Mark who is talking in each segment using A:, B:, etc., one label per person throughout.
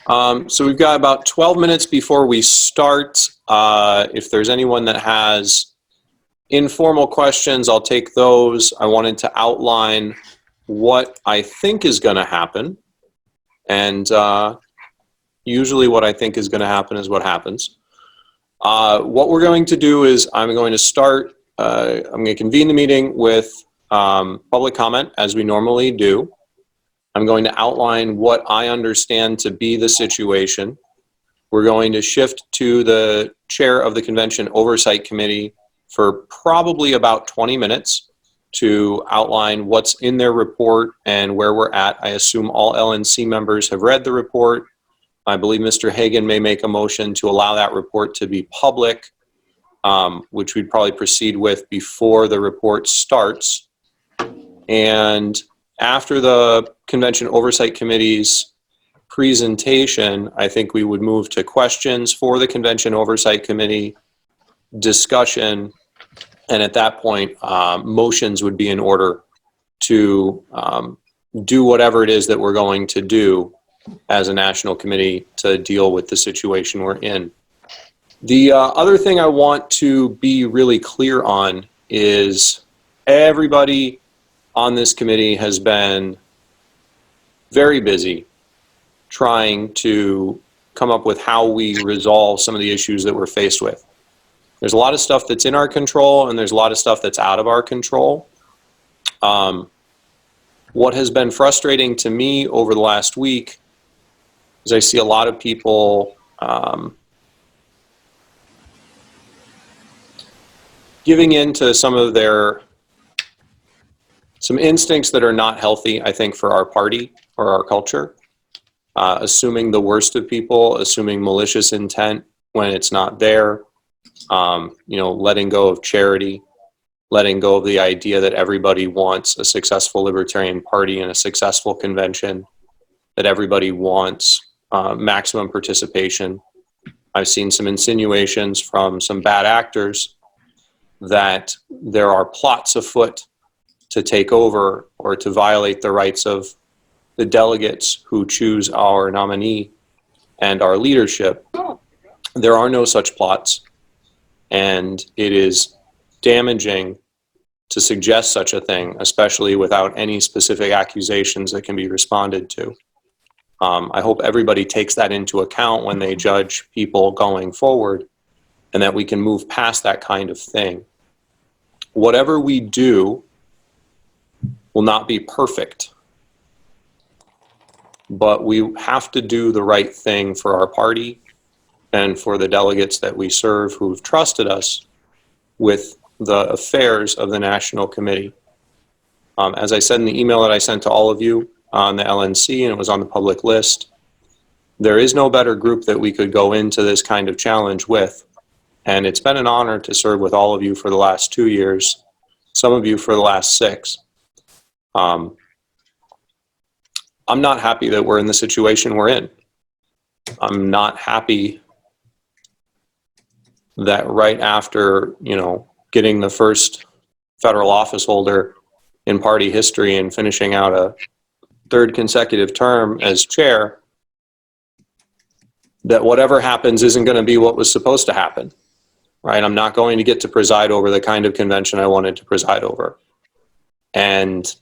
A: So we've got about 12 minutes before we start. If there's anyone that has informal questions, I'll take those. I wanted to outline what I think is going to happen. And usually what I think is going to happen is what happens. What we're going to do is I'm going to start, I'm going to convene the meeting with public comment as we normally do. I'm going to outline what I understand to be the situation. We're going to shift to the chair of the Convention Oversight Committee for probably about 20 minutes to outline what's in their report and where we're at. I assume all LNC members have read the report. I believe Mr. Hagan may make a motion to allow that report to be public, which we'd probably proceed with before the report starts. And after the Convention Oversight Committee's presentation, I think we would move to questions for the Convention Oversight Committee, discussion, and at that point, motions would be in order to do whatever it is that we're going to do as a national committee to deal with the situation we're in. The other thing I want to be really clear on is everybody on this committee has been very busy trying to come up with how we resolve some of the issues that we're faced with. There's a lot of stuff that's in our control and there's a lot of stuff that's out of our control. What has been frustrating to me over the last week is I see a lot of people giving in to some instincts that are not healthy, I think, for our party or our culture. Assuming the worst of people, assuming malicious intent when it's not there, letting go of charity, letting go of the idea that everybody wants a successful Libertarian Party and a successful convention, that everybody wants maximum participation. I've seen some insinuations from some bad actors that there are plots afoot to take over or to violate the rights of the delegates who choose our nominee and our leadership. There are no such plots, and it is damaging to suggest such a thing, especially without any specific accusations that can be responded to. I hope everybody takes that into account when they judge people going forward, and that we can move past that kind of thing. Whatever we do will not be perfect, but we have to do the right thing for our party and for the delegates that we serve who've trusted us with the affairs of the National Committee. As I said in the email that I sent to all of you on the LNC, and it was on the public list, there is no better group that we could go into this kind of challenge with. And it's been an honor to serve with all of you for the last 2 years, some of you for the last 6. I'm not happy that we're in the situation we're in. I'm not happy that right after, getting the first federal office holder in party history and finishing out a 3rd consecutive term as chair, that whatever happens isn't going to be what was supposed to happen, right? I'm not going to get to preside over the kind of convention I wanted to preside over. And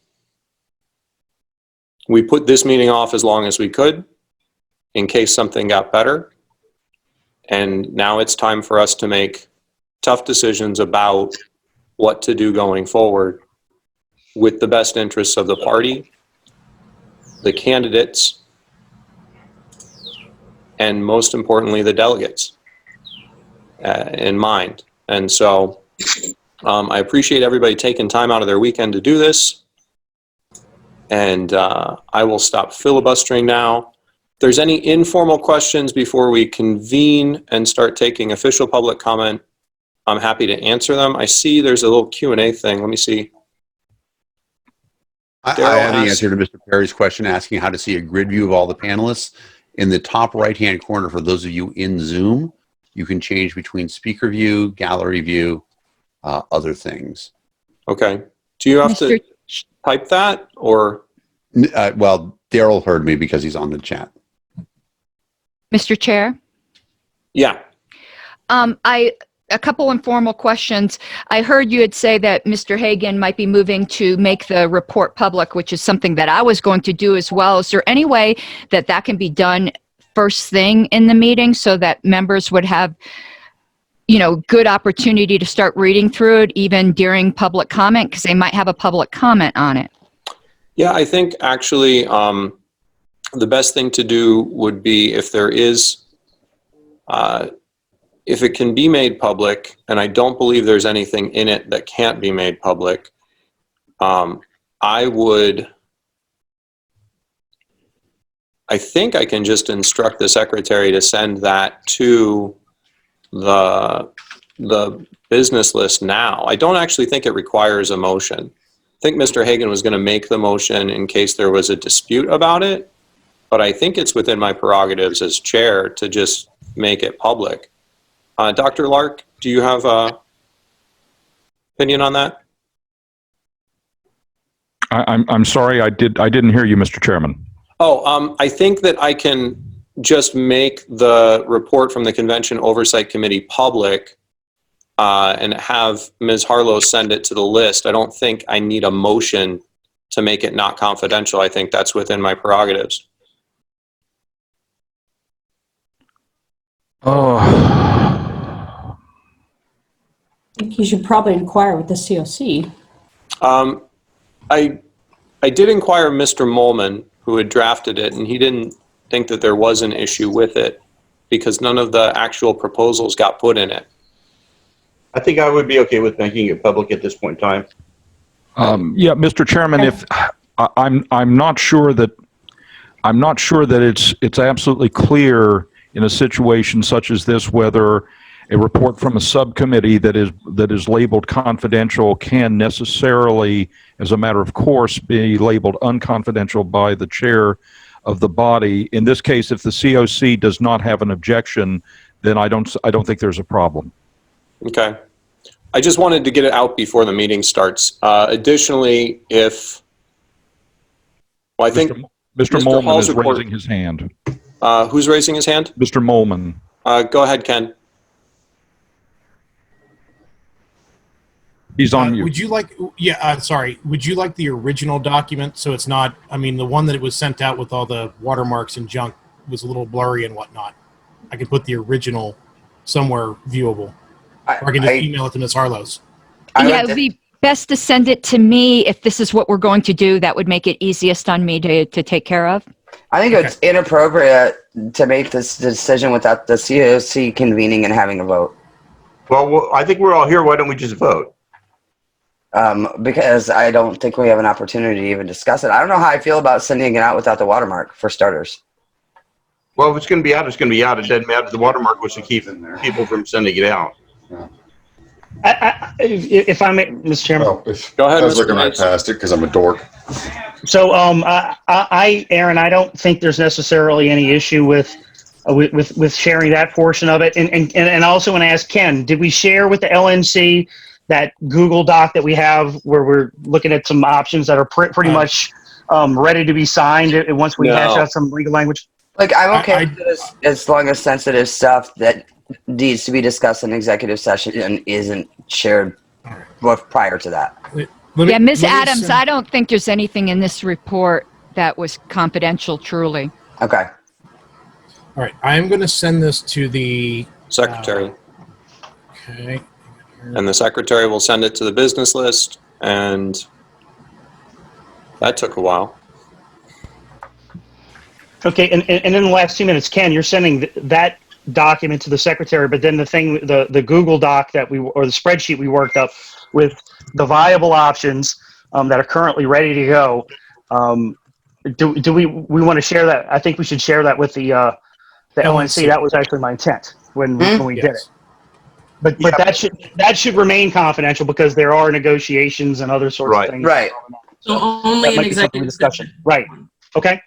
A: we put this meeting off as long as we could in case something got better. And now it's time for us to make tough decisions about what to do going forward with the best interests of the party, the candidates, and most importantly, the delegates in mind. And so I appreciate everybody taking time out of their weekend to do this. And I will stop filibustering now. If there's any informal questions before we convene and start taking official public comment, I'm happy to answer them. I see there's a little Q&A thing. Let me see.
B: I have the answer to Mr. Perry's question asking how to see a grid view of all the panelists. In the top right-hand corner, for those of you in Zoom, you can change between speaker view, gallery view, other things.
A: Okay. Do you have to type that or?
B: Well, Daryl heard me because he's on the chat.
C: Mr. Chair?
A: Yeah.
C: A couple informal questions. I heard you had say that Mr. Hagan might be moving to make the report public, which is something that I was going to do as well. Is there any way that that can be done first thing in the meeting so that members would have, you know, good opportunity to start reading through it even during public comment, because they might have a public comment on it?
A: Yeah, I think actually the best thing to do would be if there is, if it can be made public, and I don't believe there's anything in it that can't be made public, I think I can just instruct the secretary to send that to the business list now. I don't actually think it requires a motion. I think Mr. Hagan was going to make the motion in case there was a dispute about it, but I think it's within my prerogatives as chair to just make it public. Dr. Lark, do you have an opinion on that?
D: I'm sorry, I didn't hear you, Mr. Chairman.
A: Oh, I think that I can just make the report from the Convention Oversight Committee public and have Ms. Harlow send it to the list. I don't think I need a motion to make it not confidential. I think that's within my prerogatives.
D: Oh.
E: I think you should probably inquire with the COC.
A: I did inquire Mr. Molman, who had drafted it, and he didn't think that there was an issue with it because none of the actual proposals got put in it.
F: I think I would be okay with making it public at this point in time.
D: Yeah, Mr. Chairman, if I'm not sure that it's absolutely clear in a situation such as this whether a report from a subcommittee that is labeled confidential can necessarily, as a matter of course, be labeled unconfidential by the chair of the body. In this case, if the COC does not have an objection, then I don't think there's a problem.
A: Okay. I just wanted to get it out before the meeting starts. Additionally, if, well, I think
D: Mr. Molman
A: Hall's
D: is
A: report,
D: raising his hand.
A: who's raising his hand?
D: Mr. Molman.
A: Go ahead, Ken.
D: He's on mute.
G: Would you like, sorry, would you like the original document so it's not, I mean, the one that it was sent out with all the watermarks and junk was a little blurry and whatnot. I could put the original somewhere viewable. Or I can just email it to Ms. Harlow's.
C: Yeah, it would be best to send it to me if this is what we're going to do. That would make it easiest on me to take care of.
H: I think it's inappropriate to make this decision without the COC convening and having a vote.
F: Well, I think we're all here. Why don't we just vote?
H: Because I don't think we have an opportunity to even discuss it. I don't know how I feel about sending it out without the watermark, for starters.
F: Well, if it's going to be out, it's going to be out. It doesn't matter. The watermark was to keep people from sending it out.
I: If I may, Mr. Chairman.
J: Oh,
A: Go ahead.
J: I was looking right past it because I'm a dork.
I: So, Aaron, I don't think there's necessarily any issue with sharing that portion of it. And I also want to ask Ken, did we share with the LNC that Google Doc that we have where we're looking at some options that are pretty much ready to be signed once we hash out some legal language?
H: Like, I'm okay with this as long as sensitive stuff that needs to be discussed in executive session and isn't shared prior to that.
C: Yeah, Ms. Adams, I don't think there's anything in this report that was confidential, truly.
H: Okay.
G: All right, I'm going to send this to the
A: Secretary.
G: Okay.
A: And the secretary will send it to the business list, and that took a while.
I: Okay, and in the last 2 minutes, Ken, you're sending that document to the secretary, but then the Google Doc or the spreadsheet we worked up with the viable options that are currently ready to go. Do we want to share that? I think we should share that with the LNC. That was actually my intent when we did it. But that should remain confidential because there are negotiations and other sorts of things.
H: Right.
E: So only an executive
I: discussion. Right. Okay.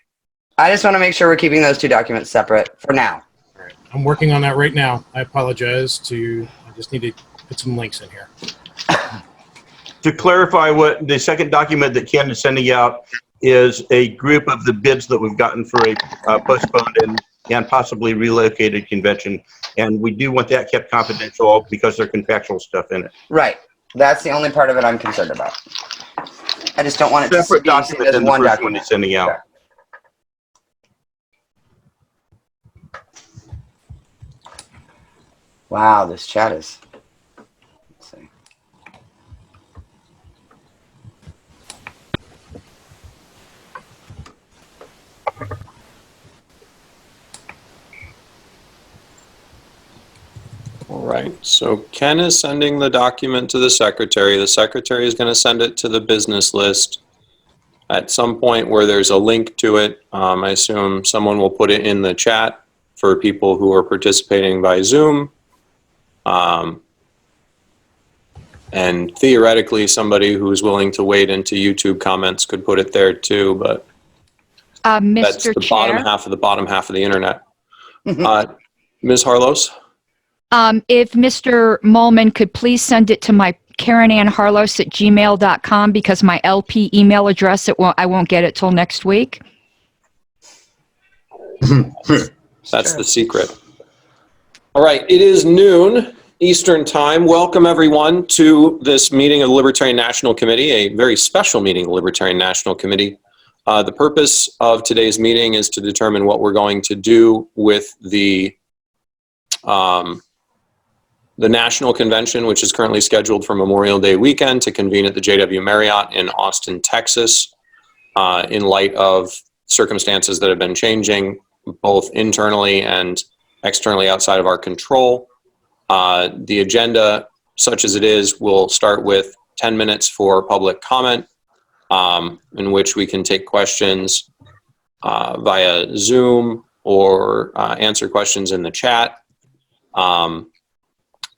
H: I just want to make sure we're keeping those two documents separate for now.
G: All right. I'm working on that right now. I apologize I just need to put some links in here.
F: To clarify, what the second document that Ken is sending out is a group of the bids that we've gotten for a postponed and and possibly relocated convention. And we do want that kept confidential because there's contractual stuff in it.
H: Right. That's the only part of it I'm concerned about. I just don't want it to
F: Separate
H: be seen
F: document
H: as
F: than the
H: one
F: first one
H: document.
F: he's sending out.
H: Okay. Wow, this chat is. Let's see.
A: All right, so Ken is sending the document to the secretary. The secretary is going to send it to the business list. At some point where there's a link to it, I assume someone will put it in the chat for people who are participating by Zoom. And theoretically, somebody who's willing to wade into YouTube comments could put it there too, but that's
C: Mr.
A: the
C: Chair,
A: bottom half of the internet. Ms. Harlos?
C: if Mr. Molman could please send it to my KarenAnnHarlos@gmail.com because my LP email address, I won't get it till next week.
A: That's the secret. All right, it is noon Eastern Time. Welcome everyone to this meeting of the Libertarian National Committee, a very special meeting of the Libertarian National Committee. The purpose of today's meeting is to determine what we're going to do with the National Convention, which is currently scheduled for Memorial Day weekend to convene at the JW Marriott in Austin, Texas, in light of circumstances that have been changing both internally and externally outside of our control. The agenda, such as it is, will start with 10 minutes for public comment, in which we can take questions via Zoom or answer questions in the chat,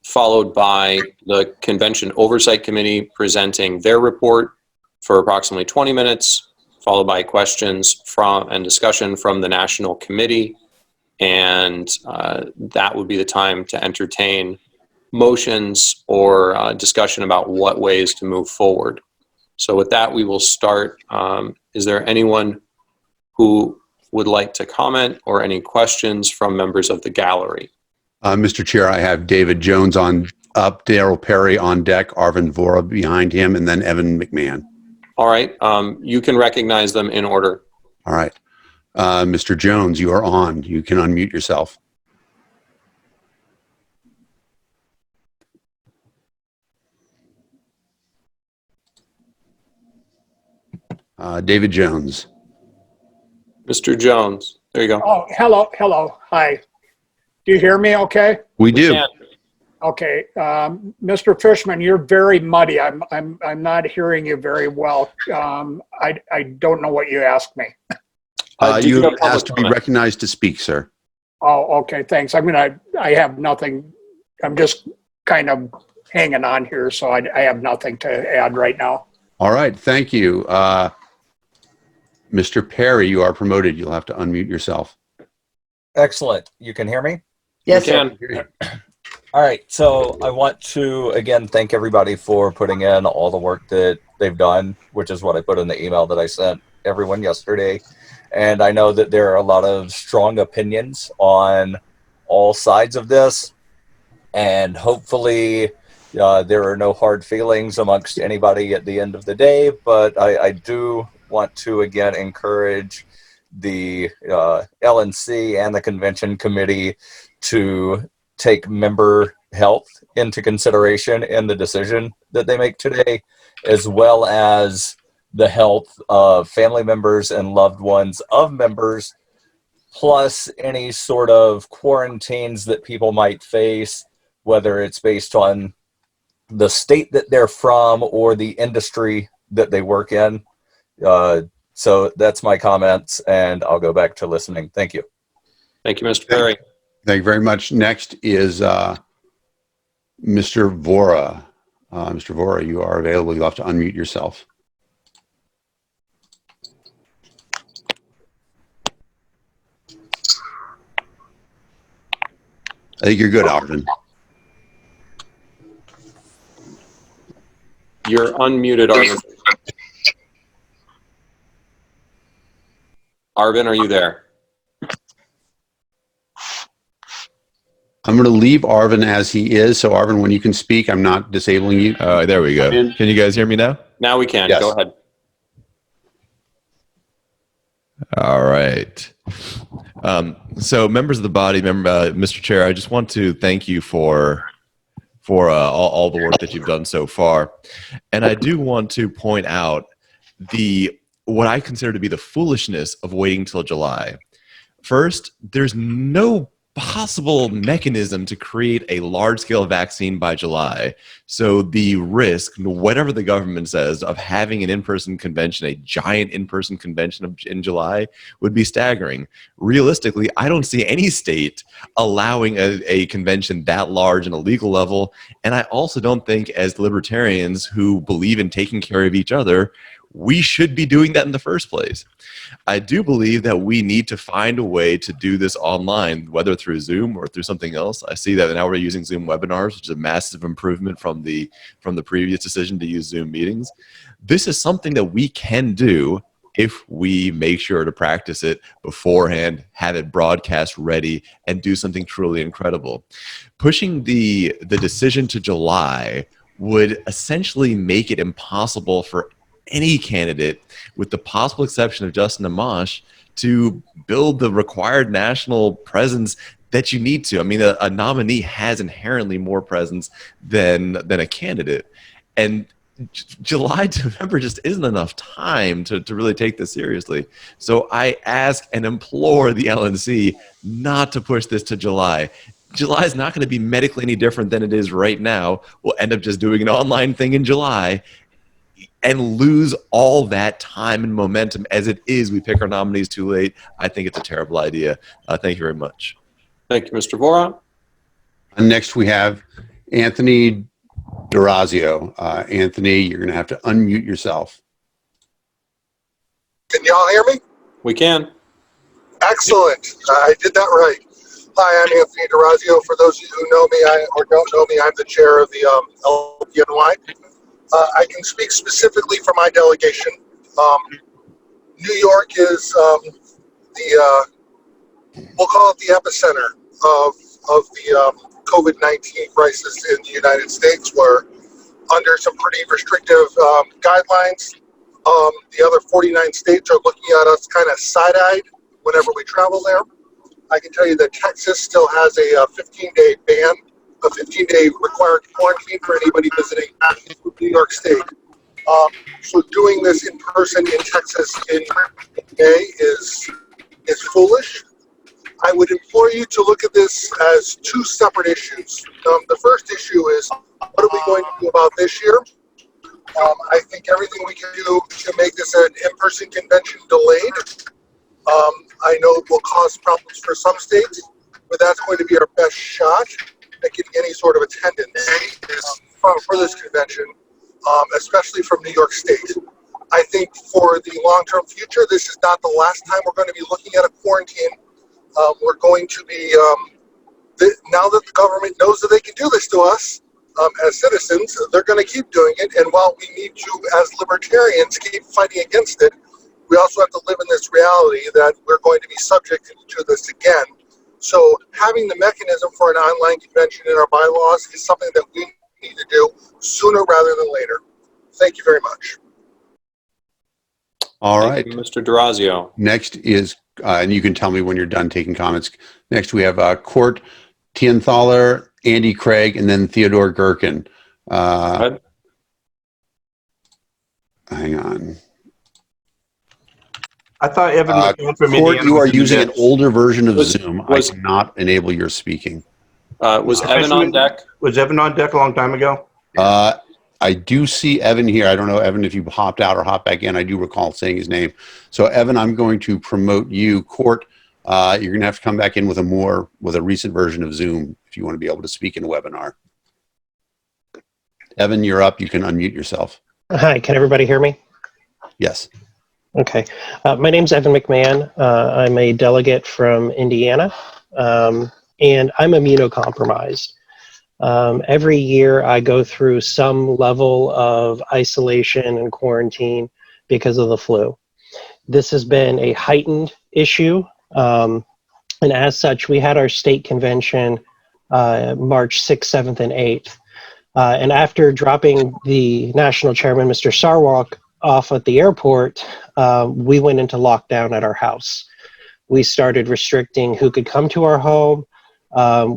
A: followed by the Convention Oversight Committee presenting their report for approximately 20 minutes, followed by questions from and discussion from the National Committee. And that would be the time to entertain motions or discussion about what ways to move forward. So with that, we will start. Is there anyone who would like to comment or any questions from members of the gallery?
B: Mr. Chair, I have David Jones on up, Daryl Perry on deck, Arvin Vora behind him, and then Evan McMahon.
A: All right, you can recognize them in order.
B: All right. Mr. Jones, you are on. You can unmute yourself. David Jones.
A: Mr. Jones, there you go.
K: Oh, hello, hi. Do you hear me okay?
B: We do.
A: can.
K: Okay, Mr. Fishman, you're very muddy. I'm not hearing you very well. I don't know what you asked me.
B: You have asked to be recognized to speak, sir.
K: Oh, okay, thanks. I have nothing. I'm just kind of hanging on here, so I have nothing to add right now.
B: All right, thank you. Mr. Perry, you are promoted. You'll have to unmute yourself.
L: Excellent. You can hear me?
H: Yes,
A: You
H: sir.
A: can.
L: All right. So I want to, again, thank everybody for putting in all the work that they've done, which is what I put in the email that I sent everyone yesterday. And I know that there are a lot of strong opinions on all sides of this. And hopefully there are no hard feelings amongst anybody at the end of the day. But I do want to, again, encourage the LNC and the convention committee to take member health into consideration in the decision that they make today, as well as the health of family members and loved ones of members, plus any sort of quarantines that people might face, whether it's based on the state that they're from or the industry that they work in. So that's my comments, and I'll go back to listening. Thank you.
A: Thank you, Mr. Perry.
B: Thank you very much. Next is Mr. Vora. Mr. Vora, you are available. You'll have to unmute yourself. I think you're good, Arvin.
A: You're unmuted, Arvin. Arvin, are you there?
B: I'm going to leave Arvin as he is. So Arvin, when you can speak, I'm not disabling you.
M: There we go. Can you guys hear me now?
A: Now we can.
B: Yes.
A: Go ahead.
M: All right. So members of the body, Mr. Chair, I just want to thank you for all the work that you've done so far. And I do want to point out what I consider to be the foolishness of waiting till July. First, there's no possible mechanism to create a large-scale vaccine by July. So the risk, whatever the government says, of having an in-person convention, a giant in-person convention in July, would be staggering. Realistically, I don't see any state allowing a convention that large on a legal level, and I also don't think, as libertarians who believe in taking care of each other, we should be doing that in the first place. I do believe that we need to find a way to do this online, whether through Zoom or through something else. I see that now we're using Zoom webinars, which is a massive improvement from the previous decision to use Zoom meetings. This is something that we can do if we make sure to practice it beforehand, have it broadcast ready, and do something truly incredible. Pushing the decision to July would essentially make it impossible for any candidate, with the possible exception of Justin Amash, to build the required national presence that you need to. I mean, a nominee has inherently more presence than a candidate. And July to November just isn't enough time to really take this seriously. So I ask and implore the LNC not to push this to July. July is not going to be medically any different than it is right now. We'll end up just doing an online thing in July and lose all that time and momentum. As it is, we pick our nominees too late. I think it's a terrible idea. Thank you very much.
A: Thank you, Mr. Vora.
B: And next we have Anthony D'Orazio. Anthony, you're going to have to unmute yourself.
N: Can y'all hear me?
A: We can.
N: Excellent. I did that right. Hi, I'm Anthony D'Orazio. For those of you who know me or don't know me, I'm the chair of the LPNY. I can speak specifically for my delegation. New York is we'll call it the epicenter of the COVID-19 crisis in the United States. We're under some pretty restrictive guidelines. The other 49 states are looking at us kind of side-eyed whenever we travel there. I can tell you that Texas still has a 15-day ban, a 15-day required quarantine for anybody visiting New York State. So doing this in person in Texas in May is foolish. I would implore you to look at this as two separate issues. The first issue is, what are we going to do about this year? I think everything we can do to make this an in-person convention delayed. I know it will cause problems for some states, but that's going to be our best shot at getting any sort of attendance for this convention, especially from New York State. I think for the long-term future, this is not the last time we're going to be looking at a quarantine. We're going to be, now that the government knows that they can do this to us as citizens, they're going to keep doing it. And while we need to, as libertarians, keep fighting against it, we also have to live in this reality that we're going to be subject to this again. So having the mechanism for an online convention in our bylaws is something that we need to do sooner rather than later. Thank you very much.
B: All right.
A: Thank you, Mr. D'Orazio.
B: Next is, and you can tell me when you're done taking comments. Next we have Court Tienthaler, Andy Craig, and then Theodore Gherkin. Hang on.
F: I thought Evan was from
B: Court,
F: Indiana
B: you are
F: was
B: using an
F: next.
B: older version of Zoom. I cannot enable your speaking.
A: Was Evan on deck?
F: Was Evan on deck a long time ago?
B: I do see Evan here. I don't know, Evan, if you hopped out or hopped back in. I do recall saying his name. So, Evan, I'm going to promote you. Court, you're going to have to come back in with a recent version of Zoom if you want to be able to speak in a webinar. Evan, you're up. You can unmute yourself.
O: Hi, can everybody hear me?
B: Yes.
O: Okay. My name's Evan McMahon. I'm a delegate from Indiana, and I'm immunocompromised. Every year I go through some level of isolation and quarantine because of the flu. This has been a heightened issue, and as such, we had our state convention March 6th, 7th, and 8th. And after dropping the national chairman, Mr. Sarwalk, off at the airport, we went into lockdown at our house. We started restricting who could come to our home.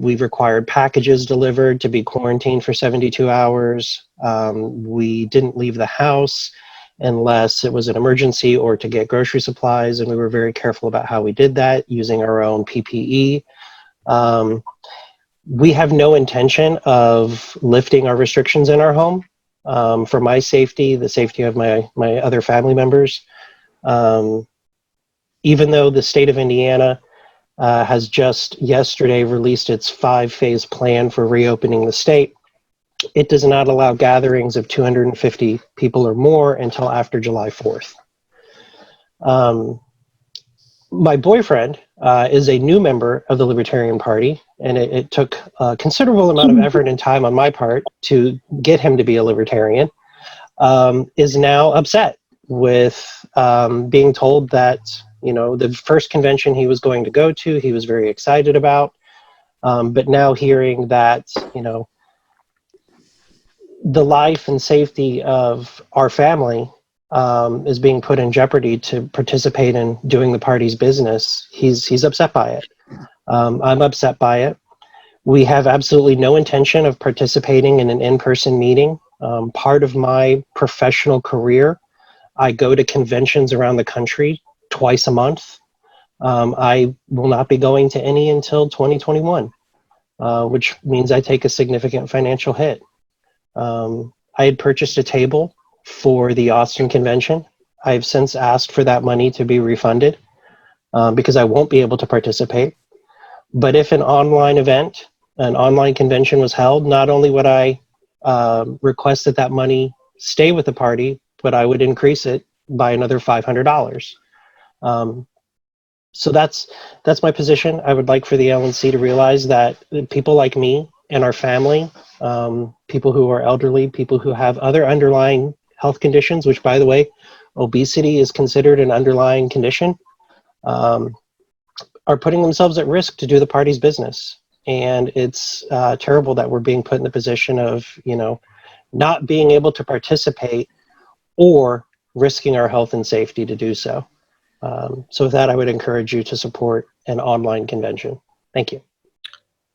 O: We required packages delivered to be quarantined for 72 hours. We didn't leave the house unless it was an emergency or to get grocery supplies, and we were very careful about how we did that, using our own PPE. We have no intention of lifting our restrictions in our home for my safety, the safety of my other family members. Even though the state of Indiana has just yesterday released its 5-phase plan for reopening the state, it does not allow gatherings of 250 people or more until after July 4th. My boyfriend is a new member of the Libertarian Party, and it took a considerable amount of effort and time on my part to get him to be a Libertarian, is now upset with being told that, you know, the first convention he was going to go to, he was very excited about, but now hearing that, you know, the life and safety of our family is being put in jeopardy to participate in doing the party's business, he's upset by it. I'm upset by it. We have absolutely no intention of participating in an in-person meeting. Part of my professional career, I go to conventions around the country twice a month. I will not be going to any until 2021, which means I take a significant financial hit. I had purchased a table for the Austin convention. I've since asked for that money to be refunded because I won't be able to participate. But if an online event, an online convention was held, not only would I request that that money stay with the party, but I would increase it by another $500. So that's my position. I would like for the LNC to realize that people like me and our family, people who are elderly, people who have other underlying health conditions, which, by the way, obesity is considered an underlying condition, are putting themselves at risk to do the party's business. And it's terrible that we're being put in the position of, you know, not being able to participate or risking our health and safety to do so. So with that, I would encourage you to support an online convention. Thank you.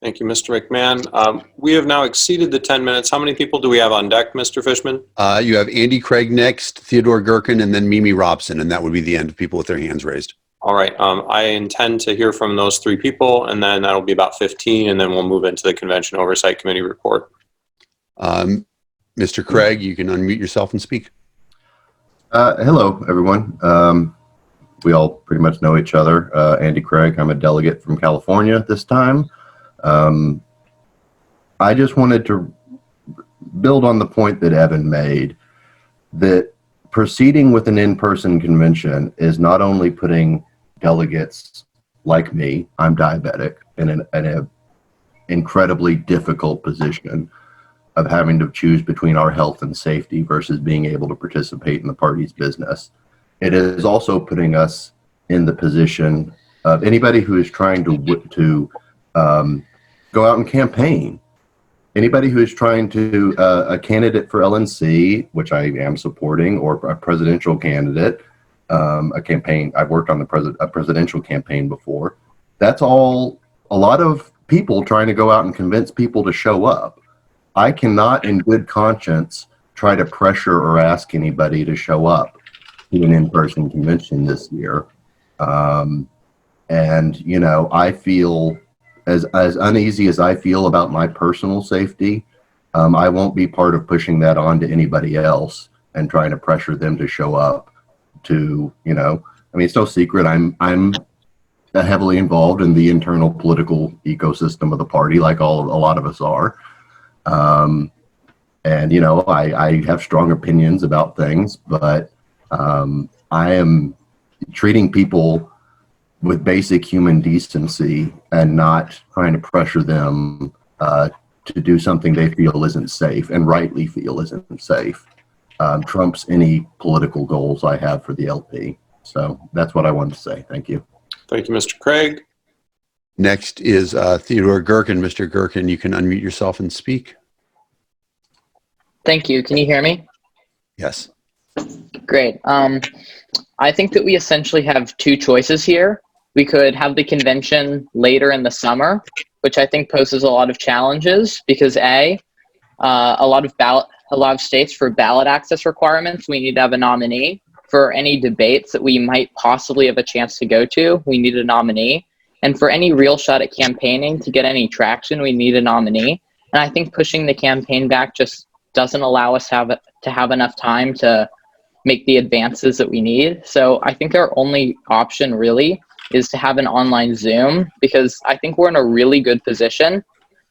A: Thank you, Mr. McMahon. We have now exceeded the 10 minutes. How many people do we have on deck, Mr. Fishman?
B: You have Andy Craig next, Theodore Gherkin, and then Mimi Robson, and that would be the end of people with their hands raised.
A: All right. I intend to hear from those 3 people, and then that'll be about 15, and then we'll move into the Convention Oversight Committee report.
B: Mr. Craig, you can unmute yourself and speak.
J: Hello, everyone. We all pretty much know each other. Andy Craig, I'm a delegate from California this time. I just wanted to build on the point that Evan made, that proceeding with an in-person convention is not only putting delegates like me, I'm diabetic, in an incredibly difficult position of having to choose between our health and safety versus being able to participate in the party's business. It is also putting us in the position of anybody who is trying to go out and campaign. Anybody who is trying to, a candidate for LNC, which I am supporting, or a presidential candidate, a campaign, I've worked on a presidential campaign before. That's all a lot of people trying to go out and convince people to show up. I cannot in good conscience try to pressure or ask anybody to show up to an in-person convention this year. And, you know, I feel as uneasy as I feel about my personal safety, I won't be part of pushing that on to anybody else and trying to pressure them to show up to, you know, I mean, it's no secret I'm heavily involved in the internal political ecosystem of the party, like a lot of us are. And, you know, I have strong opinions about things, but I am treating people with basic human decency and not trying to pressure them to do something they feel isn't safe and rightly feel isn't safe. Trumps any political goals I have for the LP. So that's what I wanted to say. Thank you.
A: Thank you, Mr. Craig.
B: Next is Theodore Gherkin. Mr. Gherkin, you can unmute yourself and speak.
P: Thank you. Can you hear me?
B: Yes.
P: Great. I think that we essentially have two choices here. We could have the convention later in the summer, which I think poses a lot of challenges because a lot of states for ballot access requirements, we need to have a nominee. For any debates that we might possibly have a chance to go to, we need a nominee. And for any real shot at campaigning to get any traction, we need a nominee. And I think pushing the campaign back just doesn't allow us to have enough time to make the advances that we need. So I think our only option really is to have an online Zoom, because I think we're in a really good position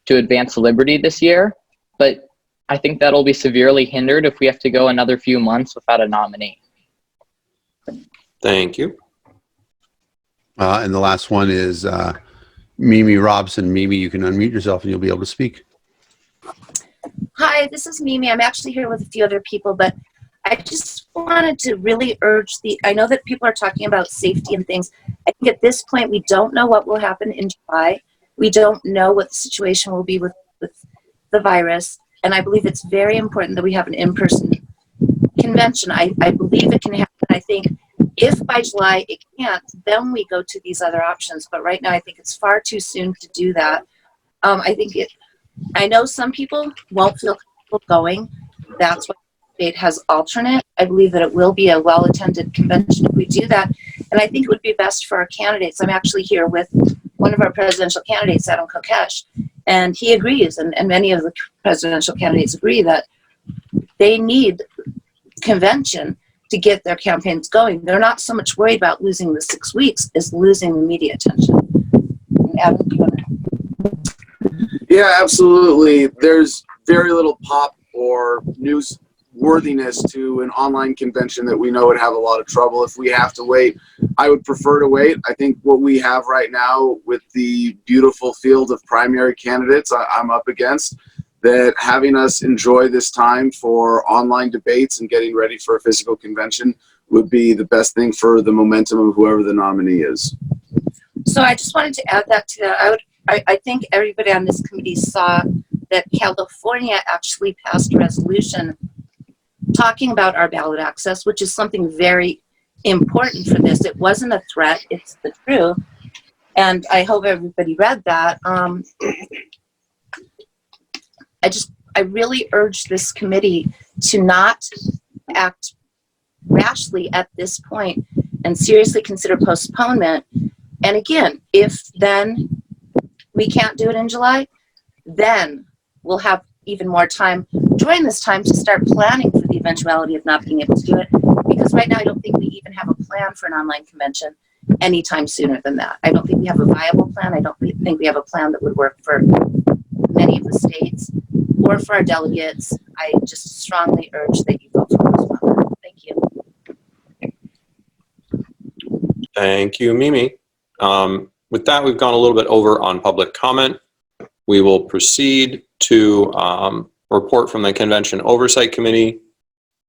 P: to advance liberty this year. But I think that'll be severely hindered if we have to go another few months without a nominee.
A: Thank you.
B: And the last one is Mimi Robson. Mimi, you can unmute yourself and you'll be able to speak.
Q: Hi, this is Mimi. I'm actually here with a few other people, but I just wanted to really urge I know that people are talking about safety and things. I think at this point, we don't know what will happen in July. We don't know what the situation will be with the virus. And I believe it's very important that we have an in-person convention. I believe it can happen. I think if by July it can't, then we go to these other options. But right now, I think it's far too soon to do that. I know some people won't feel comfortable going. That's why the state has alternate. I believe that it will be a well-attended convention if we do that. And I think it would be best for our candidates. I'm actually here with one of our presidential candidates, Adam Kokesh, and he agrees, and many of the presidential candidates agree that they need convention to get their campaigns going. They're not so much worried about losing the 6 weeks as losing the media attention. And Adam, do you want to?
R: Yeah, absolutely. There's very little pop or newsworthiness to an online convention that we know would have a lot of trouble if we have to wait. I would prefer to wait. I think what we have right now with the beautiful field of primary candidates I'm up against, that having us enjoy this time for online debates and getting ready for a physical convention would be the best thing for the momentum of whoever the nominee is.
Q: So I just wanted to add that to that. I think everybody on this committee saw that California actually passed a resolution talking about our ballot access, which is something very important for this. It wasn't a threat, it's the truth. And I hope everybody read that. I really urge this committee to not act rashly at this point and seriously consider postponement. And again, if then we can't do it in July, then we'll have even more time during this time to start planning for the eventuality of not being able to do it. Because right now, I don't think we even have a plan for an online convention anytime sooner than that. I don't think we have a viable plan. I don't think we have a plan that would work for many of the states or for our delegates. I just strongly urge that you vote for postponement. Thank you.
A: Thank you, Mimi. With that, we've gone a little bit over on public comment. We will proceed to report from the Convention Oversight Committee.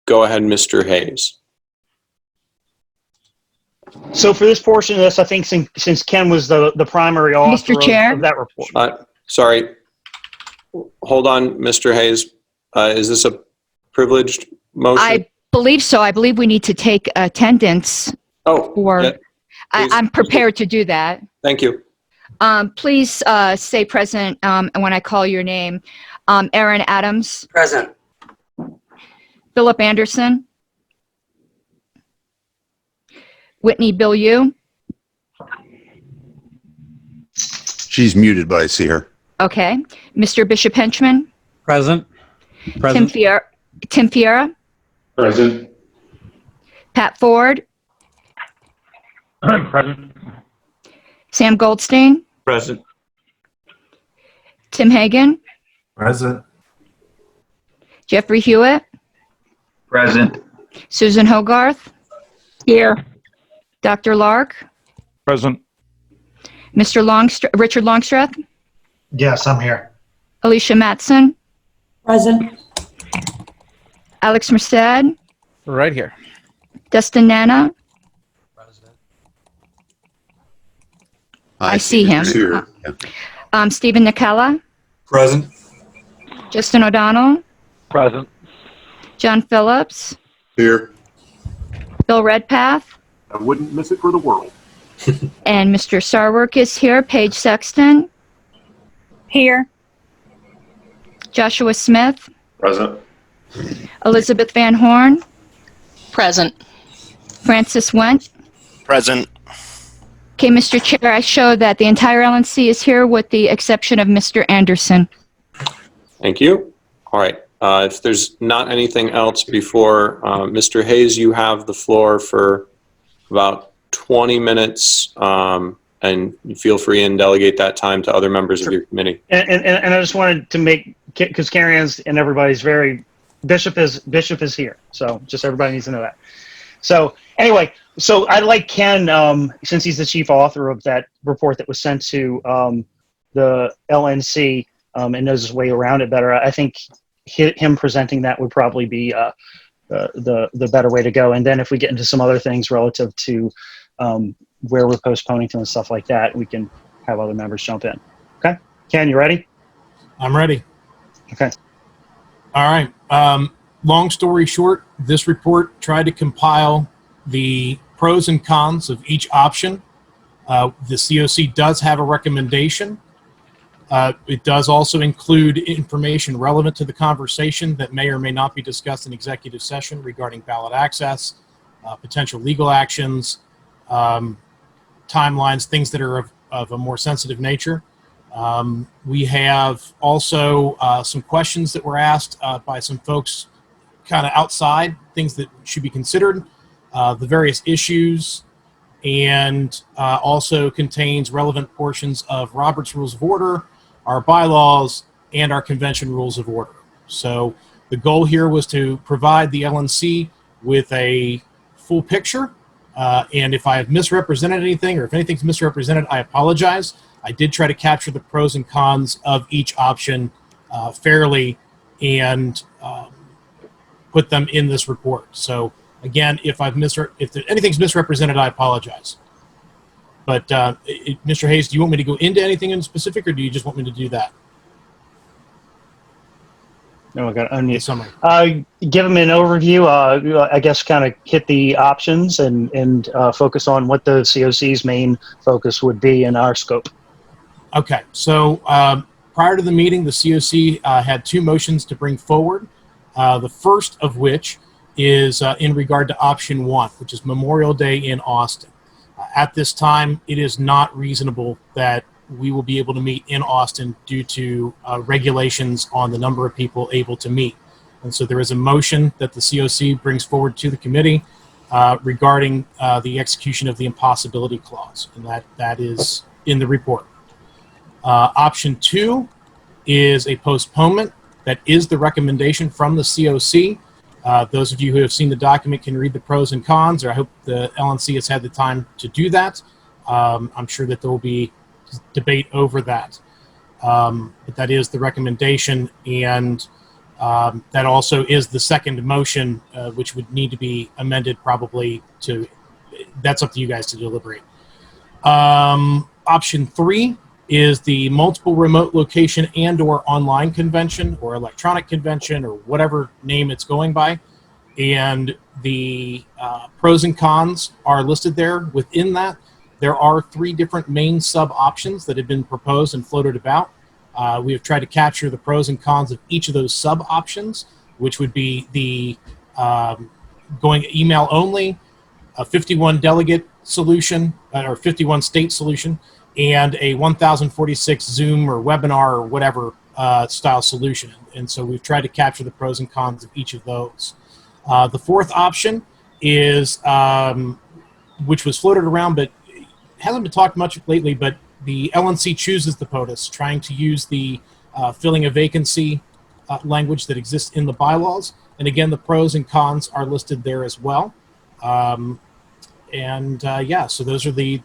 A: Go ahead, Mr. Hayes.
I: So for this portion of this, I think since Ken was the primary author of that report.
A: Sorry. Hold on, Mr. Hayes. Is this a privileged motion?
C: I believe so. I believe we need to take attendance.
A: Yeah.
C: I'm prepared to do that.
A: Thank you.
C: Please stay present when I call your name. Aaron Adams.
H: Present.
C: Philip Anderson. Whitney Bilyeu.
B: She's muted, but I see her.
C: Okay. Mr. Bishop Henchman.
S: Present.
C: Tim Fiera.
S: Present.
C: Pat Ford.
S: Present.
C: Sam Goldstein.
F: Present.
C: Tim Hagan.
S: Present.
C: Jeffrey Hewitt.
S: Present.
C: Susan Hogarth.
S: Here.
C: Dr. Lark.
D: Present.
C: Mr. Richard Longstreth.
S: Yes, I'm here.
C: Alicia Matson.
E: Present.
C: Alex Merced.
S: Right here.
C: Dustin Nana. I see him. Stephen Nicella,
T: Present.
C: Justin O'Donnell,
T: Present.
C: John Phillips,
T: Here.
C: Bill Redpath,
T: I wouldn't miss it for the world.
C: and Mr. Sarwork is here. Paige Sexton. Here. Joshua Smith,
T: Present.
C: Elizabeth Van Horn,
U: Present.
C: Francis Went.
T: Present.
C: Okay, Mr. Chair, I show that the entire LNC is here with the exception of Mr. Anderson.
A: Thank you. All right. If there's not anything else before, Mr. Hayes, you have the floor for about 20 minutes, and feel free and delegate that time to other members of your committee.
I: And I just wanted to make, because Karen's and everybody's Bishop is here, so just everybody needs to know that. So anyway, so I'd like Ken, since he's the chief author of that report that was sent to the LNC and knows his way around it better, I think him presenting that would probably be the better way to go. And then if we get into some other things relative to where we're postponing to and stuff like that, we can have other members jump in. Okay, Ken, you ready?
G: I'm ready.
I: Okay.
G: All right. Long story short, this report tried to compile the pros and cons of each option. The COC does have a recommendation. It does also include information relevant to the conversation that may or may not be discussed in executive session regarding ballot access, potential legal actions, timelines, things that are of a more sensitive nature. We have also some questions that were asked by some folks kind of outside, things that should be considered, the various issues, and also contains relevant portions of Robert's Rules of Order, our bylaws, and our convention rules of order. So the goal here was to provide the LNC with a full picture. And if I have misrepresented anything, or if anything's misrepresented, I apologize. I did try to capture the pros and cons of each option fairly and put them in this report. So again, if anything's misrepresented, I apologize. But Mr. Hayes, do you want me to go into anything in specific, or do you just want me to do that?
I: No, I got to unmute.
G: Summary.
I: Give them an overview. I guess kind of hit the options and focus on what the COC's main focus would be in our scope.
G: Okay, so prior to the meeting, the COC had two motions to bring forward. The first of which is in regard to option 1, which is Memorial Day in Austin. At this time, it is not reasonable that we will be able to meet in Austin due to regulations on the number of people able to meet. And so there is a motion that the COC brings forward to the committee regarding the execution of the impossibility clause, and that is in the report. Option 2 is a postponement. That is the recommendation from the COC. Those of you who have seen the document can read the pros and cons, or I hope the LNC has had the time to do that. I'm sure that there will be debate over that. But that is the recommendation, and that also is the second motion, which would need to be amended probably to, that's up to you guys to deliberate. Option 3 is the multiple remote location and or online convention or electronic convention or whatever name it's going by. And the pros and cons are listed there. Within that, there are 3 different main sub-options that have been proposed and floated about. We have tried to capture the pros and cons of each of those sub-options, which would be the going email only, a 51 delegate solution, or 51 state solution, and a 1046 Zoom or webinar or whatever style solution. And so we've tried to capture the pros and cons of each of those. The fourth option is, which was floated around but hasn't been talked much lately, but the LNC chooses the POTUS, trying to use the filling a vacancy language that exists in the bylaws. And again, the pros and cons are listed there as well. Yeah, so those are the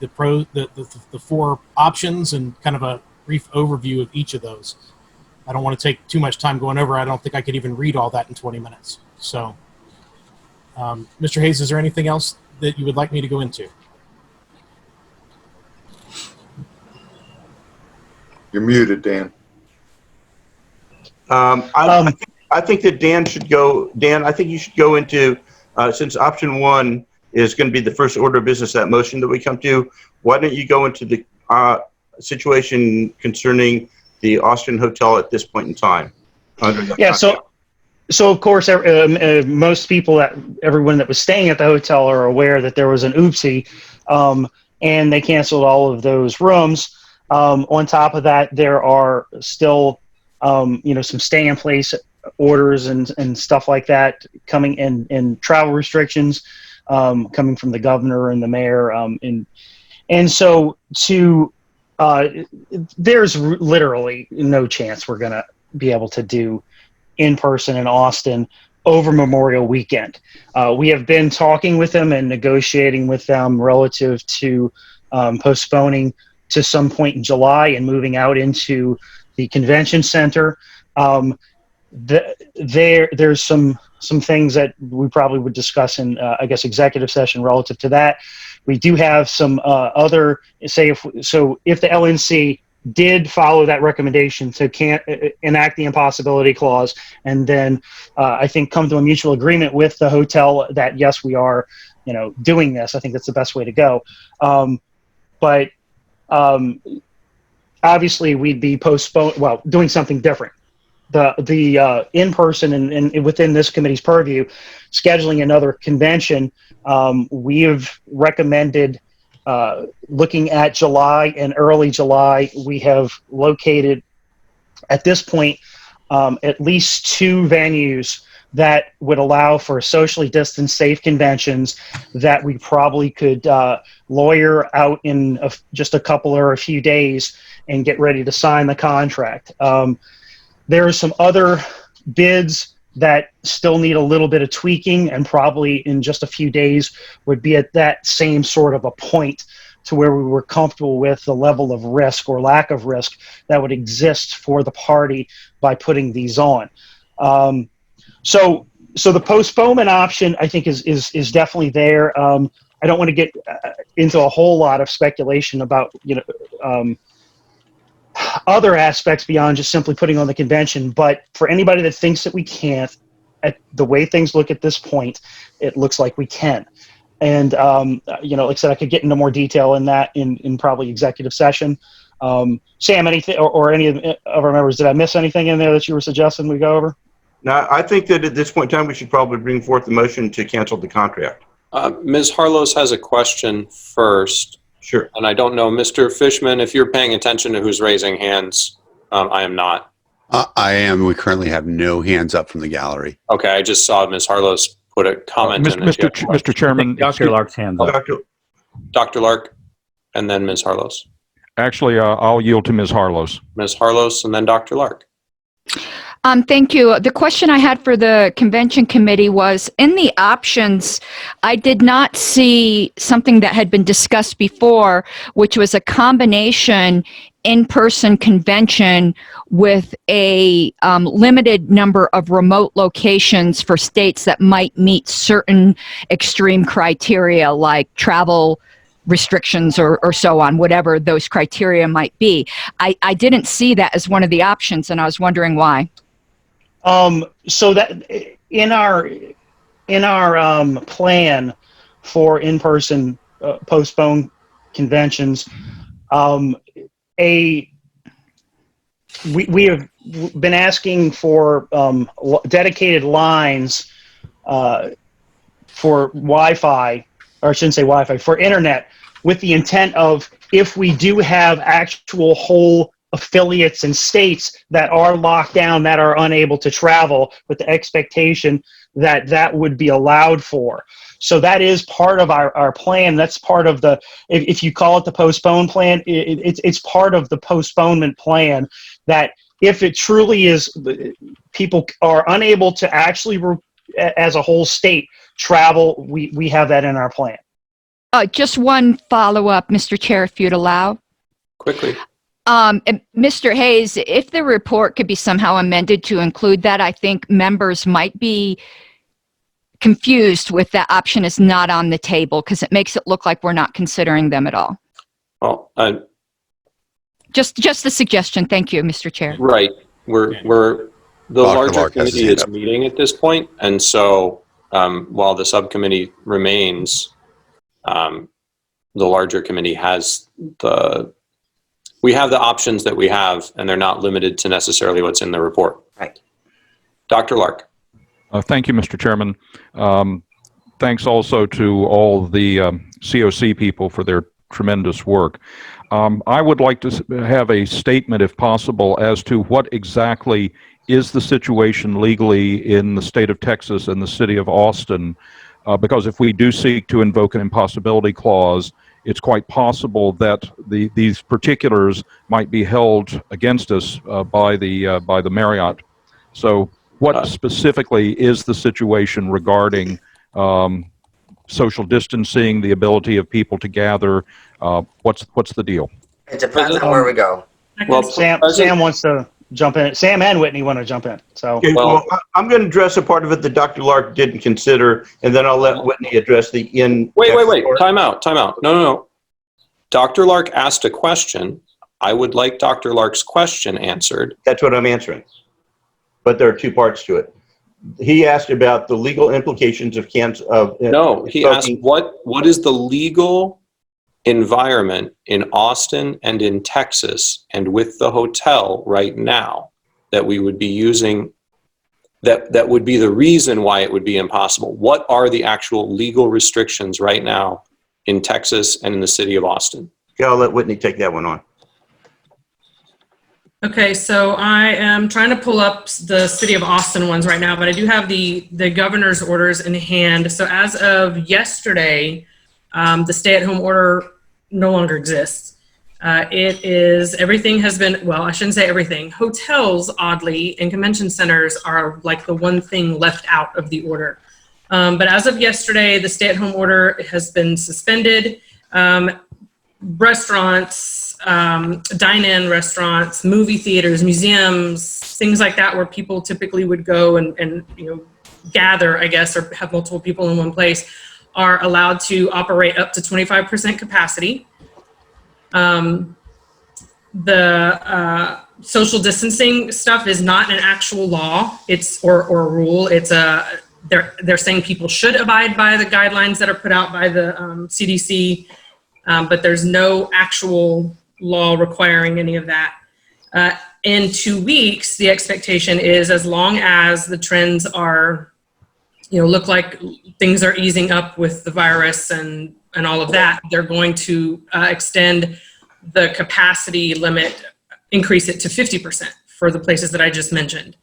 G: 4 options and kind of a brief overview of each of those. I don't want to take too much time going over. I don't think I could even read all that in 20 minutes. So, Mr. Hayes, is there anything else that you would like me to go into?
T: You're muted, Dan.
F: I think that Dan should go. Dan, I think you should go into since option one is going to be the first order of business, that motion that we come to. Why don't you go into the situation concerning the Austin Hotel at this point in time?
I: Yeah. So of course, most people, everyone that was staying at the hotel are aware that there was an oopsie, and they canceled all of those rooms. On top of that, there are still, some stay in place orders and stuff like that coming in, and travel restrictions coming from the governor and the mayor. And so there's literally no chance we're going to be able to do in person in Austin over Memorial Weekend. We have been talking with them and negotiating with them relative to postponing to some point in July and moving out into the convention center. There's some things that we probably would discuss in, executive session relative to that. We do have some other, if the LNC did follow that recommendation to enact the impossibility clause, and then I think come to a mutual agreement with the hotel that yes, we are, doing this. I think that's the best way to go. But obviously, we'd be doing something different. The in person and within this committee's purview, scheduling another convention. We have recommended. Looking at July and early July, we have located at this point at least 2 venues that would allow for socially distanced, safe conventions that we probably could lawyer out in just a couple or a few days and get ready to sign the contract. There are some other bids that still need a little bit of tweaking, and probably in just a few days would be at that same sort of a point to where we were comfortable with the level of risk or lack of risk that would exist for the party by putting these on. So the postponement option, I think, is definitely there. I don't want to get into a whole lot of speculation about other aspects beyond just simply putting on the convention. But for anybody that thinks that we can't, at the way things look at this point, it looks like we can. And, like I said, I could get into more detail in that in probably executive session. Sam, anything, or any of our members, did I miss anything in there that you were suggesting we go over?
F: Now, I think that at this point in time, we should probably bring forth the motion to cancel the contract.
A: Ms. Harlos has a question first.
F: Sure.
A: And I don't know, Mr. Fishman, if you're paying attention to who's raising hands. I am not.
B: I am. We currently have no hands up from the gallery.
A: Okay, I just saw Ms. Harlos put a comment in.
D: Mr. Chairman.
U: Dr. Lark's hands up.
A: Dr. Lark, and then Ms. Harlos.
D: Actually, I'll yield to Ms. Harlos.
A: Ms. Harlos, and then Dr. Lark.
C: Thank you. The question I had for the convention committee was, in the options, I did not see something that had been discussed before, which was a combination in-person convention with a limited number of remote locations for states that might meet certain extreme criteria, like travel restrictions or so on, whatever those criteria might be. I didn't see that as one of the options, and I was wondering why.
I: So that in our plan for in-person postponed conventions, we have been asking for dedicated lines for Wi-Fi, or I shouldn't say Wi-Fi, for internet, with the intent of, if we do have actual whole affiliates and states that are locked down, that are unable to travel, with the expectation that that would be allowed for. So that is part of our plan. That's part of the, if you call it the postpone plan, it's part of the postponement plan, that if it truly is, people are unable to actually, as a whole state, travel, we have that in our plan.
C: Just one follow-up, Mr. Chair, if you'd allow.
A: Quickly.
C: Mr. Hayes, if the report could be somehow amended to include that, I think members might be confused with that option is not on the table, because it makes it look like we're not considering them at all.
A: Well,
C: Just a suggestion. Thank you, Mr. Chair.
A: Right. The
B: Dr.
A: larger
B: Lark has his
A: committee
B: hand
A: is
B: up.
A: meeting at this point, and so while the subcommittee remains, the larger committee has we have the options that we have, and they're not limited to necessarily what's in the report.
H: Right.
A: Dr. Lark.
D: Thank you, Mr. Chairman. Thanks also to all the COC people for their tremendous work. I would like to have a statement, if possible, as to what exactly is the situation legally in the state of Texas and the city of Austin, because if we do seek to invoke an impossibility clause, it's quite possible that these particulars might be held against us by the Marriott. So what specifically is the situation regarding social distancing, the ability of people to gather? What's the deal?
H: It depends on where we go.
I: Well, Sam wants to jump in. Sam and Whitney want to jump in. So,
F: Okay, well, I'm going to address a part of it that Dr. Lark didn't consider, and then I'll let Whitney address the in.
A: Wait. Time out. No. Dr. Lark asked a question. I would like Dr. Lark's question answered.
F: That's what I'm answering. But there are two parts to it. He asked about the legal implications of
A: No, he asked what is the legal environment in Austin and in Texas and with the hotel right now that we would be using, that would be the reason why it would be impossible. What are the actual legal restrictions right now in Texas and in the city of Austin?
F: Yeah, I'll let Whitney take that one on.
E: Okay, so I am trying to pull up the city of Austin ones right now, but I do have the governor's orders in hand. So as of yesterday, the stay-at-home order no longer exists. Everything has been, well, I shouldn't say everything. Hotels, oddly, and convention centers are like the one thing left out of the order. But as of yesterday, the stay-at-home order has been suspended. Restaurants, dine-in restaurants, movie theaters, museums, things like that where people typically would go and gather, I guess, or have multiple people in one place, are allowed to operate up to 25% capacity. The social distancing stuff is not an actual law. Or a rule. It's they're saying people should abide by the guidelines that are put out by the CDC, but there's no actual law requiring any of that. In 2 weeks, the expectation is, as long as the trends are, look like things are easing up with the virus and all of that, they're going to extend the capacity limit, increase it to 50% for the places that I just mentioned.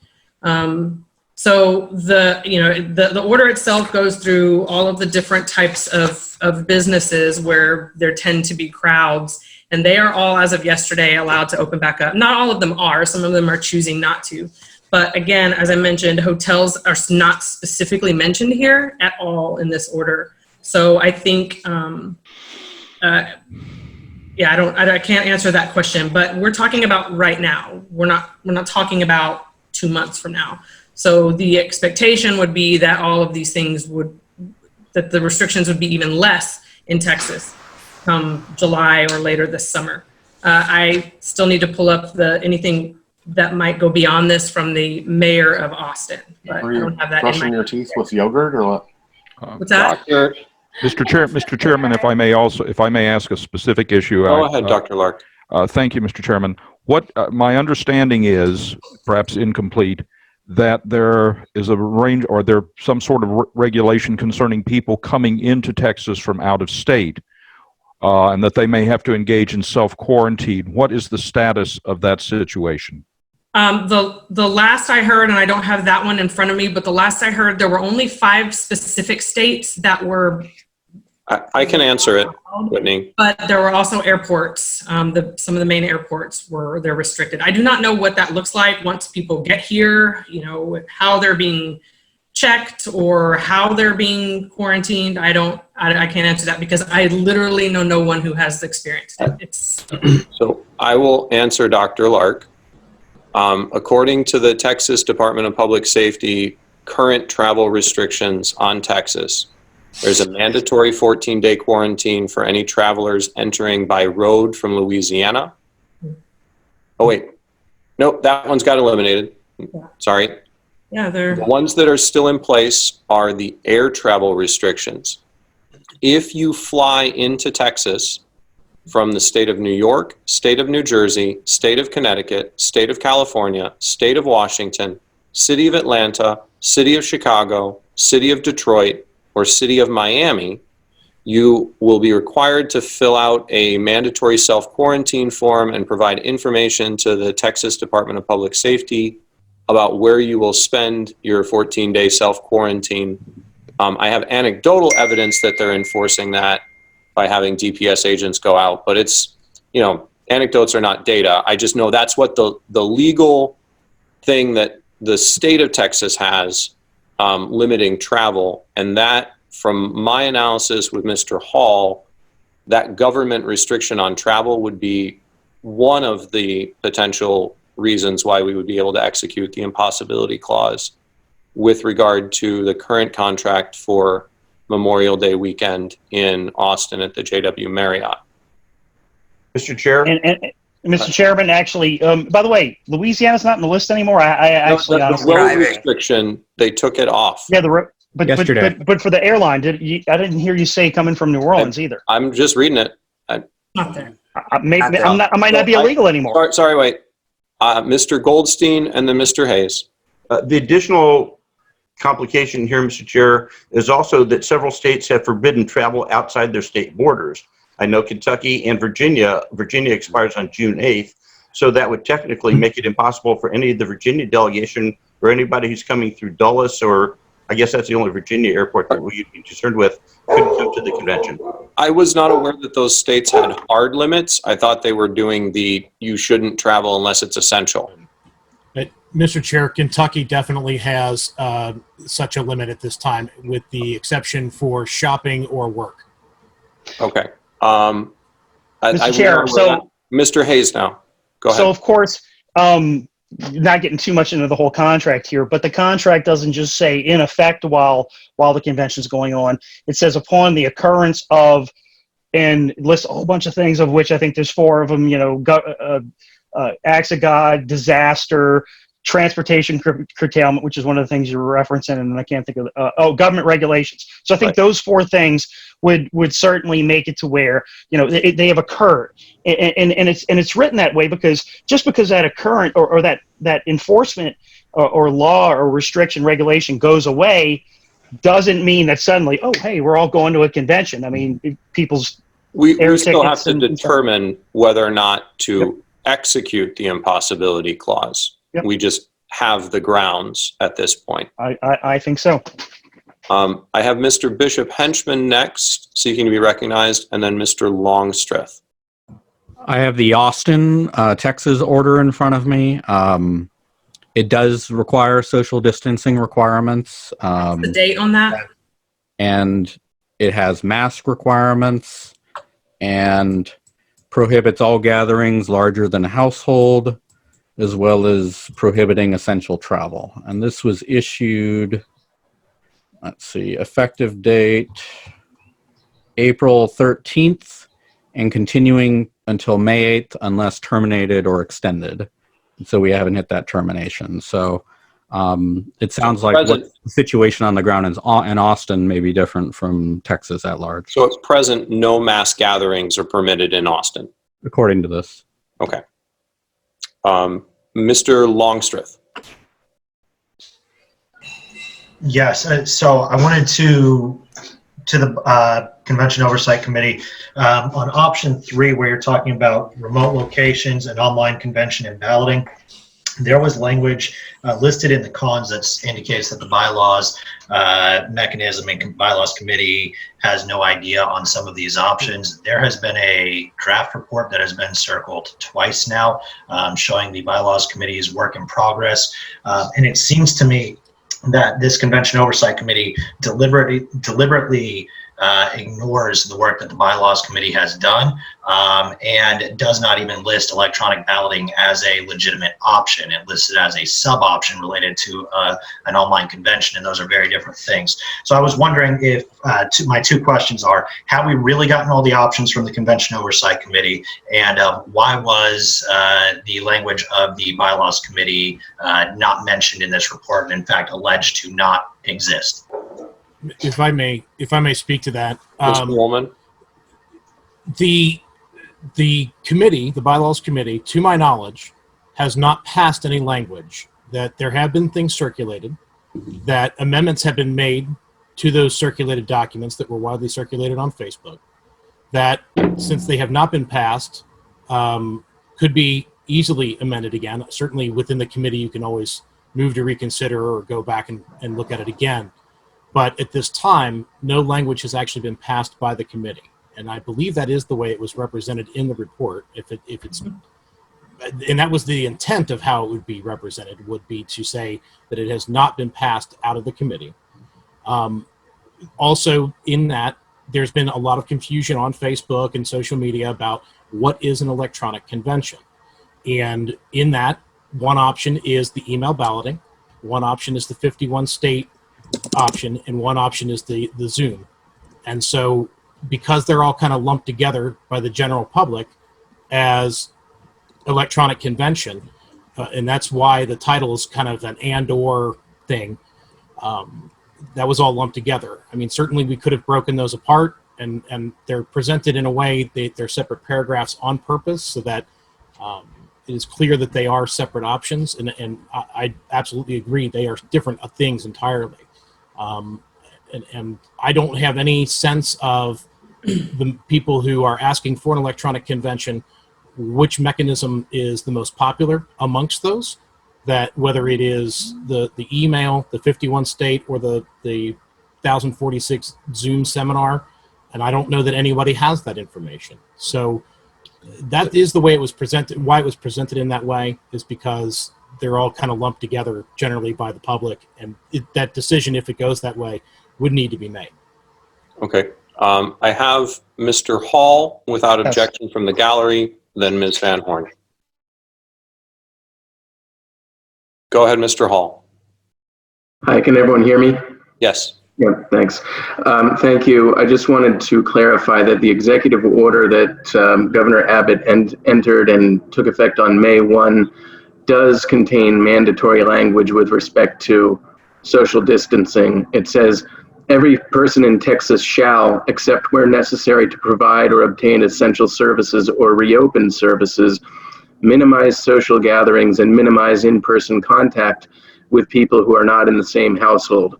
E: So the order itself goes through all of the different types of businesses where there tend to be crowds, and they are all, as of yesterday, allowed to open back up. Not all of them are. Some of them are choosing not to. But again, as I mentioned, hotels are not specifically mentioned here at all in this order. So I think, I can't answer that question. But we're talking about right now. We're not talking about 2 months from now. So the expectation would be that all of these things that the restrictions would be even less in Texas come July or later this summer. I still need to pull up anything that might go beyond this from the mayor of Austin, but I don't have that in
T: Brushing
E: my.
T: your teeth with yogurt or what?
E: What's that?
D: Mr. Chairman, if I may ask a specific issue.
A: Go ahead, Dr. Lark.
D: Thank you, Mr. Chairman. What my understanding is, perhaps incomplete, that there is a range or there some sort of regulation concerning people coming into Texas from out of state, and that they may have to engage in self-quarantine. What is the status of that situation?
E: The last I heard, and I don't have that one in front of me, but the last I heard, there were only 5 specific states that were.
A: I can answer it, Whitney.
E: But there were also airports. Some of the main airports they're restricted. I do not know what that looks like once people get here. How they're being checked or how they're being quarantined. I can't answer that because I literally know no one who has experienced it.
A: So I will answer Dr. Lark. According to the Texas Department of Public Safety current travel restrictions on Texas, there's a mandatory 14-day quarantine for any travelers entering by road from Louisiana. Oh, wait. Nope, that one's got eliminated. Sorry.
E: Yeah, they're.
A: The ones that are still in place are the air travel restrictions. If you fly into Texas from the state of New York, state of New Jersey, state of Connecticut, state of California, state of Washington, city of Atlanta, city of Chicago, city of Detroit, or city of Miami, you will be required to fill out a mandatory self-quarantine form and provide information to the Texas Department of Public Safety about where you will spend your 14-day self-quarantine. I have anecdotal evidence that they're enforcing that by having DPS agents go out, but it's, anecdotes are not data. I just know that's what the legal thing that the state of Texas has limiting travel, and that, from my analysis with Mr. Hall, that government restriction on travel would be one of the potential reasons why we would be able to execute the impossibility clause with regard to the current contract for Memorial Day weekend in Austin at the JW Marriott.
F: Mr. Chair?
I: And Mr. Chairman, actually, by the way, Louisiana's not in the list anymore. I actually
A: the
I: honestly.
A: road restriction, they took it off.
I: Yeah, but
A: Yesterday.
I: but for the airline, I didn't hear you say coming from New Orleans either.
A: I'm just reading it.
E: Not there.
I: I might not be illegal anymore.
A: Sorry, wait. Mr. Goldstein and then Mr. Hayes.
F: The additional complication here, Mr. Chair, is also that several states have forbidden travel outside their state borders. I know Kentucky and Virginia expires on June 8th, so that would technically make it impossible for any of the Virginia delegation or anybody who's coming through Dulles, or I guess that's the only Virginia airport that we'd be concerned with, couldn't come to the convention.
A: I was not aware that those states had hard limits. I thought they were doing the you shouldn't travel unless it's essential.
G: But, Mr. Chair, Kentucky definitely has such a limit at this time, with the exception for shopping or work.
A: Okay.
I: Mr. Chair, so
A: Mr. Hayes now. Go ahead.
I: So of course, not getting too much into the whole contract here, but the contract doesn't just say in effect while the convention's going on. It says upon the occurrence of, and lists a whole bunch of things, of which I think there's 4 of them. Acts of God, disaster, transportation curtailment, which is one of the things you're referencing, and I can't think of government regulations. So I think those 4 things would certainly make it to where they have occurred, and it's written that way because just because that occurrence or that enforcement or law or restriction regulation goes away doesn't mean that suddenly, oh hey, we're all going to a convention. I mean, people's
A: we still have to determine whether or not to execute the impossibility clause.
I: Yep.
A: We just have the grounds at this point.
I: I think so.
A: I have Mr. Bishop Henchman next, seeking to be recognized, and then Mr. Longstreth.
T: I have the Austin, Texas order in front of me. It does require social distancing requirements.
E: The date on that?
T: And it has mask requirements and prohibits all gatherings larger than a household, as well as prohibiting essential travel. And this was issued, let's see, effective date April 13th and continuing until May 8th unless terminated or extended. So we haven't hit that termination. So it sounds like the situation on the ground in Austin may be different from Texas at large.
A: So at present, no mass gatherings are permitted in Austin,
T: according to this.
A: Okay. Mr. Longstreth.
U: Yes, so I wanted to the Convention Oversight Committee on option 3, where you're talking about remote locations and online convention and balloting. There was language listed in the cons that indicates that the bylaws mechanism and bylaws committee has no idea on some of these options. There has been a draft report that has been circled twice now, showing the bylaws committee's work in progress, and it seems to me that this Convention Oversight Committee deliberately ignores the work that the Bylaws Committee has done, and does not even list electronic balloting as a legitimate option. It lists it as a sub-option related to an online convention, and those are very different things. So I was wondering if, my two questions are, have we really gotten all the options from the Convention Oversight Committee, and why was the language of the Bylaws Committee not mentioned in this report, and in fact alleged to not exist?
G: If I may speak to that,
A: Mr. Woolman?
G: the committee, the Bylaws Committee, to my knowledge, has not passed any language that there have been things circulated, that amendments have been made to those circulated documents that were widely circulated on Facebook, that since they have not been passed, could be easily amended again. Certainly within the committee, you can always move to reconsider or go back and look at it again. But at this time, no language has actually been passed by the committee. And I believe that is the way it was represented in the report. And that was the intent of how it would be represented, would be to say that it has not been passed out of the committee. Also in that, there's been a lot of confusion on Facebook and social media about what is an electronic convention. And in that, one option is the email balloting, one option is the 51 state option, and one option is the Zoom. And so because they're all kind of lumped together by the general public as electronic convention, and that's why the title is kind of an and/or thing, that was all lumped together. I mean, certainly we could have broken those apart, and they're presented in a way, they're separate paragraphs on purpose so that it is clear that they are separate options, and I absolutely agree they are different things entirely. And I don't have any sense of the people who are asking for an electronic convention, which mechanism is the most popular amongst those, that whether it is the email, the 51 state, or the 1046 Zoom seminar, and I don't know that anybody has that information. So that is the way it was presented. Why it was presented in that way is because they're all kind of lumped together generally by the public, and that decision, if it goes that way, would need to be made.
A: Okay. I have Mr. Hall without objection from the gallery, then Ms. Van Horn. Go ahead, Mr. Hall.
K: Hi, can everyone hear me?
A: Yes.
K: Yeah, thanks. Thank you. I just wanted to clarify that the executive order that Governor Abbott entered and took effect on May 1 does contain mandatory language with respect to social distancing. It says, every person in Texas shall, except where necessary to provide or obtain essential services or reopen services, minimize social gatherings and minimize in-person contact with people who are not in the same household.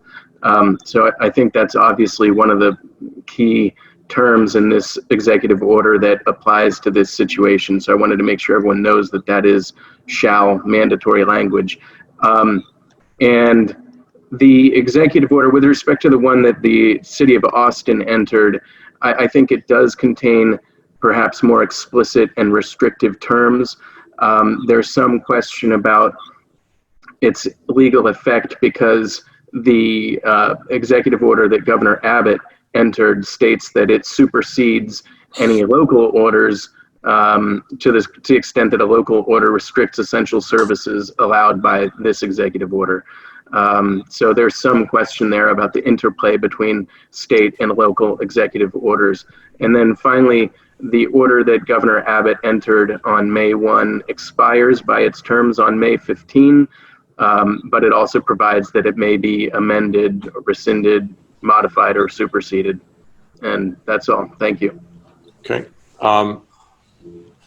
K: So I think that's obviously one of the key terms in this executive order that applies to this situation. So I wanted to make sure everyone knows that that is shall mandatory language. And the executive order, with respect to the one that the city of Austin entered, I think it does contain perhaps more explicit and restrictive terms. There's some question about its legal effect because the executive order that Governor Abbott entered states that it supersedes any local orders to the extent that a local order restricts essential services allowed by this executive order. So there's some question there about the interplay between state and local executive orders. And then finally, the order that Governor Abbott entered on May 1 expires by its terms on May 15, but it also provides that it may be amended, rescinded, modified, or superseded. And that's all. Thank you.
A: Okay.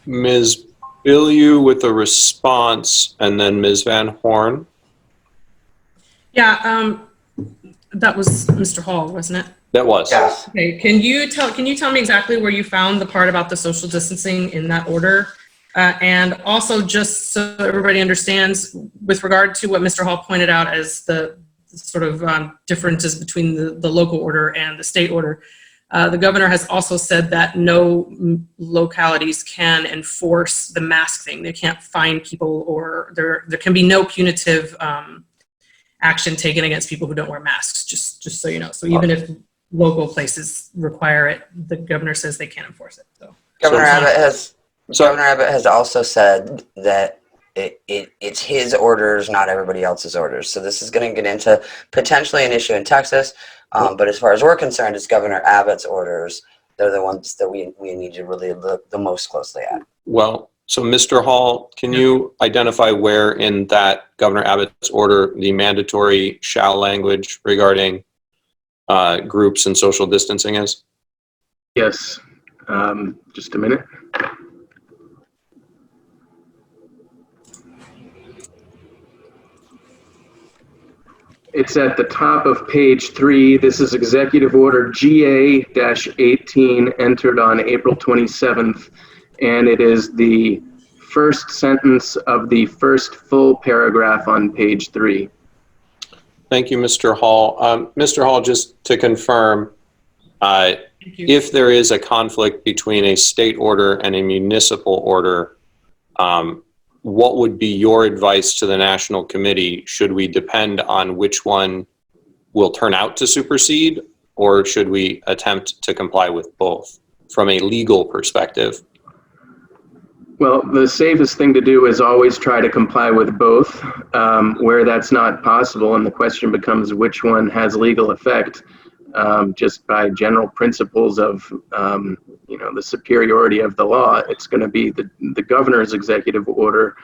A: Ms. Bilyeu with a response, and then Ms. Van Horn.
E: Yeah, that was Mr. Hall, wasn't it?
A: That was.
E: Yes. Okay. Can you tell me exactly where you found the part about the social distancing in that order? And also, just so everybody understands, with regard to what Mr. Hall pointed out as the sort of differences between the local order and the state order, the governor has also said that no localities can enforce the mask thing. They can't fine people, or there can be no punitive action taken against people who don't wear masks, just so you know. So even if local places require it. The governor says they can't enforce it. So
H: Governor Abbott has also said that it's his orders, not everybody else's orders. So this is going to get into potentially an issue in Texas. But as far as we're concerned, it's Governor Abbott's orders. They're the ones that we need to really look the most closely at.
A: Well, so Mr. Hall, can you identify where in that Governor Abbott's order the mandatory shall language regarding groups and social distancing is?
K: Yes. Just a minute. It's at the top of page 3. This is Executive Order GA-18 entered on April 27th, and it is the first sentence of the first full paragraph on page 3.
A: Thank you, Mr. Hall. Mr. Hall, just to confirm, if there is a conflict between a state order and a municipal order, what would be your advice to the National Committee? Should we depend on which one will turn out to supersede, or should we attempt to comply with both from a legal perspective?
K: Well, the safest thing to do is always try to comply with both. Where that's not possible, and the question becomes which one has legal effect, just by general principles of the superiority of the law, it's going to be the governor's executive order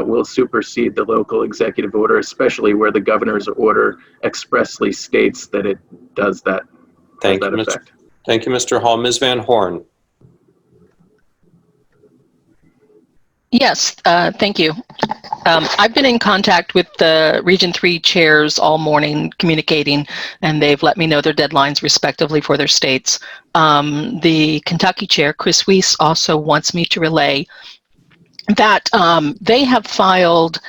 K: will supersede the local executive order, especially where the governor's order expressly states that it does that.
A: Thank you, Mr. Hall. Ms. Van Horn.
L: Yes, thank you. I've been in contact with the Region 3 chairs all morning communicating, and they've let me know their deadlines respectively for their states. The Kentucky chair, Chris Weiss, also wants me to relay that they have filed,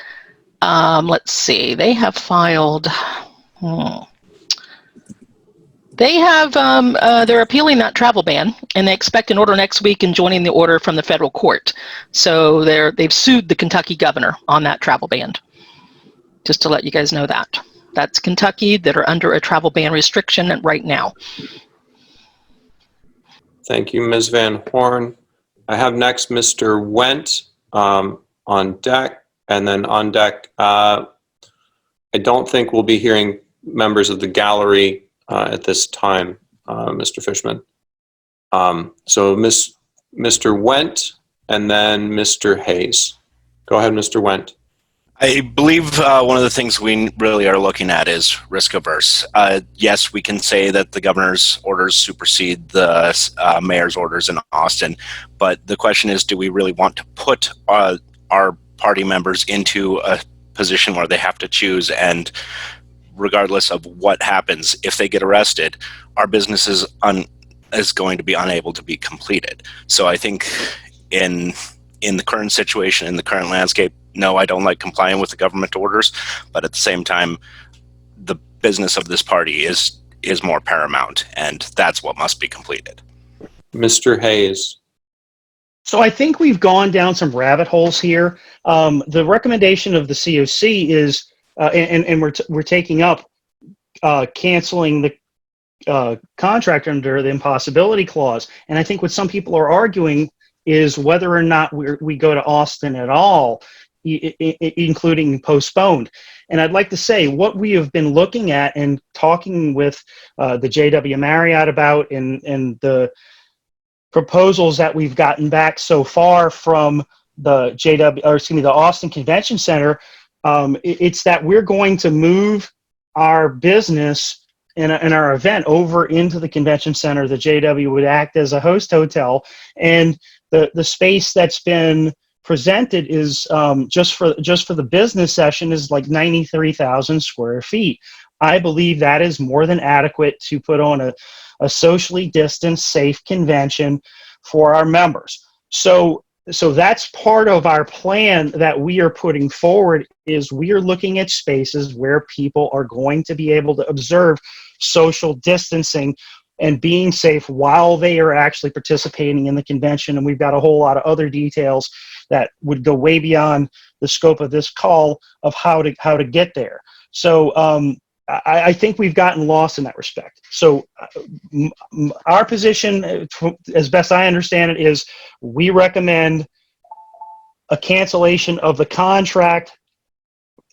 L: they're appealing that travel ban, and they expect an order next week and joining the order from the federal court. So they've sued the Kentucky governor on that travel ban. Just to let you guys know that. That's Kentucky that are under a travel ban restriction right now.
A: Thank you, Ms. Van Horn. I have next Mr. Wendt on deck, and then on deck, I don't think we'll be hearing members of the gallery at this time, Mr. Fishman. So Mr. Wendt and then Mr. Hayes. Go ahead, Mr. Wendt.
V: I believe one of the things we really are looking at is risk averse. Yes, we can say that the governor's orders supersede the mayor's orders in Austin, but the question is, do we really want to put our party members into a position where they have to choose, and regardless of what happens, if they get arrested, our business is going to be unable to be completed. So I think in the current situation, in the current landscape, no, I don't like complying with the government orders, but at the same time, the business of this party is more paramount, and that's what must be completed.
A: Mr. Hayes.
I: So I think we've gone down some rabbit holes here. The recommendation of the COC is, and we're taking up canceling the contract under the impossibility clause. And I think what some people are arguing is whether or not we go to Austin at all, including postponed. And I'd like to say what we have been looking at and talking with the JW Marriott about, and the proposals that we've gotten back so far from the the Austin Convention Center, it's that we're going to move our business and our event over into the convention center. The JW would act as a host hotel, and the space that's been presented is just for the business session is like 93,000 square feet. I believe that is more than adequate to put on a socially distanced, safe convention for our members. So that's part of our plan that we are putting forward, is we are looking at spaces where people are going to be able to observe social distancing and being safe while they are actually participating in the convention. And we've got a whole lot of other details that would go way beyond the scope of this call of how to get there. So I think we've gotten lost in that respect. So our position, as best I understand it, is we recommend a cancellation of the contract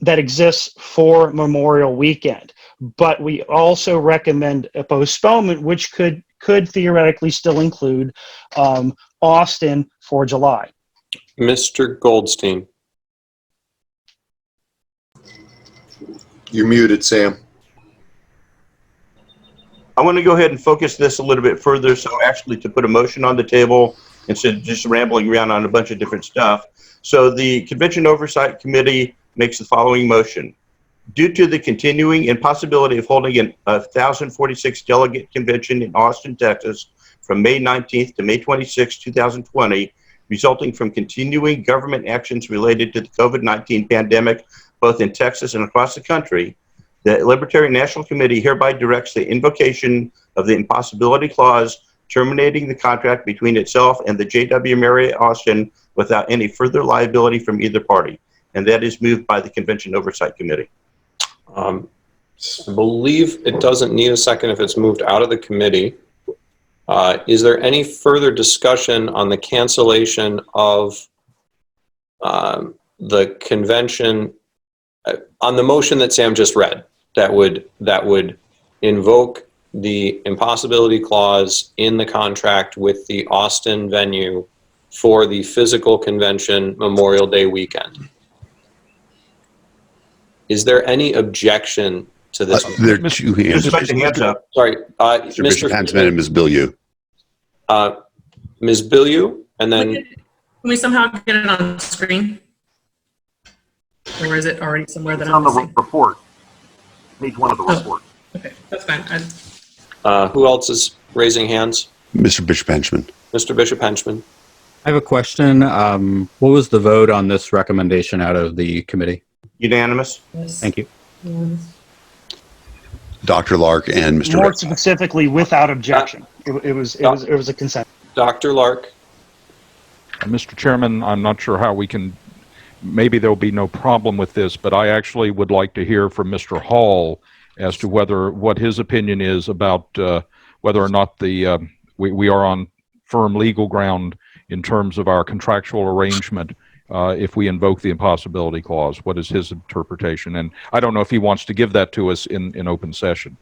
I: that exists for Memorial Weekend. But we also recommend a postponement, which could theoretically still include Austin for July.
A: Mr. Goldstein.
M: You're muted, Sam.
F: I want to go ahead and focus this a little bit further. So actually to put a motion on the table instead of just rambling around on a bunch of different stuff. So the Convention Oversight Committee makes the following motion. Due to the continuing impossibility of holding a 1,046 delegate convention in Austin, Texas from May 19th to May 26, 2020, resulting from continuing government actions related to the COVID-19 pandemic, both in Texas and across the country, the Libertarian National Committee hereby directs the invocation of the impossibility clause, terminating the contract between itself and the J.W. Marriott Austin without any further liability from either party. And that is moved by the Convention Oversight Committee.
A: I believe it doesn't need a second if it's moved out of the committee. Is there any further discussion on the cancellation of the convention on the motion that Sam just read that would invoke the impossibility clause in the contract with the Austin venue for the physical convention Memorial Day weekend? Is there any objection to this?
B: There are two hands.
A: Sorry,
B: Mr. Bishop Hansman and Ms. Bilyeu.
A: Ms. Bilyeu, and then...
E: Can we somehow get it on the screen? Or is it already somewhere that
N: it's on the report? Page 1 of the report.
E: Okay, that's fine.
A: Who else is raising hands?
B: Mr. Bishop Henchman.
A: Mr. Bishop Henchman.
T: I have a question. What was the vote on this recommendation out of the committee?
F: Unanimous.
E: Yes.
T: Thank you.
B: Dr. Lark and Mr.
I: More
B: Redpath.
I: specifically, without objection. It was a consent.
A: Dr. Lark.
D: Mr. Chairman, I'm not sure how we can, maybe there'll be no problem with this, but I actually would like to hear from Mr. Hall as to what his opinion is about whether or not we are on firm legal ground in terms of our contractual arrangement if we invoke the impossibility clause. What is his interpretation? And I don't know if he wants to give that to us in open session.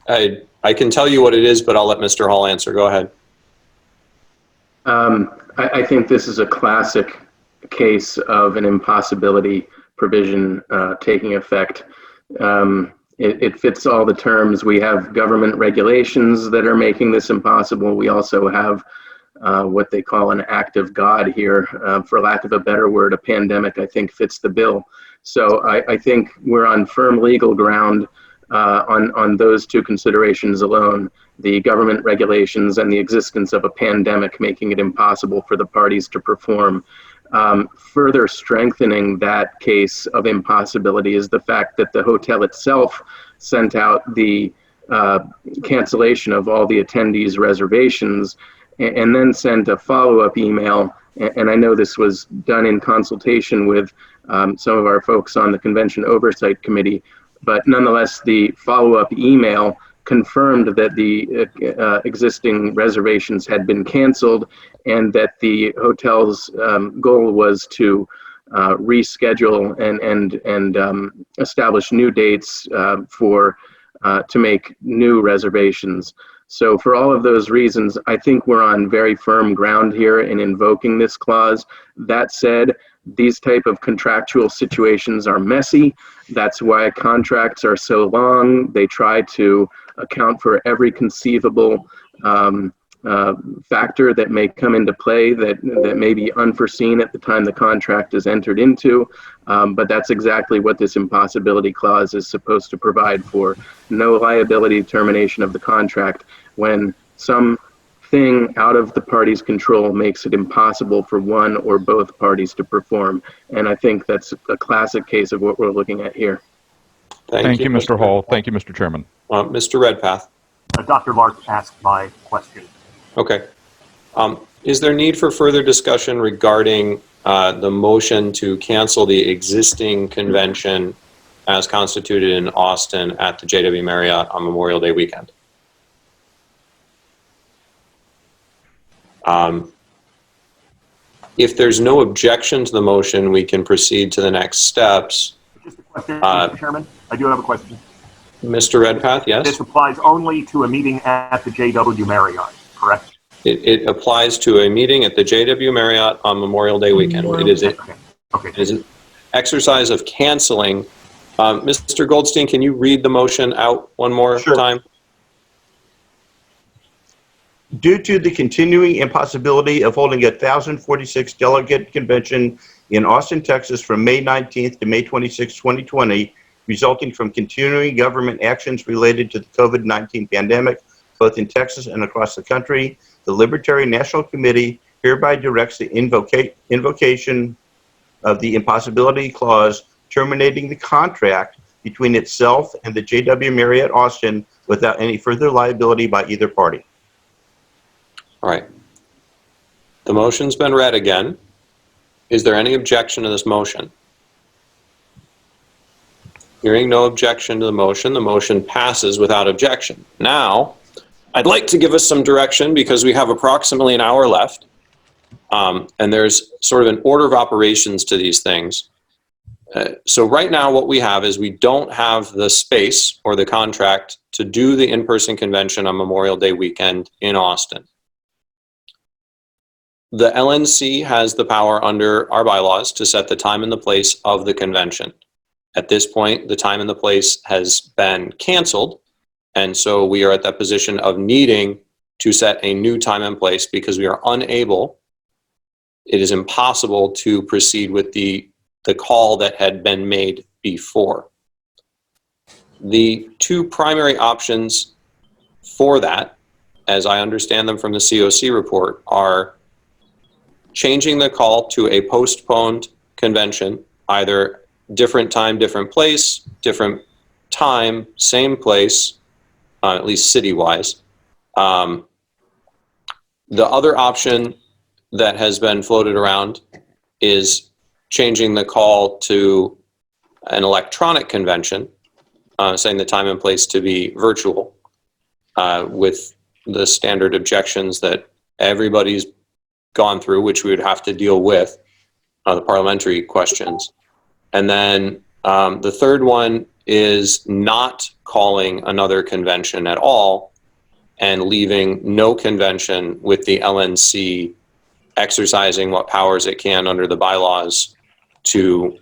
A: I can tell you what it is, but I'll let Mr. Hall answer. Go ahead.
K: I think this is a classic case of an impossibility provision taking effect. It fits all the terms. We have government regulations that are making this impossible. We also have what they call an act of God here. For lack of a better word, a pandemic, I think, fits the bill. So I think we're on firm legal ground on those two considerations alone, the government regulations and the existence of a pandemic making it impossible for the parties to perform. Further strengthening that case of impossibility is the fact that the hotel itself sent out the cancellation of all the attendees' reservations and then sent a follow-up email. And I know this was done in consultation with some of our folks on the Convention Oversight Committee, but nonetheless, the follow-up email confirmed that the existing reservations had been canceled and that the hotel's goal was to reschedule and establish new dates to make new reservations. So for all of those reasons, I think we're on very firm ground here in invoking this clause. That said, these type of contractual situations are messy. That's why contracts are so long. They try to account for every conceivable factor that may come into play that may be unforeseen at the time the contract is entered into. But that's exactly what this impossibility clause is supposed to provide for. No liability termination of the contract when some thing out of the party's control makes it impossible for one or both parties to perform. And I think that's a classic case of what we're looking at here.
D: Thank you, Mr. Hall. Thank you, Mr. Chairman.
A: Mr. Redpath.
N: Dr. Lark asked my question.
A: Okay. Is there need for further discussion regarding the motion to cancel the existing convention as constituted in Austin at the JW Marriott on Memorial Day weekend. If there's no objection to the motion, we can proceed to the next steps.
N: Just a question, Mr. Chairman. I do have a question.
A: Mr. Redpath, yes?
N: This applies only to a meeting at the JW Marriott, correct?
A: It applies to a meeting at the JW Marriott on Memorial Day weekend. It is it is an exercise of canceling. Mr. Goldstein, can you read the motion out one more time?
F: Due to the continuing impossibility of holding a 1,046 delegate convention in Austin, Texas from May 19th to May 26, 2020, resulting from continuing government actions related to the COVID-19 pandemic, both in Texas and across the country, the Libertarian National Committee hereby directs the invocation of the impossibility clause, terminating the contract between itself and the JW Marriott Austin without any further liability by either party.
A: All right. The motion's been read again. Is there any objection to this motion? Hearing no objection to the motion passes without objection. Now, I'd like to give us some direction because we have approximately an hour left. And there's sort of an order of operations to these things. So right now what we have is we don't have the space or the contract to do the in-person convention on Memorial Day weekend in Austin. The LNC has the power under our bylaws to set the time and the place of the convention. At this point, the time and the place has been canceled, and so we are at that position of needing to set a new time and place because we are unable, it is impossible to proceed with the call that had been made before. The two primary options for that, as I understand them from the COC report, are changing the call to a postponed convention, either different time, different place, different time, same place, at least city-wise. The other option that has been floated around is changing the call to an electronic convention, saying the time and place to be virtual, with the standard objections that everybody's gone through, which we would have to deal with, the parliamentary questions. And then the third one is not calling another convention at all and leaving no convention with the LNC exercising what powers it can under the bylaws to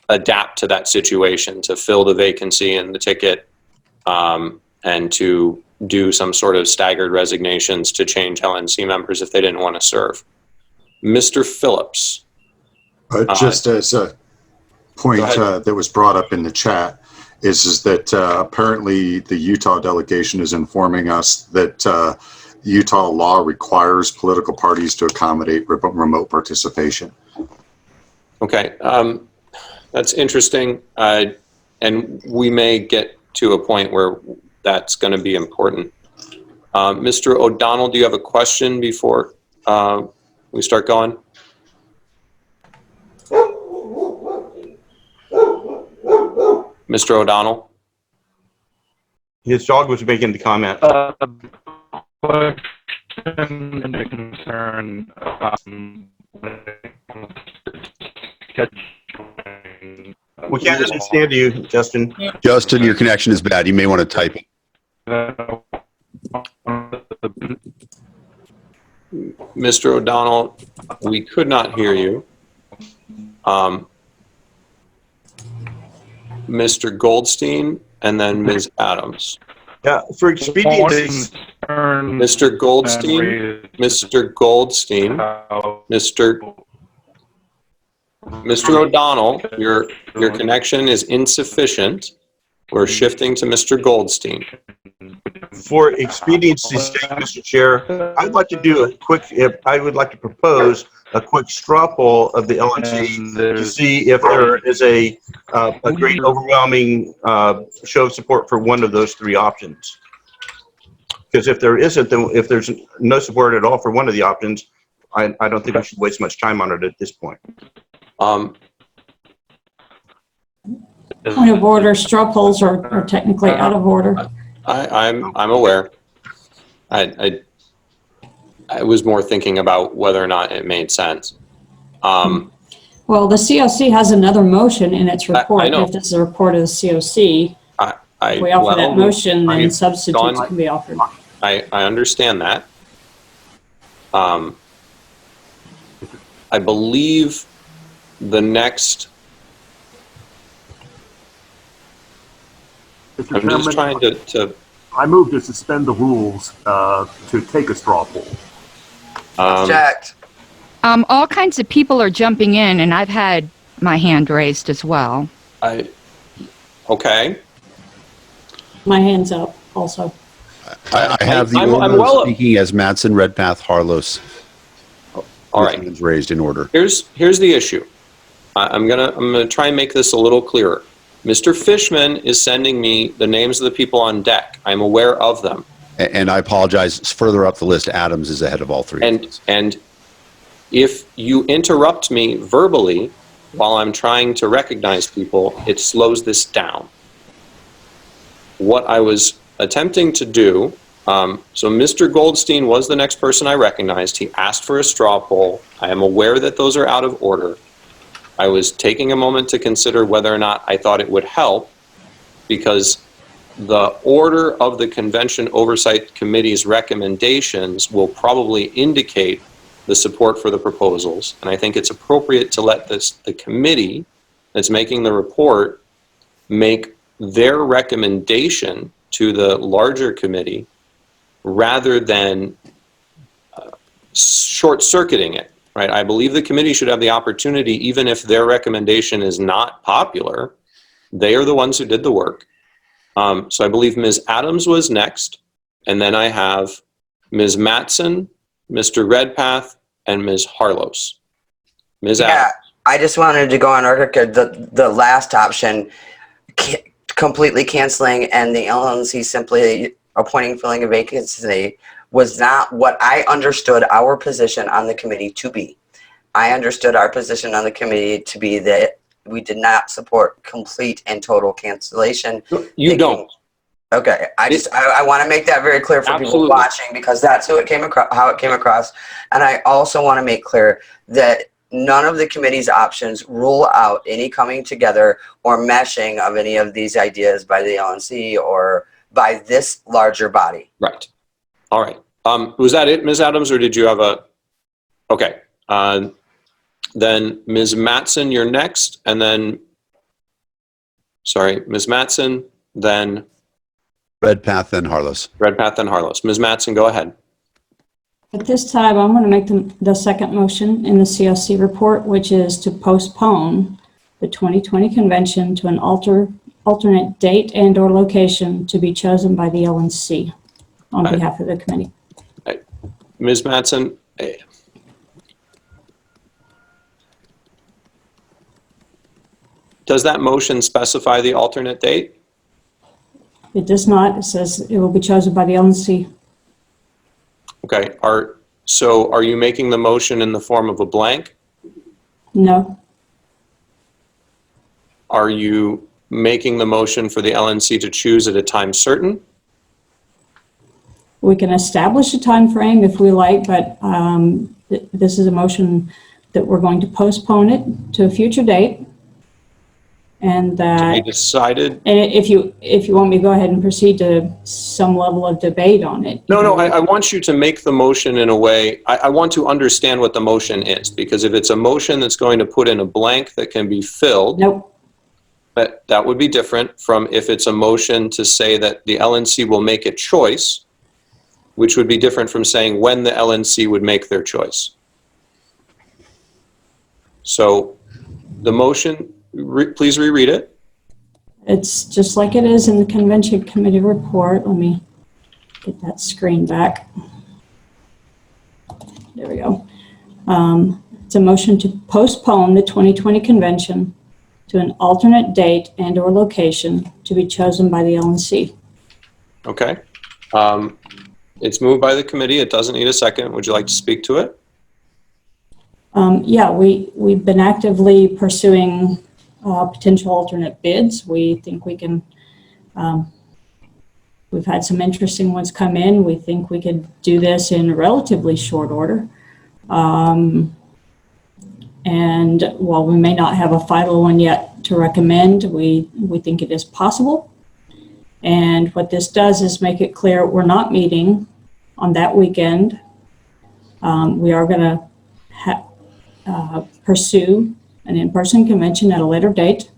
A: adapt to that situation, to fill the vacancy in the ticket, and to do some sort of staggered resignations to change LNC members if they didn't want to serve. Mr. Phillips.
M: Just as a point that was brought up in the chat is that apparently the Utah delegation is informing us that Utah law requires political parties to accommodate remote participation.
A: Okay, that's interesting, and we may get to a point where that's going to be important. Mr. O'Donnell, do you have a question before we start going? Mr. O'Donnell?
F: His dog was making the comment.
J: Question and a concern
F: We can't understand you, Justin.
B: Justin, your connection is bad. You may want to type.
A: Mr. O'Donnell, we could not hear you. Mr. Goldstein and then Ms. Adams.
F: Yeah, for expediency.
A: Mr. Goldstein, Mr. Goldstein, Mr. O'Donnell, your connection is insufficient. We're shifting to Mr. Goldstein.
F: For expediency's sake, Mr. Chair, I'd like to do a quick, I would like to propose a quick straw poll of the LNC to see if there is a great overwhelming show of support for one of those three options. Because if there isn't, then if there's no support at all for one of the options, I don't think we should waste much time on it at this point.
O: Point of order, straw polls are technically out of order.
A: I'm aware. I was more thinking about whether or not it made sense.
O: Well, the COC has another motion in its report.
A: I know.
O: If this is a report of the COC, if we offer that motion, then substitutes can be offered.
A: I understand that. I believe the next. I'm just trying to.
N: I move to suspend the rules to take a straw poll.
H: Object.
C: All kinds of people are jumping in, and I've had my hand raised as well.
A: Okay.
O: My hand's up also.
B: I have the order of speaking as Mattson, Redpath, Harlos.
A: All right.
B: Hands raised in order.
A: Here's the issue. I'm gonna try and make this a little clearer. Mr. Fishman is sending me the names of the people on deck. I'm aware of them.
B: And I apologize. Further up the list, Adams is ahead of all three.
A: And if you interrupt me verbally while I'm trying to recognize people, it slows this down. What I was attempting to do, so Mr. Goldstein was the next person I recognized. He asked for a straw poll. I am aware that those are out of order. I was taking a moment to consider whether or not I thought it would help, because the order of the Convention Oversight Committee's recommendations will probably indicate the support for the proposals, and I think it's appropriate to let the committee that's making the report make their recommendation to the larger committee rather than short-circuiting it, right? I believe the committee should have the opportunity, even if their recommendation is not popular, they are the ones who did the work. So I believe Ms. Adams was next, and then I have Ms. Mattson, Mr. Redpath, and Ms. Harlos. Ms. Adams.
H: I just wanted to go on record. The last option, completely canceling and the LNC simply appointing, filling a vacancy, was not what I understood our position on the committee to be. I understood our position on the committee to be that we did not support complete and total cancellation.
A: You don't.
H: Okay, I want to make that very clear for people watching, because that's who it came across, how it came across, and I also want to make clear that none of the committee's options rule out any coming together or meshing of any of these ideas by the LNC or by this larger body.
A: Right. All right. Was that it, Ms. Adams, or did you have a? Okay. Then Ms. Mattson, you're next, and then. Sorry, Ms. Mattson, then.
B: Redpath, then Harlos.
A: Redpath, then Harlos. Ms. Mattson, go ahead.
O: At this time, I'm going to make the second motion in the CLC report, which is to postpone the 2020 convention to an alternate date and or location to be chosen by the LNC on behalf of the committee.
A: Ms. Mattson, does that motion specify the alternate date?
O: It does not. It says it will be chosen by the LNC.
A: Okay. So are you making the motion in the form of a blank?
O: No.
A: Are you making the motion for the LNC to choose at a time certain?
O: We can establish a time frame if we like, but this is a motion that we're going to postpone it to a future date. And that
A: we decided.
O: And if you want me to go ahead and proceed to some level of debate on it.
A: No, I want you to make the motion in a way. I want to understand what the motion is, because if it's a motion that's going to put in a blank that can be filled.
O: Nope.
A: But that would be different from if it's a motion to say that the LNC will make a choice, which would be different from saying when the LNC would make their choice. So the motion, please reread it.
O: It's just like it is in the convention committee report. Let me get that screen back. There we go. It's a motion to postpone the 2020 convention to an alternate date and or location to be chosen by the LNC.
A: Okay. It's moved by the committee. It doesn't need a second. Would you like to speak to it?
O: Yeah, we've been actively pursuing potential alternate bids. We think we can, we've had some interesting ones come in. We think we could do this in relatively short order. And while we may not have a final one yet to recommend, we think it is possible. And what this does is make it clear we're not meeting on that weekend. We are going to pursue an in-person convention at a later date.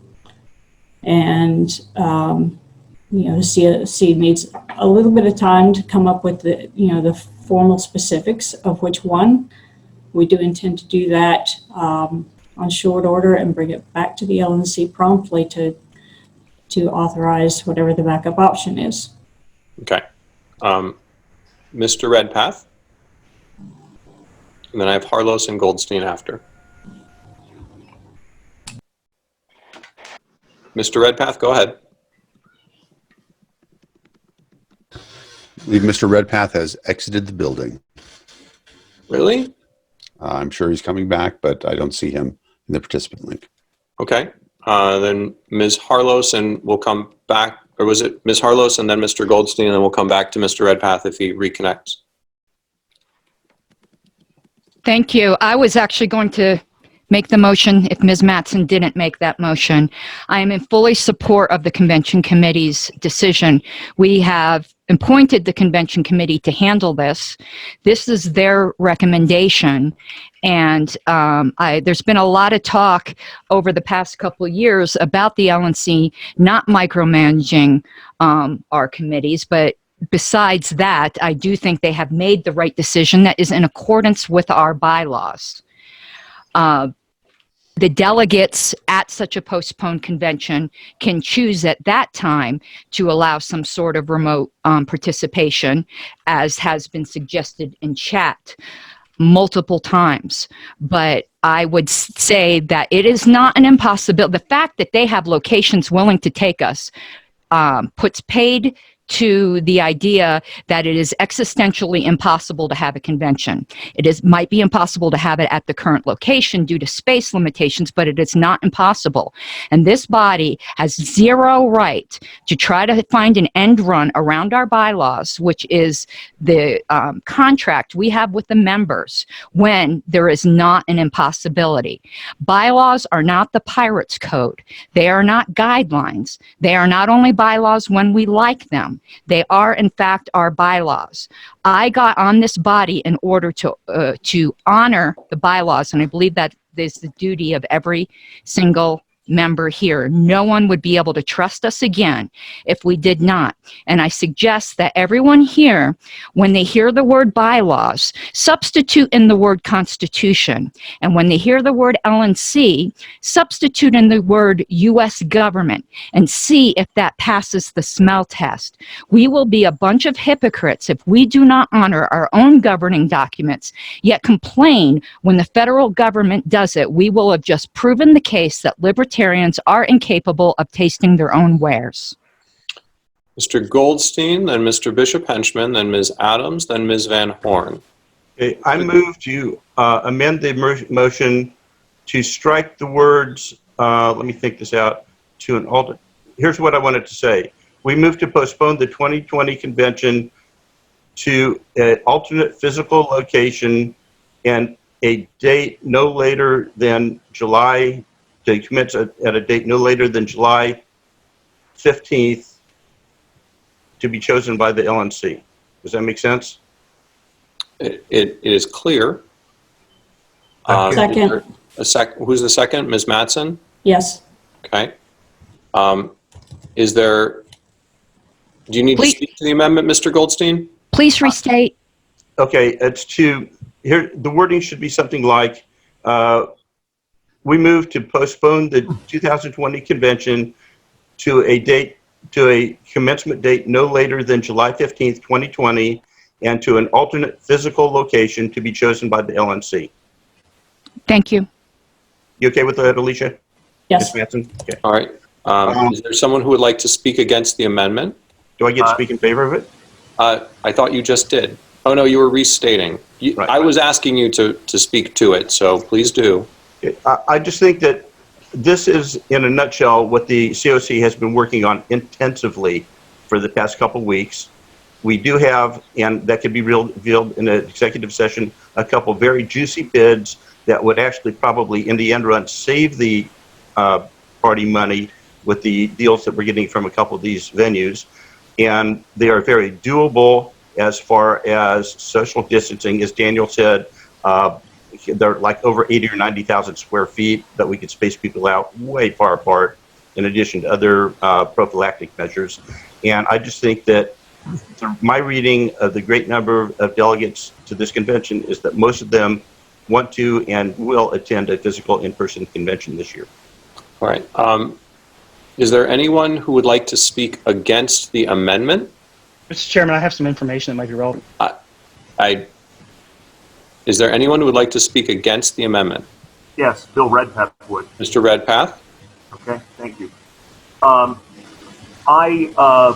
O: And, you know, the CSC needs a little bit of time to come up with the, you know, the formal specifics of which one. We do intend to do that on short order and bring it back to the LNC promptly to authorize whatever the backup option is.
A: Okay. Mr. Redpath? And then I have Harlos and Goldstein after. Mr. Redpath, go ahead.
B: I believe Mr. Redpath has exited the building.
A: Really?
B: I'm sure he's coming back, but I don't see him in the participant link.
A: Okay. Then Ms. Harlos, and we'll come back, or was it Ms. Harlos and then Mr. Goldstein, and then we'll come back to Mr. Redpath if he reconnects.
C: Thank you. I was actually going to make the motion if Ms. Mattson didn't make that motion. I am in fully support of the convention committee's decision. We have appointed the convention committee to handle this. This is their recommendation. And there's been a lot of talk over the past couple of years about the LNC not micromanaging our committees, but besides that, I do think they have made the right decision that is in accordance with our bylaws. The delegates at such a postponed convention can choose at that time to allow some sort of remote participation, as has been suggested in chat multiple times. But I would say that it is not an impossibility. The fact that they have locations willing to take us puts paid to the idea that it is existentially impossible to have a convention. It might be impossible to have it at the current location due to space limitations, but it is not impossible. And this body has zero right to try to find an end run around our bylaws, which is the contract we have with the members, when there is not an impossibility. Bylaws are not the pirate's code. They are not guidelines. They are not only bylaws when we like them. They are, in fact, our bylaws. I got on this body in order to honor the bylaws, and I believe that is the duty of every single member here. No one would be able to trust us again if we did not. And I suggest that everyone here, when they hear the word bylaws, substitute in the word Constitution. And when they hear the word LNC, substitute in the word U.S. government and see if that passes the smell test. We will be a bunch of hypocrites if we do not honor our own governing documents, yet complain when the federal government does it. We will have just proven the case that libertarians are incapable of tasting their own wares.
A: Mr. Goldstein, then Mr. Bishop Henchman, then Ms. Adams, then Ms. Van Horn.
F: Okay, I move to amend the motion to strike the words, let me think this out, to an alternate. Here's what I wanted to say. We move to postpone the 2020 convention to an alternate physical location and a date no later than July, to commence at a date no later than July 15th, to be chosen by the LNC. Does that make sense?
A: It is clear.
O: Second.
A: Who's the second? Ms. Mattson?
O: Yes.
A: Okay. Is there, do you need to speak to the amendment, Mr. Goldstein?
C: Please restate.
F: Okay, it's to, here, the wording should be something like, we move to postpone the 2020 convention to a commencement date no later than July 15th, 2020, and to an alternate physical location to be chosen by the LNC.
C: Thank you.
F: You okay with that, Alicia?
O: Yes.
F: Ms. Mattson? Okay.
A: All right. Is there someone who would like to speak against the amendment?
F: Do I get to speak in favor of it?
A: I thought you just did. Oh, no, you were restating. I was asking you to speak to it, so please do.
F: I just think that this is, in a nutshell, what the COC has been working on intensively for the past couple weeks. We do have, and that could be revealed in an executive session, a couple very juicy bids that would actually probably, in the end run, save the party money with the deals that we're getting from a couple of these venues. And they are very doable as far as social distancing. As Daniel said, they're like over 80 or 90,000 square feet that we could space people out way far apart, in addition to other prophylactic measures. And I just think that my reading of the great number of delegates to this convention is that most of them want to and will attend a physical in-person convention this year.
A: All right. Is there anyone who would like to speak against the amendment?
I: Mr. Chairman, I have some information that might be relevant.
A: Is there anyone who would like to speak against the amendment?
N: Yes, Bill Redpath would.
A: Mr. Redpath?
N: Okay, thank you. I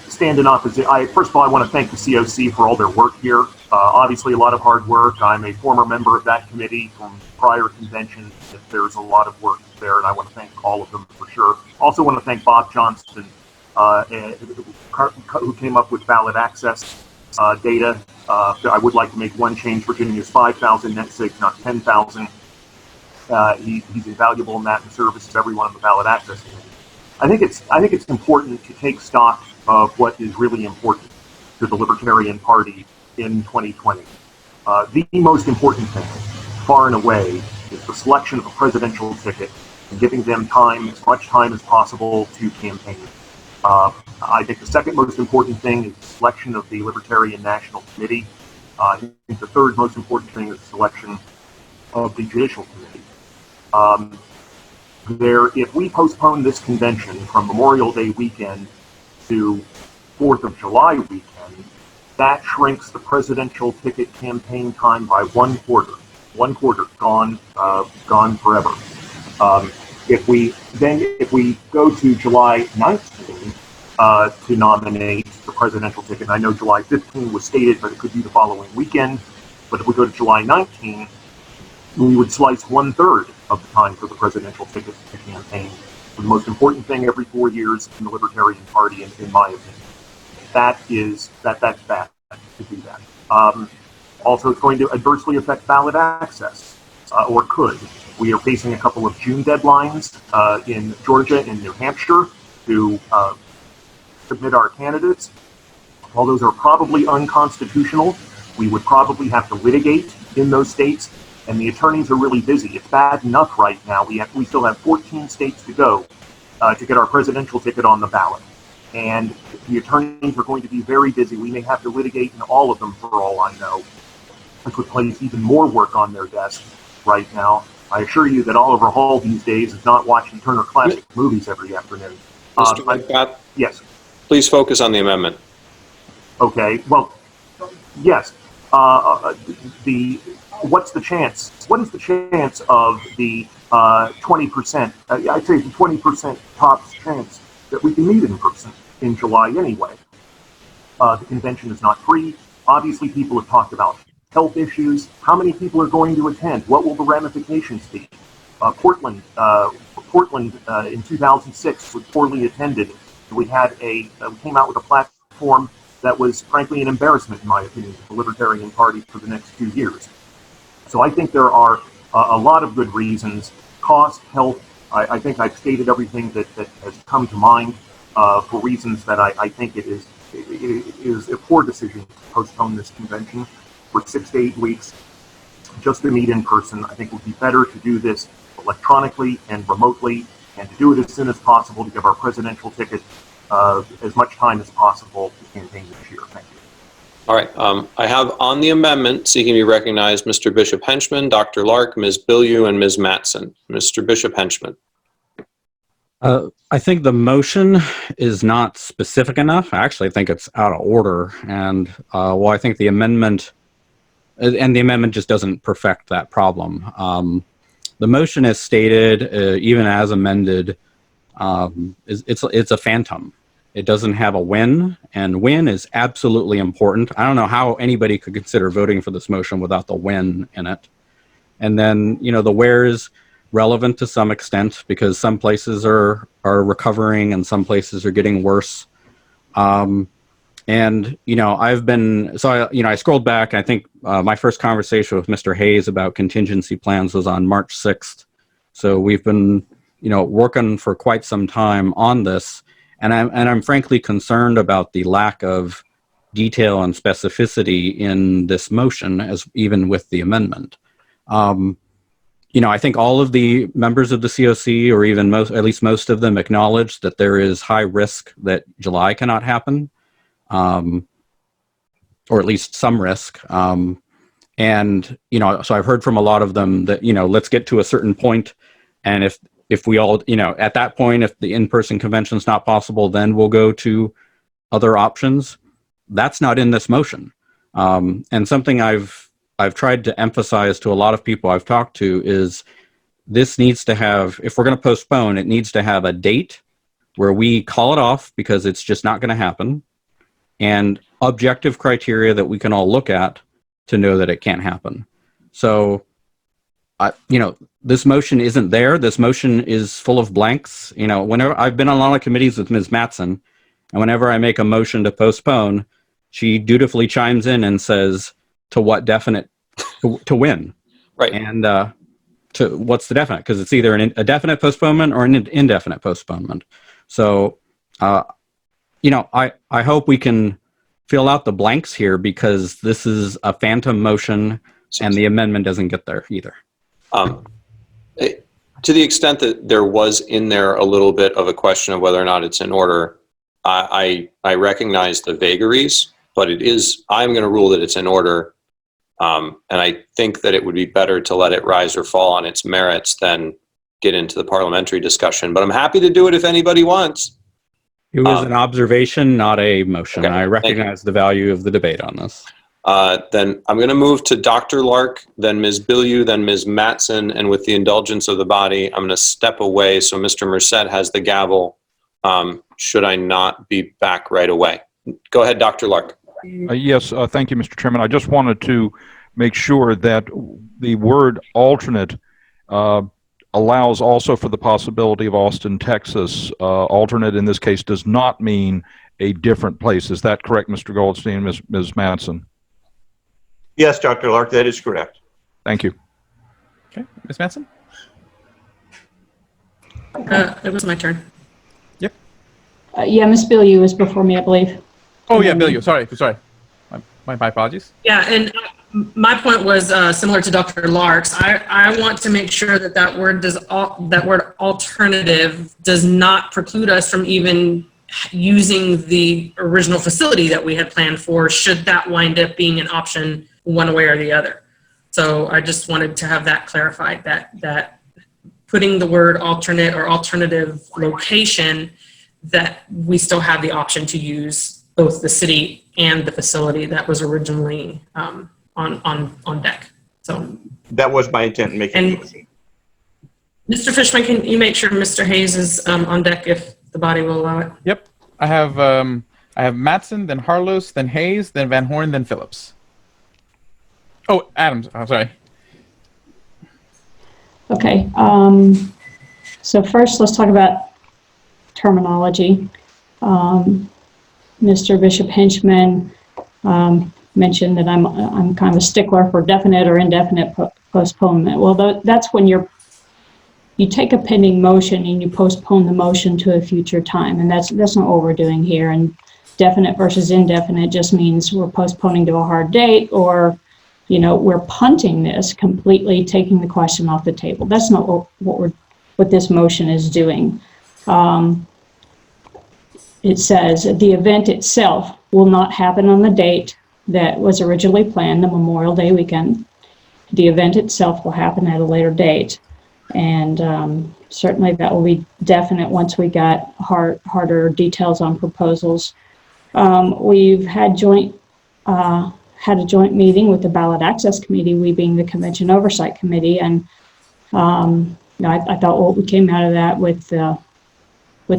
N: stand in opposition. First of all, I want to thank the COC for all their work here. Obviously, a lot of hard work. I'm a former member of that committee from prior conventions. There's a lot of work there, and I want to thank all of them for sure. Also want to thank Bob Johnston, who came up with ballot access data. I would like to make one change. Virginia's 5,000 net sig, not 10,000. He's invaluable in that and services everyone on the ballot access committee. I think it's important to take stock of what is really important to the Libertarian Party in 2020. The most important thing, far and away, is the selection of a presidential ticket and giving them time, as much time as possible, to campaign. I think the second most important thing is the selection of the Libertarian National Committee. I think the third most important thing is the selection of the Judicial Committee. If we postpone this convention from Memorial Day weekend to 4th of July weekend, that shrinks the presidential ticket campaign time by 1/4. 1/4 gone forever. If we go to July 19 to nominate the presidential ticket, and I know July 15 was stated, but it could be the following weekend. But if we go to July 19, we would slice 1/3 of the time for the presidential ticket to campaign. The most important thing every 4 years in the Libertarian Party, in my opinion. That's bad to do that. Also, it's going to adversely affect ballot access, or could. We are facing a couple of June deadlines in Georgia and New Hampshire to submit our candidates. While those are probably unconstitutional, we would probably have to litigate in those states, and the attorneys are really busy. It's bad enough right now. We still have 14 states to go to get our presidential ticket on the ballot. And the attorneys are going to be very busy. We may have to litigate in all of them for all I know. It could place even more work on their desk right now. I assure you that Oliver Hall these days is not watching Turner Classic movies every afternoon.
A: Mr. Redpath?
N: Yes.
A: Please focus on the amendment.
N: Okay. Well, yes. What's the chance? What is the chance of the 20%? I'd say the 20% tops chance that we can meet in person in July anyway. The convention is not free. Obviously, people have talked about health issues. How many people are going to attend? What will the ramifications be? Portland in 2006 was poorly attended. We came out with a platform that was frankly an embarrassment, in my opinion, to the Libertarian Party for the next 2 years. So I think there are a lot of good reasons. Cost, health. I think I've stated everything that has come to mind for reasons that I think it is a poor decision to postpone this convention for 6 to 8 weeks just to meet in person. I think it would be better to do this electronically and remotely, and to do it as soon as possible to give our presidential ticket as much time as possible to campaign this year. Thank you.
A: All right. I have on the amendment seeking to be recognized Mr. Bishop Henchman, Dr. Lark, Ms. Bilyeu, and Ms. Mattson. Mr. Bishop Henchman.
T: I think the motion is not specific enough. I actually think it's out of order. And I think the amendment, just doesn't perfect that problem. The motion as stated, even as amended, it's a phantom. It doesn't have a when, and when is absolutely important. I don't know how anybody could consider voting for this motion without the when in it. And then, the wheres, relevant to some extent because some places are recovering and some places are getting worse. And, you know, I scrolled back. I think my first conversation with Mr. Hayes about contingency plans was on March 6th. So we've been, you know, working for quite some time on this. And I'm frankly concerned about the lack of detail and specificity in this motion, as even with the amendment. You know, I think all of the members of the COC, or even at least most of them, acknowledge that there is high risk that July cannot happen. Or at least some risk. And, you know, so I've heard from a lot of them that, you know, let's get to a certain point. And if we all, you know, at that point, if the in-person convention is not possible, then we'll go to other options. That's not in this motion. And something I've tried to emphasize to a lot of people I've talked to is this needs to have, if we're going to postpone, it needs to have a date where we call it off because it's just not going to happen, and objective criteria that we can all look at to know that it can't happen. So, you know, this motion isn't there. This motion is full of blanks. You know, whenever I've been on a lot of committees with Ms. Mattson, and whenever I make a motion to postpone, she dutifully chimes in and says, to what definite, to when?
A: Right.
T: And to what's the definite? Because it's either a definite postponement or an indefinite postponement. So, you know, I hope we can fill out the blanks here because this is a phantom motion and the amendment doesn't get there either.
A: To the extent that there was in there a little bit of a question of whether or not it's in order, I recognize the vagaries, but I'm going to rule that it's in order. And I think that it would be better to let it rise or fall on its merits than get into the parliamentary discussion. But I'm happy to do it if anybody wants.
T: It was an observation, not a motion.
A: Okay,
T: I recognize the value of the debate on this.
A: Then I'm going to move to Dr. Lark, then Ms. Bilyeu, then Ms. Mattson, and with the indulgence of the body, I'm going to step away so Mr. Merced has the gavel, should I not be back right away. Go ahead, Dr. Lark.
D: Yes, thank you, Mr. Chairman. I just wanted to make sure that the word alternate allows also for the possibility of Austin, Texas. Alternate in this case does not mean a different place. Is that correct, Mr. Goldstein, Ms. Mattson?
F: Yes, Dr. Lark, that is correct.
D: Thank you.
S: Okay, Ms. Mattson?
E: It was my turn.
S: Yep.
O: Yeah, Ms. Bilyeu was before me, I believe.
S: Oh, yeah, Bilyeu. Sorry. My apologies.
E: Yeah, and my point was similar to Dr. Lark's. I want to make sure that that word alternative does not preclude us from even using the original facility that we had planned for, should that wind up being an option one way or the other. So I just wanted to have that clarified, that putting the word alternate or alternative location, that we still have the option to use both the city and the facility that was originally on deck. So
F: that was my intent in making the motion.
E: Mr. Fishman, can you make sure Mr. Hayes is on deck if the body will allow it?
S: Yep. I have Mattson, then Harlos, then Hayes, then Van Horn, then Phillips. Oh, Adams. I'm sorry.
O: Okay. So first, let's talk about terminology. Mr. Bishop Henchman mentioned that I'm kind of a stickler for definite or indefinite postponement. Well, that's when you take a pending motion and you postpone the motion to a future time, and that's not what we're doing here. And definite versus indefinite just means we're postponing to a hard date, or we're punting this completely, taking the question off the table. That's not what this motion is doing. It says the event itself will not happen on the date that was originally planned, the Memorial Day weekend. The event itself will happen at a later date. And certainly that will be definite once we got harder details on proposals. We've had a joint meeting with the Ballot Access Committee, we being the Convention Oversight Committee, and I thought what we came out of that with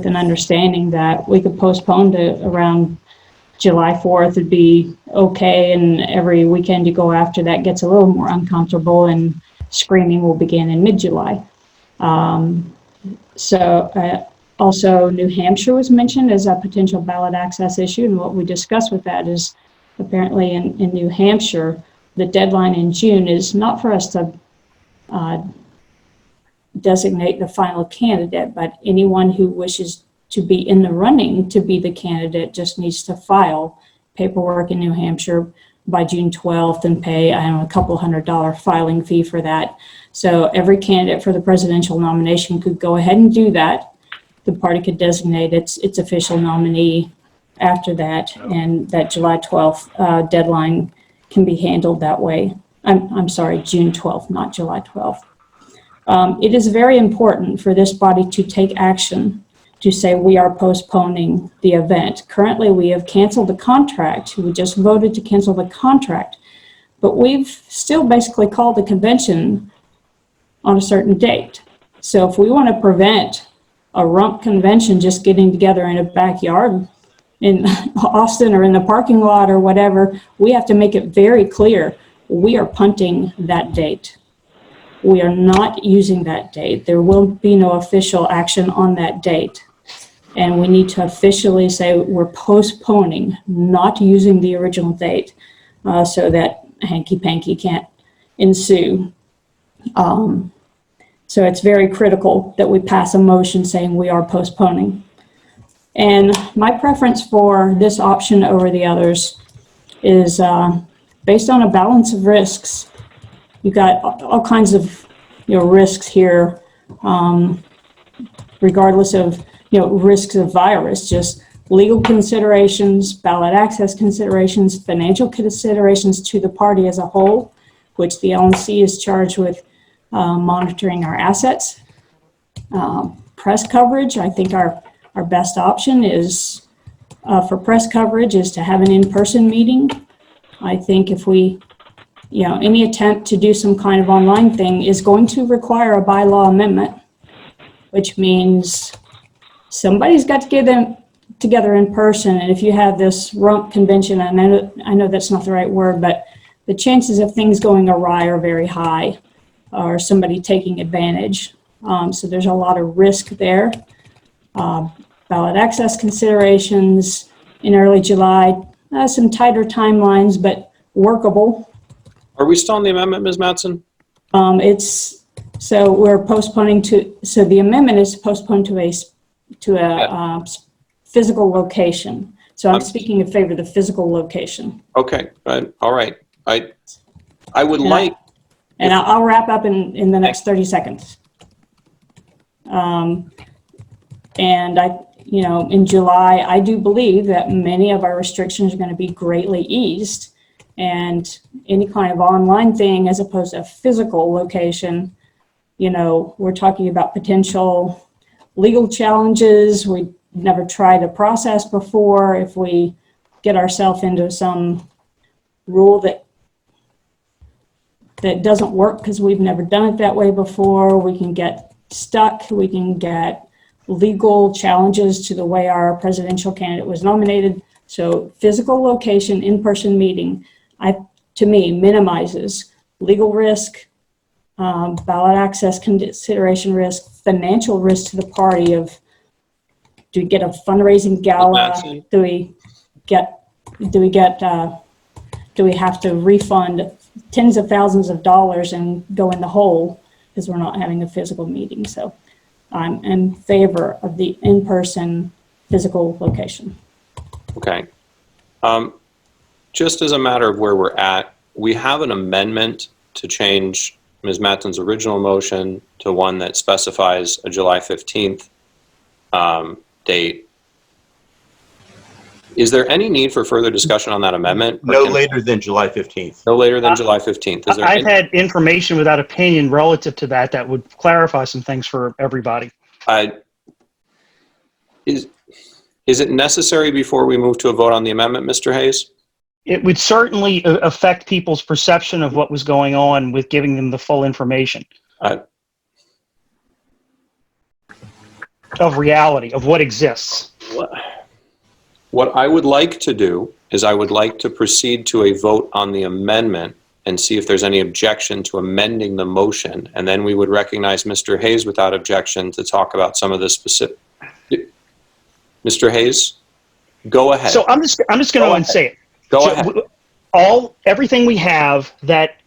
O: an understanding that we could postpone to around July 4th would be okay, and every weekend you go after that gets a little more uncomfortable, and screening will begin in mid-July. Also, New Hampshire was mentioned as a potential ballot access issue, and what we discussed with that is apparently in New Hampshire, the deadline in June is not for us to designate the final candidate, but anyone who wishes to be in the running to be the candidate just needs to file paperwork in New Hampshire by June 12th and pay, I don't know, a couple $100 filing fee for that. So every candidate for the presidential nomination could go ahead and do that. The party could designate its official nominee after that, and that July 12th deadline can be handled that way. I'm sorry, June 12th, not July 12th. It is very important for this body to take action to say we are postponing the event. Currently, we have canceled the contract. We just voted to cancel the contract, but we've still basically called the convention on a certain date. So if we want to prevent a rump convention just getting together in a backyard in Austin or in the parking lot or whatever, we have to make it very clear we are punting that date. We are not using that date. There will be no official action on that date. And we need to officially say we're postponing, not using the original date, so that hanky-panky can't ensue. So it's very critical that we pass a motion saying we are postponing. And my preference for this option over the others is based on a balance of risks. You've got all kinds of risks here, regardless of risks of virus, just legal considerations, ballot access considerations, financial considerations to the party as a whole, which the LNC is charged with monitoring our assets. Press coverage, I think our best option is for press coverage is to have an in-person meeting. I think if we, any attempt to do some kind of online thing is going to require a bylaw amendment, which means somebody's got to get them together in person. And if you have this rump convention, and I know that's not the right word, but the chances of things going awry are very high, or somebody taking advantage. So there's a lot of risk there. Ballot access considerations in early July, some tighter timelines, but workable.
A: Are we still on the amendment, Ms. Mattson?
O: So we're postponing so the amendment is postponed to a physical location. So I'm speaking in favor of the physical location.
A: Okay, all right. I would like.
O: And I'll wrap up in the next 30 seconds. And in July, I do believe that many of our restrictions are going to be greatly eased, and any kind of online thing as opposed to a physical location, we're talking about potential legal challenges we never tried a process before. If we get ourselves into some rule that doesn't work because we've never done it that way before, we can get stuck. We can get legal challenges to the way our presidential candidate was nominated. So physical location, in-person meeting, to me, minimizes legal risk, ballot access consideration risk, financial risk to the party of, do we get a fundraising gala? Do we have to refund tens of thousands of dollars and go in the hole because we're not having a physical meeting? So I'm in favor of the in-person physical location.
A: Okay. Just as a matter of where we're at, we have an amendment to change Ms. Mattson's original motion to one that specifies a July 15th date. Is there any need for further discussion on that amendment?
F: No later than July 15th.
A: No later than July 15th.
I: I've had information without opinion relative to that would clarify some things for everybody.
A: Is it necessary before we move to a vote on the amendment, Mr. Hayes?
I: It would certainly affect people's perception of what was going on with giving them the full information. Of reality, of what exists.
A: What I would like to do is I would like to proceed to a vote on the amendment and see if there's any objection to amending the motion. And then we would recognize Mr. Hayes without objection to talk about some of the specific. Mr. Hayes, go ahead.
I: So I'm just going to say it.
A: Go ahead.
I: Everything we have that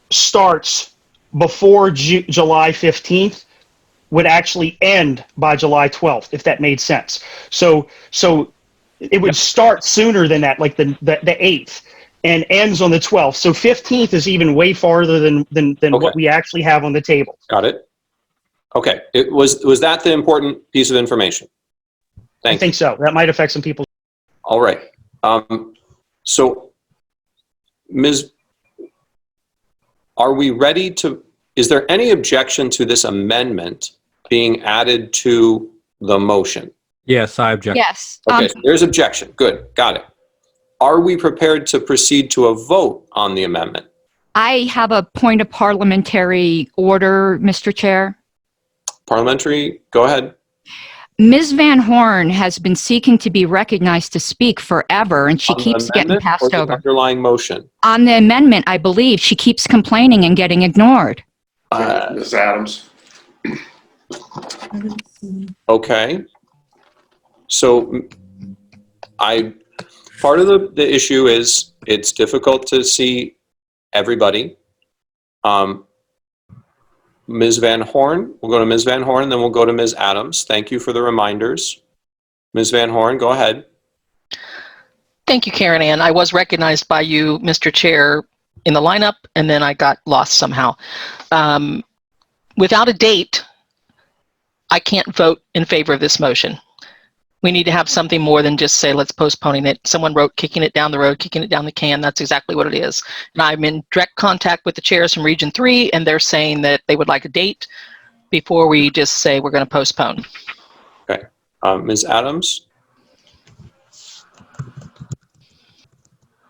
I: starts before July 15th would actually end by July 12th, if that made sense. So it would start sooner than that, like the 8th, and ends on the 12th. So 15th is even way farther than what we actually have on the table.
A: Got it. Okay. Was that the important piece of information?
I: I think so. That might affect some people.
A: All right. So, Ms., are we ready to, is there any objection to this amendment being added to the motion?
T: Yes, I object.
C: Yes.
A: Okay, so there's objection. Good. Got it. Are we prepared to proceed to a vote on the amendment?
C: I have a point of parliamentary order, Mr. Chair.
A: Parliamentary, go ahead.
C: Ms. Van Horn has been seeking to be recognized to speak forever, and she keeps getting passed over.
A: Underlying motion.
C: On the amendment, I believe, she keeps complaining and getting ignored.
P: Ms. Adams.
A: Okay. So part of the issue is it's difficult to see everybody. Ms. Van Horn, we'll go to Ms. Van Horn, then we'll go to Ms. Adams. Thank you for the reminders. Ms. Van Horn, go ahead.
L: Thank you, Karen Ann. I was recognized by you, Mr. Chair, in the lineup, and then I got lost somehow. Without a date, I can't vote in favor of this motion. We need to have something more than just say, let's postpone it. Someone wrote kicking it down the road, kicking it down the can. That's exactly what it is. And I'm in direct contact with the chairs from Region 3, and they're saying that they would like a date before we just say we're going to postpone.
A: Okay. Ms. Adams?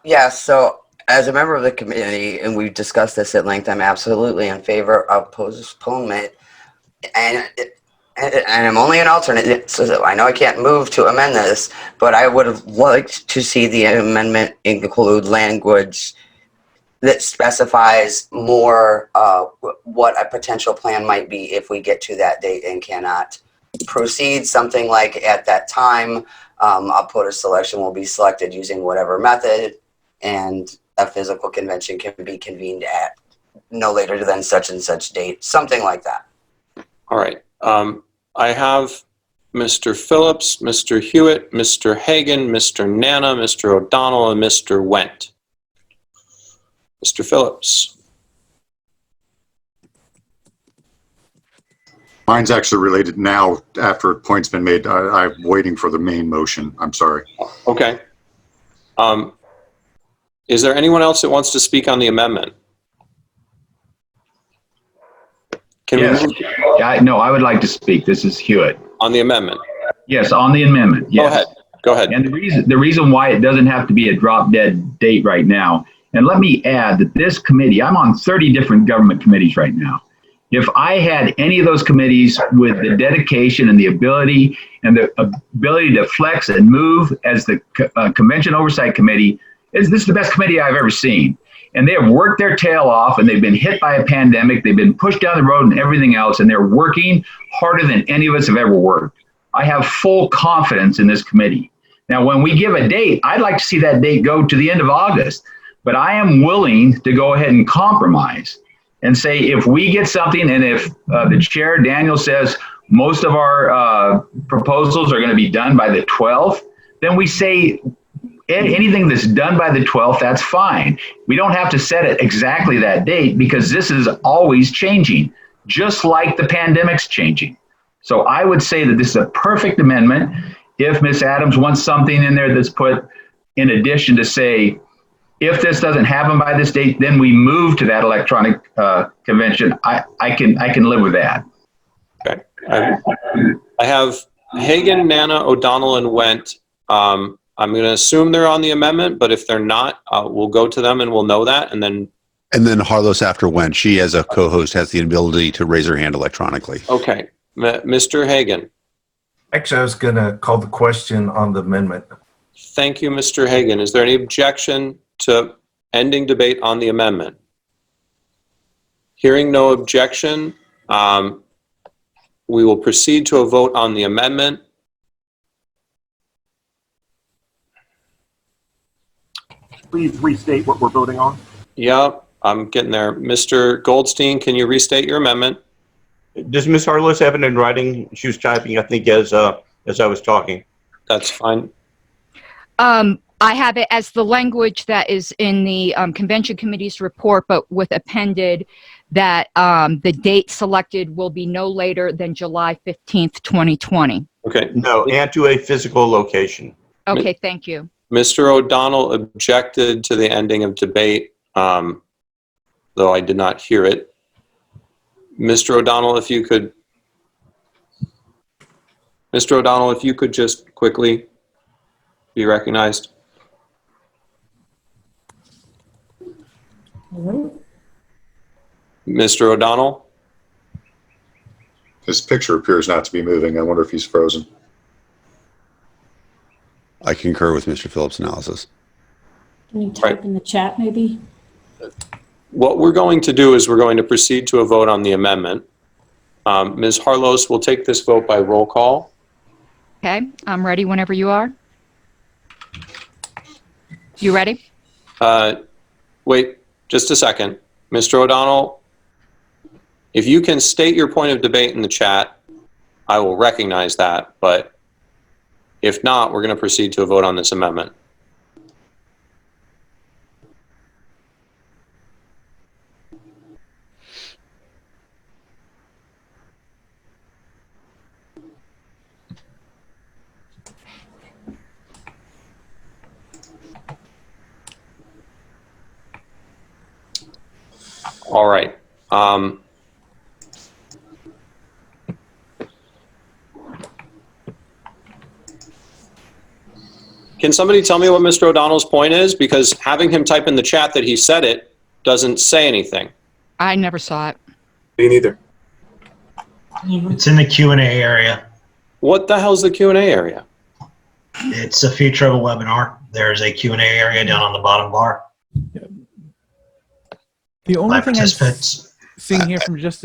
H: Yeah, so as a member of the committee, and we've discussed this at length, I'm absolutely in favor of postponement. And I'm only an alternate, so I know I can't move to amend this, but I would have liked to see the amendment include language that specifies more what a potential plan might be if we get to that date and cannot proceed. Something like, at that time, a voter selection will be selected using whatever method, and a physical convention can be convened at no later than such and such date, something like that.
A: All right. I have Mr. Phillips, Mr. Hewitt, Mr. Hagan, Mr. Nana, Mr. O'Donnell, and Mr. Wendt. Mr. Phillips.
M: Mine's actually related now after a point's been made. I'm waiting for the main motion. I'm sorry.
A: Okay. Is there anyone else that wants to speak on the amendment?
R: Yes. No, I would like to speak. This is Hewitt.
A: On the amendment?
R: Yes, on the amendment. Yes.
A: Go ahead. Go ahead.
R: And the reason why it doesn't have to be a drop dead date right now, and let me add that this committee, I'm on 30 different government committees right now. If I had any of those committees with the dedication and the ability to flex and move as the Convention Oversight Committee, this is the best committee I've ever seen. And they have worked their tail off, and they've been hit by a pandemic. They've been pushed down the road and everything else, and they're working harder than any of us have ever worked. I have full confidence in this committee. Now, when we give a date, I'd like to see that date go to the end of August, but I am willing to go ahead and compromise and say, if we get something, and if the chair, Daniel, says most of our proposals are going to be done by the 12th, then we say, anything that's done by the 12th, that's fine. We don't have to set it exactly that date, because this is always changing, just like the pandemic's changing. So I would say that this is a perfect amendment. If Ms. Adams wants something in there that's put in addition to say, if this doesn't happen by this date, then we move to that electronic convention, I can live with that.
A: Okay. I have Hagan, Nana, O'Donnell, and Wendt. I'm going to assume they're on the amendment, but if they're not, we'll go to them and we'll know that. And then
B: Harlos after when she, as a co-host, has the ability to raise her hand electronically.
A: Okay. Mr. Hagan.
W: Actually, I was going to call the question on the amendment.
A: Thank you, Mr. Hagan. Is there any objection to ending debate on the amendment? Hearing no objection, we will proceed to a vote on the amendment.
N: Please restate what we're voting on.
A: Yep, I'm getting there. Mr. Goldstein, can you restate your amendment?
F: Does Ms. Harless have it in writing? She was typing, I think, as I was talking.
A: That's fine.
C: I have it as the language that is in the convention committee's report, but with appended that the date selected will be no later than July 15th, 2020.
A: Okay.
F: No, and to a physical location.
C: Okay, thank you.
A: Mr. O'Donnell objected to the ending of debate, though I did not hear it. Mr. O'Donnell, if you could just quickly be recognized. Mr. O'Donnell?
M: His picture appears not to be moving. I wonder if he's frozen.
B: I concur with Mr. Phillips' analysis.
O: Can you type in the chat, maybe?
A: What we're going to do is we're going to proceed to a vote on the amendment. Ms. Harlos will take this vote by roll call.
C: Okay, I'm ready whenever you are. You ready?
A: Wait just a second. Mr. O'Donnell, if you can state your point of debate in the chat, I will recognize that, but if not, we're going to proceed to a vote on this amendment. All right. Can somebody tell me what Mr. O'Donnell's point is? Because having him type in the chat that he said it doesn't say anything.
C: I never saw it.
W: Me neither.
G: It's in the Q&A area.
A: What the hell's the Q&A area?
G: It's a feature of a webinar. There's a Q&A area down on the bottom bar.
S: The only
G: My
S: thing I'm
G: participants.
S: seeing here from just...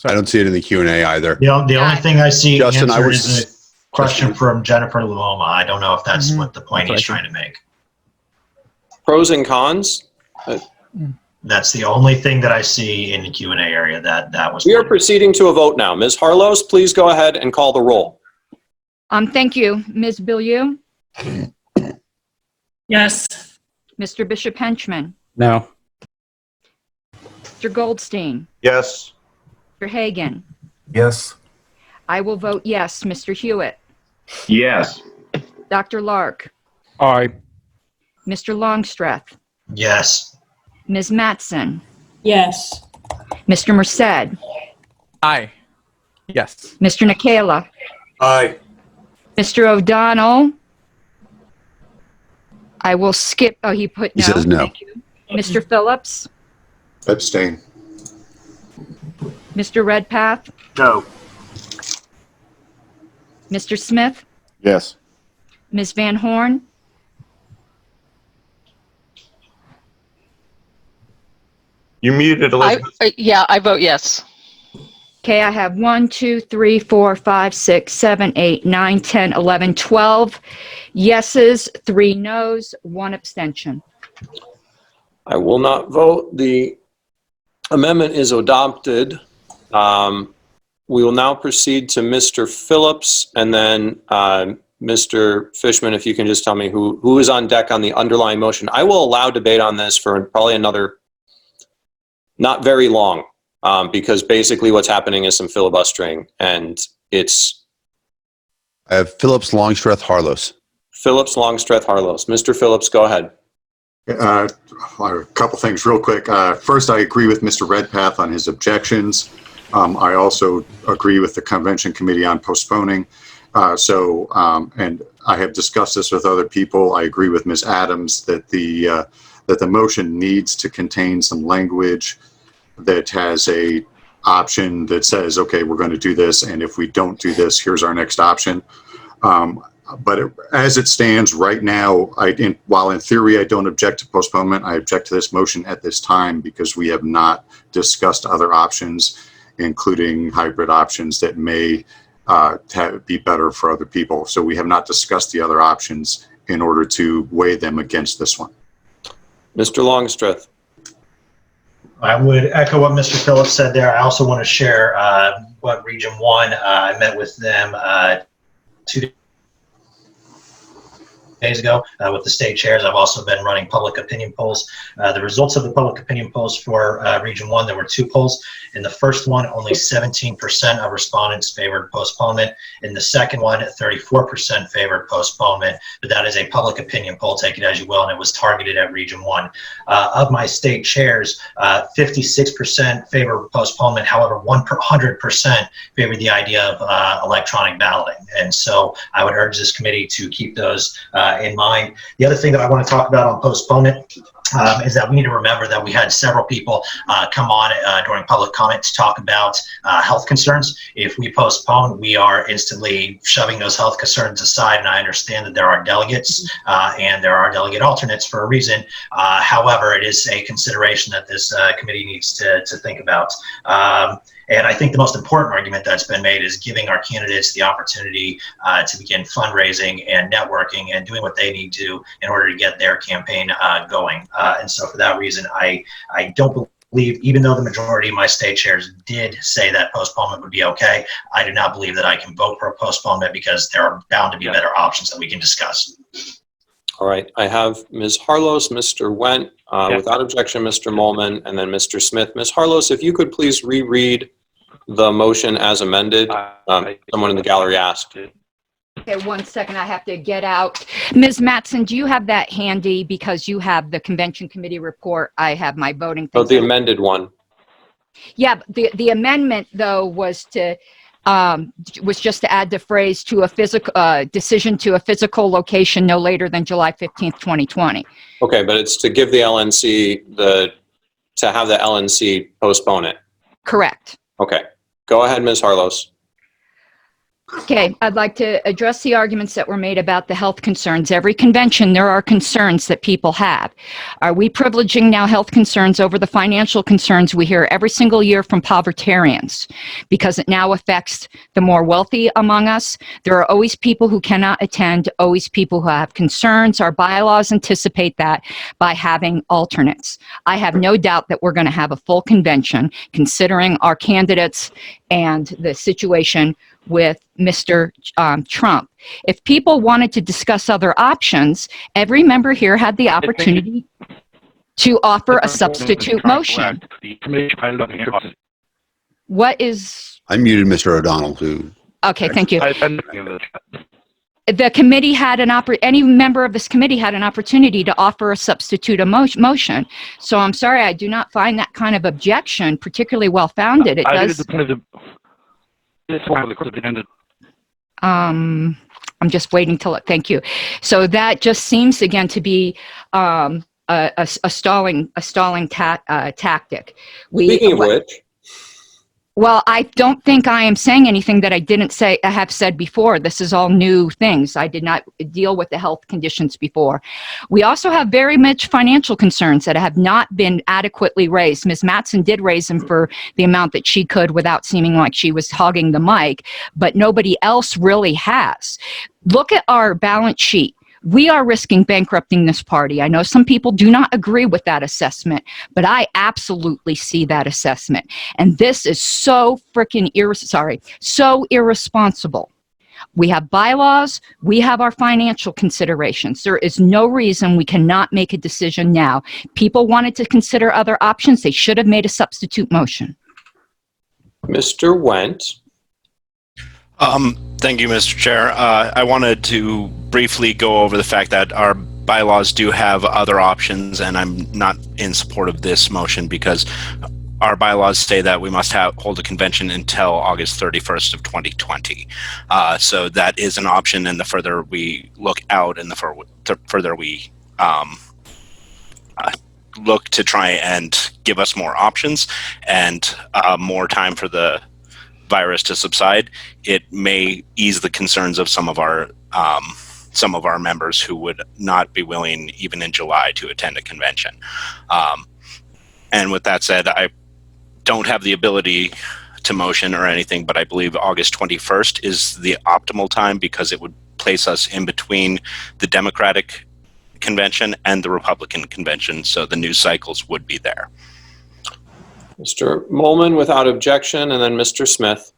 B: I don't see it in the Q&A either.
G: The only thing I see
B: Justin, I
G: answered
B: was-
G: is a question from Jennifer Luoma. I don't know if that's what the point he's trying to make.
A: Pros and cons?
G: That's the only thing that I see in the Q&A area that was.
A: We are proceeding to a vote now. Ms. Harlos, please go ahead and call the roll.
C: Thank you. Ms. Bilyeu?
E: Yes.
C: Mr. Bishop Henchman?
T: No.
C: Mr. Goldstein?
F: Yes.
C: Mr. Hagan?
W: Yes.
C: I will vote yes. Mr. Hewitt?
R: Yes.
C: Dr. Lark?
D: Aye.
C: Mr. Longstreth?
G: Yes.
C: Ms. Matson?
O: Yes.
C: Mr. Merced?
S: Aye. Yes.
C: Mr. Nikela?
W: Aye.
C: Mr. O'Donnell? I will skip. Oh, he put no.
B: He says no.
C: Thank you. Mr. Phillips?
M: Abstain.
C: Mr. Redpath?
N: No.
C: Mr. Smith?
P: Yes.
C: Ms. Van Horn?
F: You muted, Elizabeth.
L: Yeah, I vote yes.
C: Okay, I have 1, 2, 3, 4, 5, 6, 7, 8, 9, 10, 11, 12 yeses, 3 noes, 1 abstention.
A: I will not vote. The amendment is adopted. We will now proceed to Mr. Phillips, and then Mr. Fishman, if you can just tell me who is on deck on the underlying motion. I will allow debate on this for probably another, not very long, because basically what's happening is some filibustering, and it's...
B: I have Phillips, Longstreth, Harlos.
A: Phillips, Longstreth, Harlos. Mr. Phillips, go ahead.
M: A couple things real quick. First, I agree with Mr. Redpath on his objections. I also agree with the convention committee on postponing. And I have discussed this with other people. I agree with Ms. Adams that the motion needs to contain some language that has a option that says, okay, we're going to do this, and if we don't do this, here's our next option. But as it stands right now, while in theory I don't object to postponement, I object to this motion at this time because we have not discussed other options, including hybrid options that may be better for other people. So we have not discussed the other options in order to weigh them against this one.
A: Mr. Longstreth.
G: I would echo what Mr. Phillips said there. I also want to share what Region 1, I met with them 2 days ago with the state chairs. I've also been running public opinion polls. The results of the public opinion polls for Region 1, there were 2 polls. In the first one, only 17% of respondents favored postponement. In the second one, 34% favored postponement. But that is a public opinion poll, take it as you will, and it was targeted at Region 1. Of my state chairs, 56% favor postponement. However, 100% favor the idea of electronic balloting. And so I would urge this committee to keep those in mind. The other thing that I want to talk about on postponement is that we need to remember that we had several people come on during public comment to talk about health concerns. If we postpone, we are instantly shoving those health concerns aside, and I understand that there are delegates and there are delegate alternates for a reason. However, it is a consideration that this committee needs to think about. And I think the most important argument that's been made is giving our candidates the opportunity to begin fundraising and networking and doing what they need to in order to get their campaign going. And so for that reason, I don't believe, even though the majority of my state chairs did say that postponement would be okay, I do not believe that I can vote for a postponement because there are bound to be better options that we can discuss.
A: All right, I have Ms. Harlos, Mr. Wendt, without objection, Mr. Molman, and then Mr. Smith. Ms. Harlos, if you could please reread the motion as amended. Someone in the gallery asked.
C: Okay, 1 second, I have to get out. Ms. Mattson, do you have that handy? Because you have the convention committee report. I have my voting things.
A: Oh, the amended one.
C: Yeah, the amendment though was just to add the phrase to a physical decision to a physical location no later than July 15th, 2020.
A: Okay, but it's to give the LNC to have the LNC postpone it.
C: Correct.
A: Okay, go ahead, Ms. Harlos.
C: Okay, I'd like to address the arguments that were made about the health concerns. Every convention, there are concerns that people have. Are we privileging now health concerns over the financial concerns we hear every single year from povertarians? Because it now affects the more wealthy among us. There are always people who cannot attend, always people who have concerns. Our bylaws anticipate that by having alternates. I have no doubt that we're going to have a full convention considering our candidates and the situation with Mr. Trump. If people wanted to discuss other options, every member here had the opportunity to offer a substitute motion. What is...
B: I muted Mr. O'Donnell, who...
C: Okay, thank you. The committee had any member of this committee had an opportunity to offer a substitute motion. So I'm sorry, I do not find that kind of objection particularly well-founded. It does... I'm just waiting till it. Thank you. So that just seems again to be a stalling tactic.
A: Speaking of which,
C: well, I don't think I am saying anything that I didn't say. I have said before. This is all new things. I did not deal with the health conditions before. We also have very much financial concerns that have not been adequately raised. Ms. Mattson did raise them for the amount that she could without seeming like she was hogging the mic, but nobody else really has. Look at our balance sheet. We are risking bankrupting this party. I know some people do not agree with that assessment, but I absolutely see that assessment. And this is so freaking so irresponsible. We have bylaws. We have our financial considerations. There is no reason we cannot make a decision now. People wanted to consider other options. They should have made a substitute motion.
A: Mr. Wendt.
Q: Thank you, Mr. Chair. I wanted to briefly go over the fact that our bylaws do have other options, and I'm not in support of this motion because our bylaws say that we must hold a convention until August 31st of 2020. So that is an option, and the further we look out and the further we look to try and give us more options and more time for the virus to subside, it may ease the concerns of some of our members who would not be willing, even in July, to attend a convention. And with that said, I don't have the ability to motion or anything, but I believe August 21st is the optimal time because it would place us in between the Democratic convention and the Republican convention, so the news cycles would be there.
A: Mr. Molman, without objection, and then Mr. Smith.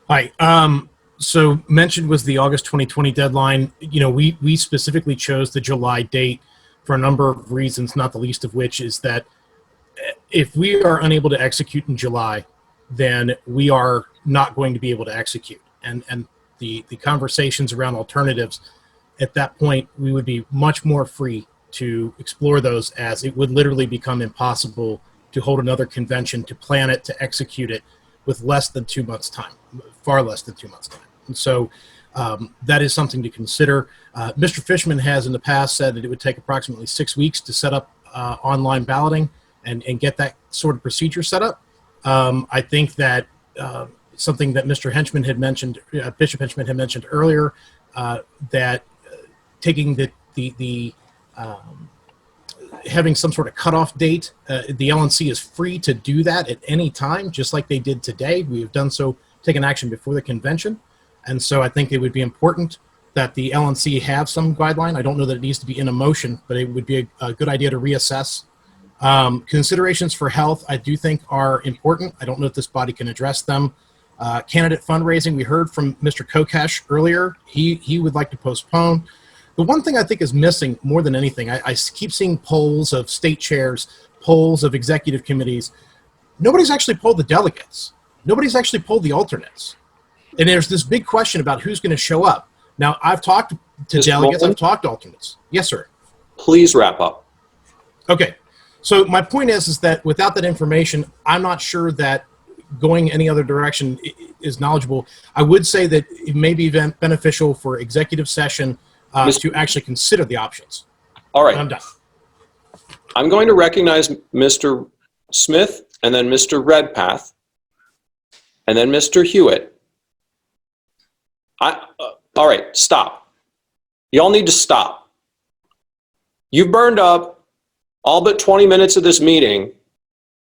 K: Hi. So mentioned was the August 2020 deadline. You know, we specifically chose the July date for a number of reasons, not the least of which is that if we are unable to execute in July, then we are not going to be able to execute. And the conversations around alternatives, at that point, we would be much more free to explore those, as it would literally become impossible to hold another convention, to plan it, to execute it with less than 2 months' time, far less than 2 months' time. And so that is something to consider. Mr. Fishman has in the past said that it would take approximately 6 weeks to set up online balloting and get that sort of procedure set up. I think that something that Mr. Henchman had mentioned, Bishop Henchman had mentioned earlier, that taking the having some sort of cutoff date, the LNC is free to do that at any time, just like they did today. We have done so, taken action before the convention. And so I think it would be important that the LNC have some guideline. I don't know that it needs to be in a motion, but it would be a good idea to reassess. Considerations for health, I do think, are important. I don't know if this body can address them. Candidate fundraising, we heard from Mr. Kokesh earlier. He would like to postpone. The one thing I think is missing more than anything, I keep seeing polls of state chairs, polls of executive committees. Nobody's actually polled the delegates. Nobody's actually polled the alternates. And there's this big question about who's going to show up. Now, I've talked to delegates, I've talked to alternates. Yes, sir.
A: Please wrap up.
K: Okay. So my point is that without that information, I'm not sure that going any other direction is knowledgeable. I would say that it may be beneficial for executive session to actually consider the options.
A: All right.
K: I'm done.
A: I'm going to recognize Mr. Smith and then Mr. Redpath and then Mr. Hewitt. All right, stop. Y'all need to stop. You've burned up all but 20 minutes of this meeting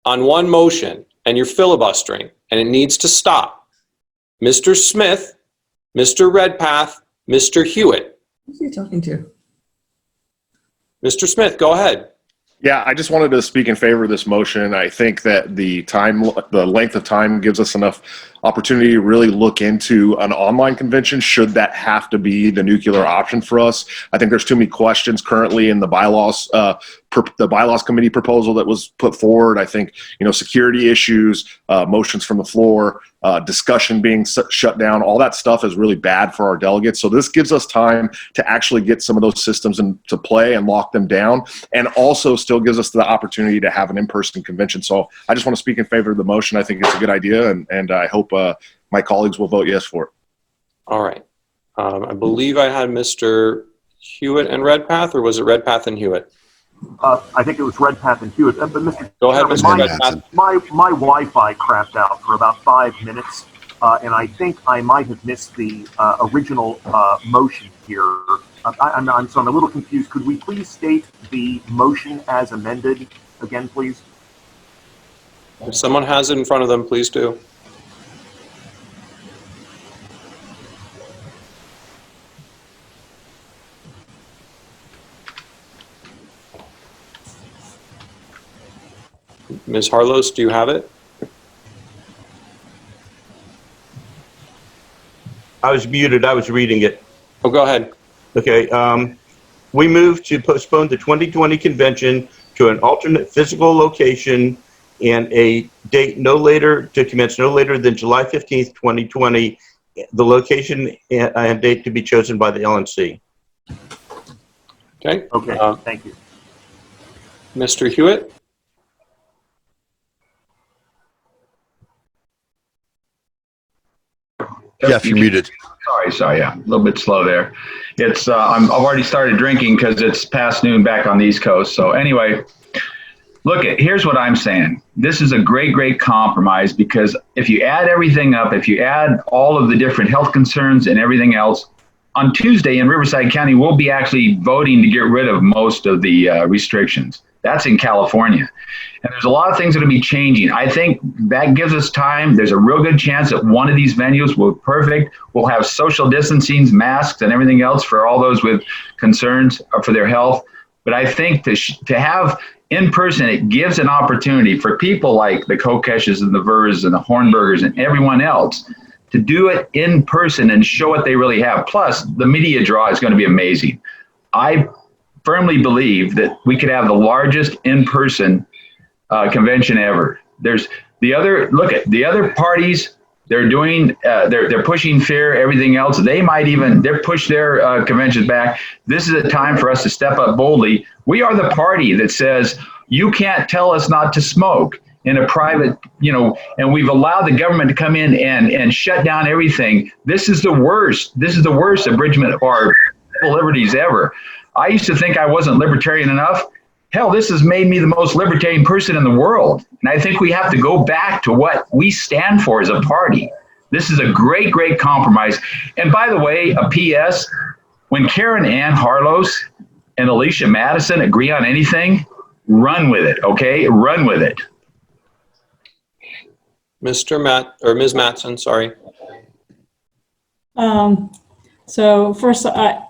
A: on one motion, and you're filibustering, and it needs to stop. Mr. Smith, Mr. Redpath, Mr. Hewitt.
U: Who's he talking to?
A: Mr. Smith, go ahead.
P: Yeah, I just wanted to speak in favor of this motion. I think that the length of time gives us enough opportunity to really look into an online convention, should that have to be the nuclear option for us. I think there's too many questions currently in the bylaws committee proposal that was put forward. I think, security issues, motions from the floor, discussion being shut down, all that stuff is really bad for our delegates. So this gives us time to actually get some of those systems into play and lock them down, and also still gives us the opportunity to have an in-person convention. So I just want to speak in favor of the motion. I think it's a good idea, and I hope my colleagues will vote yes for it.
A: All right. I believe I had Mr. Hewitt and Redpath, or was it Redpath and Hewitt?
N: I think it was Redpath and Hewitt. But Mr.
A: Go ahead,
N: Chairman,
A: Mr. Redpath.
N: My Wi-Fi crapped out for about 5 minutes, and I think I might have missed the original motion here. So I'm a little confused. Could we please state the motion as amended again, please?
A: If someone has it in front of them, please do. Ms. Harlos, do you have it?
F: I was muted. I was reading it.
A: Oh, go ahead.
F: Okay. We move to postpone the 2020 convention to an alternate physical location and a date to commence no later than July 15th, 2020. The location and date to be chosen by the LNC.
A: Okay.
N: Okay. Thank you.
A: Mr. Hewitt?
B: Jeff, you're muted.
R: Sorry, yeah, a little bit slow there. It's I've already started drinking because it's past noon back on the East Coast. So anyway, Look, here's what I'm saying. This is a great, great compromise, because if you add everything up, if you add all of the different health concerns and everything else, on Tuesday in Riverside County, we'll be actually voting to get rid of most of the restrictions. That's in California. And there's a lot of things that will be changing. I think that gives us time. There's a real good chance that one of these venues will be perfect. We'll have social distancing, masks, and everything else for all those with concerns for their health. But I think to have in person, it gives an opportunity for people like the Kokeshes and the Vers and the Hornbergers and everyone else to do it in person and show what they really have. Plus, the media draw is going to be amazing. I firmly believe that we could have the largest in-person convention ever. There's the other parties. They're doing, they're pushing fear, everything else. They're push their conventions back. This is a time for us to step up boldly. We are the party that says, you can't tell us not to smoke in a private, and we've allowed the government to come in and shut down everything. This is the worst. This is the worst abridgment of our liberties ever. I used to think I wasn't libertarian enough. Hell, this has made me the most libertarian person in the world. And I think we have to go back to what we stand for as a party. This is a great, great compromise. And by the way, a PS, when Karen Ann Harlos and Alicia Madison agree on anything, run with it, okay? Run with it.
A: Ms. Matson, sorry.
O: So first, I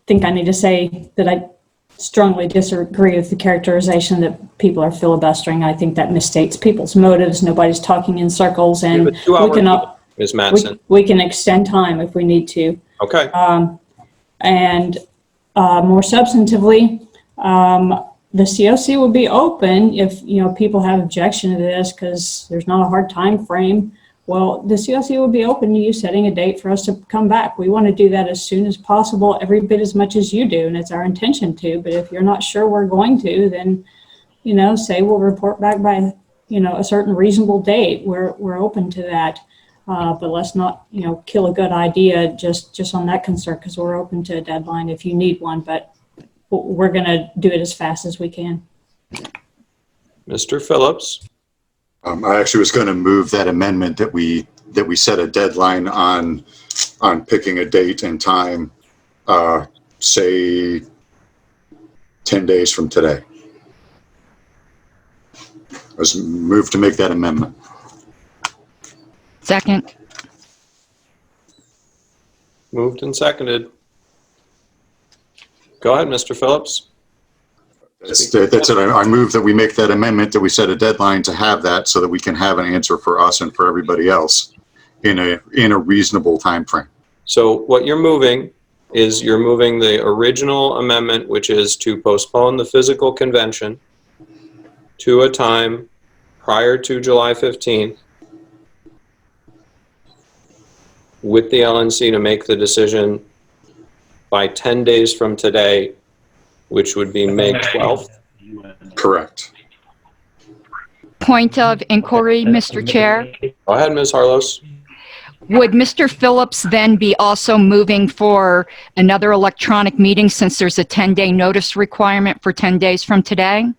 O: think I need to say that I strongly disagree with the characterization that people are filibustering. I think that misstates people's motives. Nobody's talking in circles, and
A: Ms. Matson.
O: We can extend time if we need to.
A: Okay.
O: And more substantively, the COC will be open if people have objection to this because there's not a hard time frame. Well, the COC will be open to you setting a date for us to come back. We want to do that as soon as possible, every bit as much as you do, and it's our intention to. But if you're not sure we're going to, then say we'll report back by a certain reasonable date. We're open to that. But let's not kill a good idea just on that concern, because we're open to a deadline if you need one. But we're going to do it as fast as we can.
A: Mr. Phillips.
M: I actually was going to move that amendment that we set a deadline on picking a date and time, say 10 days from today. I was moved to make that amendment.
C: Second.
A: Moved and seconded. Go ahead, Mr. Phillips.
M: That's it. I move that we make that amendment, that we set a deadline to have that so that we can have an answer for us and for everybody else in a reasonable time frame.
A: So what you're moving is you're moving the original amendment, which is to postpone the physical convention to a time prior to July 15th with the LNC to make the decision by 10 days from today, which would be May 12th.
M: Correct.
C: Point of inquiry, Mr. Chair.
A: Go ahead, Ms. Harlos.
C: Would Mr. Phillips then be also moving for another electronic meeting since there's a 10-day notice requirement for 10 days from today?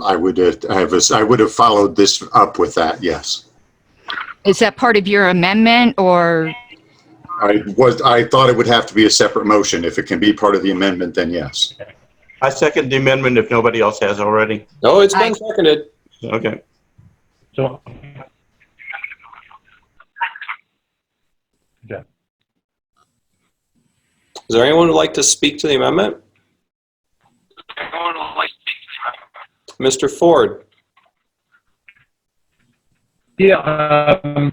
M: I would have followed this up with that, yes.
C: Is that part of your amendment, or?
M: I thought it would have to be a separate motion. If it can be part of the amendment, then yes.
F: I second the amendment if nobody else has already.
A: No, it's been seconded.
F: Okay.
J: So,
A: Is there anyone who would like to speak to the amendment? Mr. Ford.
J: Yeah,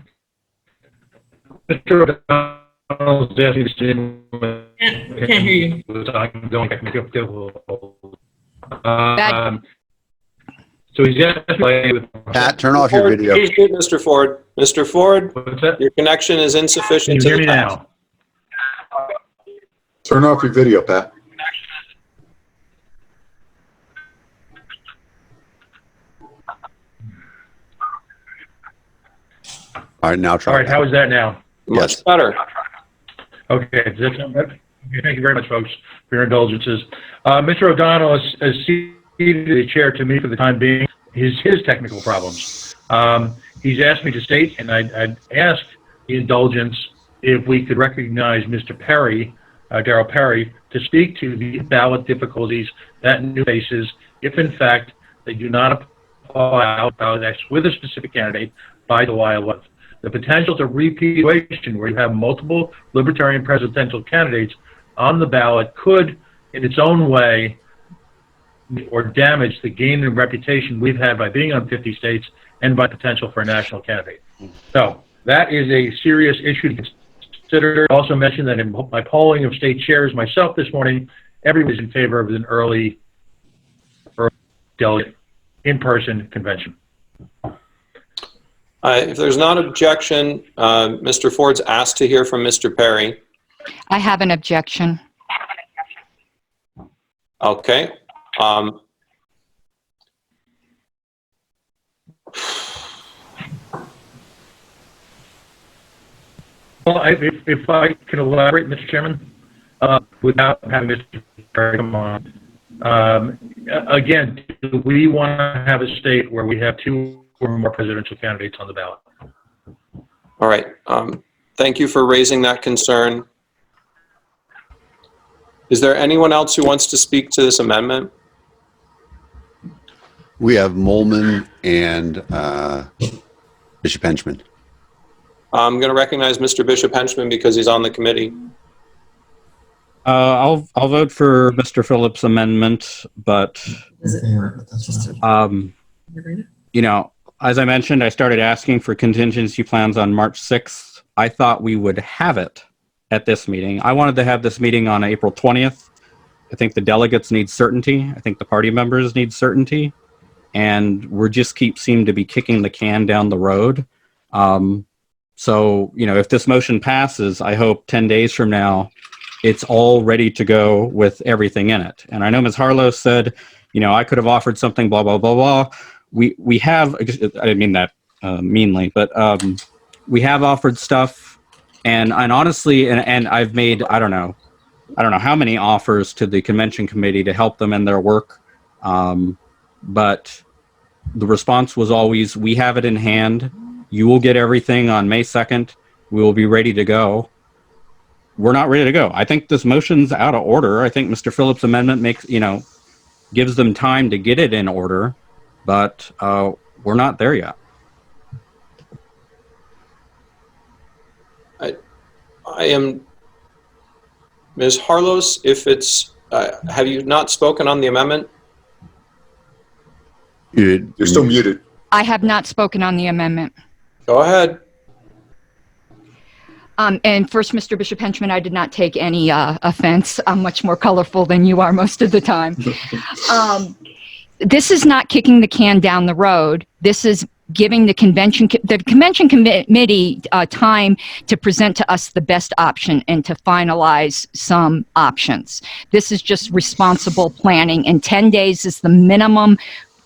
J: Mr.
E: Can't hear you.
J: So he's just
B: Pat, turn off your video.
A: Mr. Ford. Mr. Ford, your connection is insufficient.
J: Can you hear me now?
M: Turn off your video, Pat.
B: All right, now try.
J: All right, how is that now?
A: Much better.
J: Okay, does that sound better? Okay, thank you very much, folks, for your indulgences. Mr. O'Donnell has ceded the chair to me for the time being. His technical problems. He's asked me to state, and I'd asked the indulgence if we could recognize Mr. Perry, Darrell Perry, to speak to the ballot difficulties that new faces if, in fact, they do not apply ballot X with a specific candidate by July 11th. The potential to repeat a situation where you have multiple Libertarian presidential candidates on the ballot could, in its own way, or damage the gain and reputation we've had by being on 50 states and by potential for a national candidate. So that is a serious issue to consider. I also mentioned that in my polling of state chairs myself this morning, everybody's in favor of an early delegate in-person convention.
A: If there's not objection, Mr. Ford's asked to hear from Mr. Perry.
C: I have an objection.
A: Okay.
J: Well, if I can elaborate, Mr. Chairman, without having Mr. Perry come on. Again, do we want to have a state where we have 2 or more presidential candidates on the ballot?
A: All right. Thank you for raising that concern. Is there anyone else who wants to speak to this amendment?
B: We have Molman and Bishop Henchman.
A: I'm going to recognize Mr. Bishop Henchman because he's on the committee.
T: I'll vote for Mr. Phillips' amendment, but you know, as I mentioned, I started asking for contingency plans on March 6th. I thought we would have it at this meeting. I wanted to have this meeting on April 20th. I think the delegates need certainty. I think the party members need certainty. And we're just seem to be kicking the can down the road. So, you know, if this motion passes, I hope 10 days from now, it's all ready to go with everything in it. And I know Ms. Harlow said, you know, I could have offered something, blah, blah, blah, blah. We have, I didn't mean that meanly, but we have offered stuff. And honestly, and I've made, I don't know how many offers to the convention committee to help them in their work. But the response was always, we have it in hand. You will get everything on May 2nd. We will be ready to go. We're not ready to go. I think this motion's out of order. I think Mr. Phillips' amendment gives them time to get it in order, but we're not there yet.
A: I am, Ms. Harlos, if it's, have you not spoken on the amendment?
M: You're still muted.
C: I have not spoken on the amendment.
A: Go ahead.
C: And first, Mr. Bishop Henchman, I did not take any offense. I'm much more colorful than you are most of the time. This is not kicking the can down the road. This is giving the convention committee time to present to us the best option and to finalize some options. This is just responsible planning, and 10 days is the minimum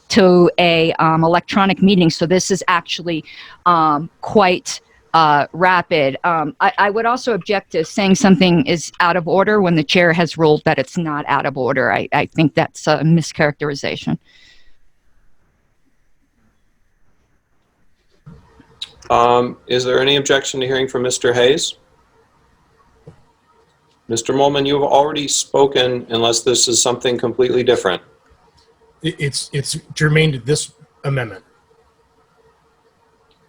C: to a electronic meeting. So this is actually quite rapid. I would also object to saying something is out of order when the chair has ruled that it's not out of order. I think that's a mischaracterization.
A: Is there any objection to hearing from Mr. Hayes? Mr. Molman, you've already spoken unless this is something completely different.
K: It's germane to this amendment.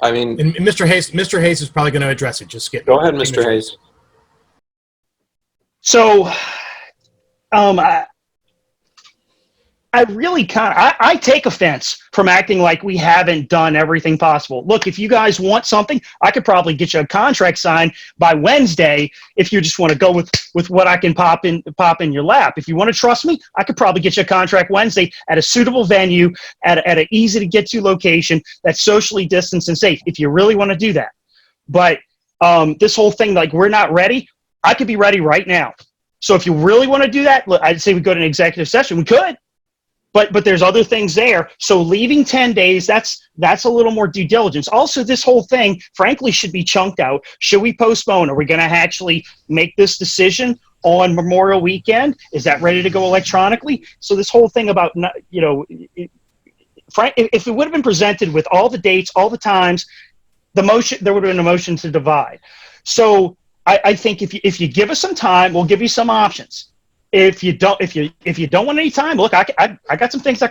A: I mean,
K: and Mr. Hayes is probably going to address it. Just
A: go ahead, Mr. Hayes.
I: So, I really I take offense from acting like we haven't done everything possible. Look, if you guys want something, I could probably get you a contract signed by Wednesday if you just want to go with what I can pop in your lap. If you want to trust me, I could probably get you a contract Wednesday at a suitable venue, at an easy to get to location that's socially distanced and safe, if you really want to do that. But this whole thing, like, we're not ready, I could be ready right now. So if you really want to do that, look, I'd say we go to an executive session. We could. But there's other things there. So leaving 10 days, that's a little more due diligence. Also, this whole thing, frankly, should be chunked out. Should we postpone? Are we going to actually make this decision on Memorial Weekend? Is that ready to go electronically? So this whole thing about, you know, if it would have been presented with all the dates, all the times, the motion, there would have been a motion to divide. So I think if you give us some time, we'll give you some options. If you don't want any time, look, I got some things I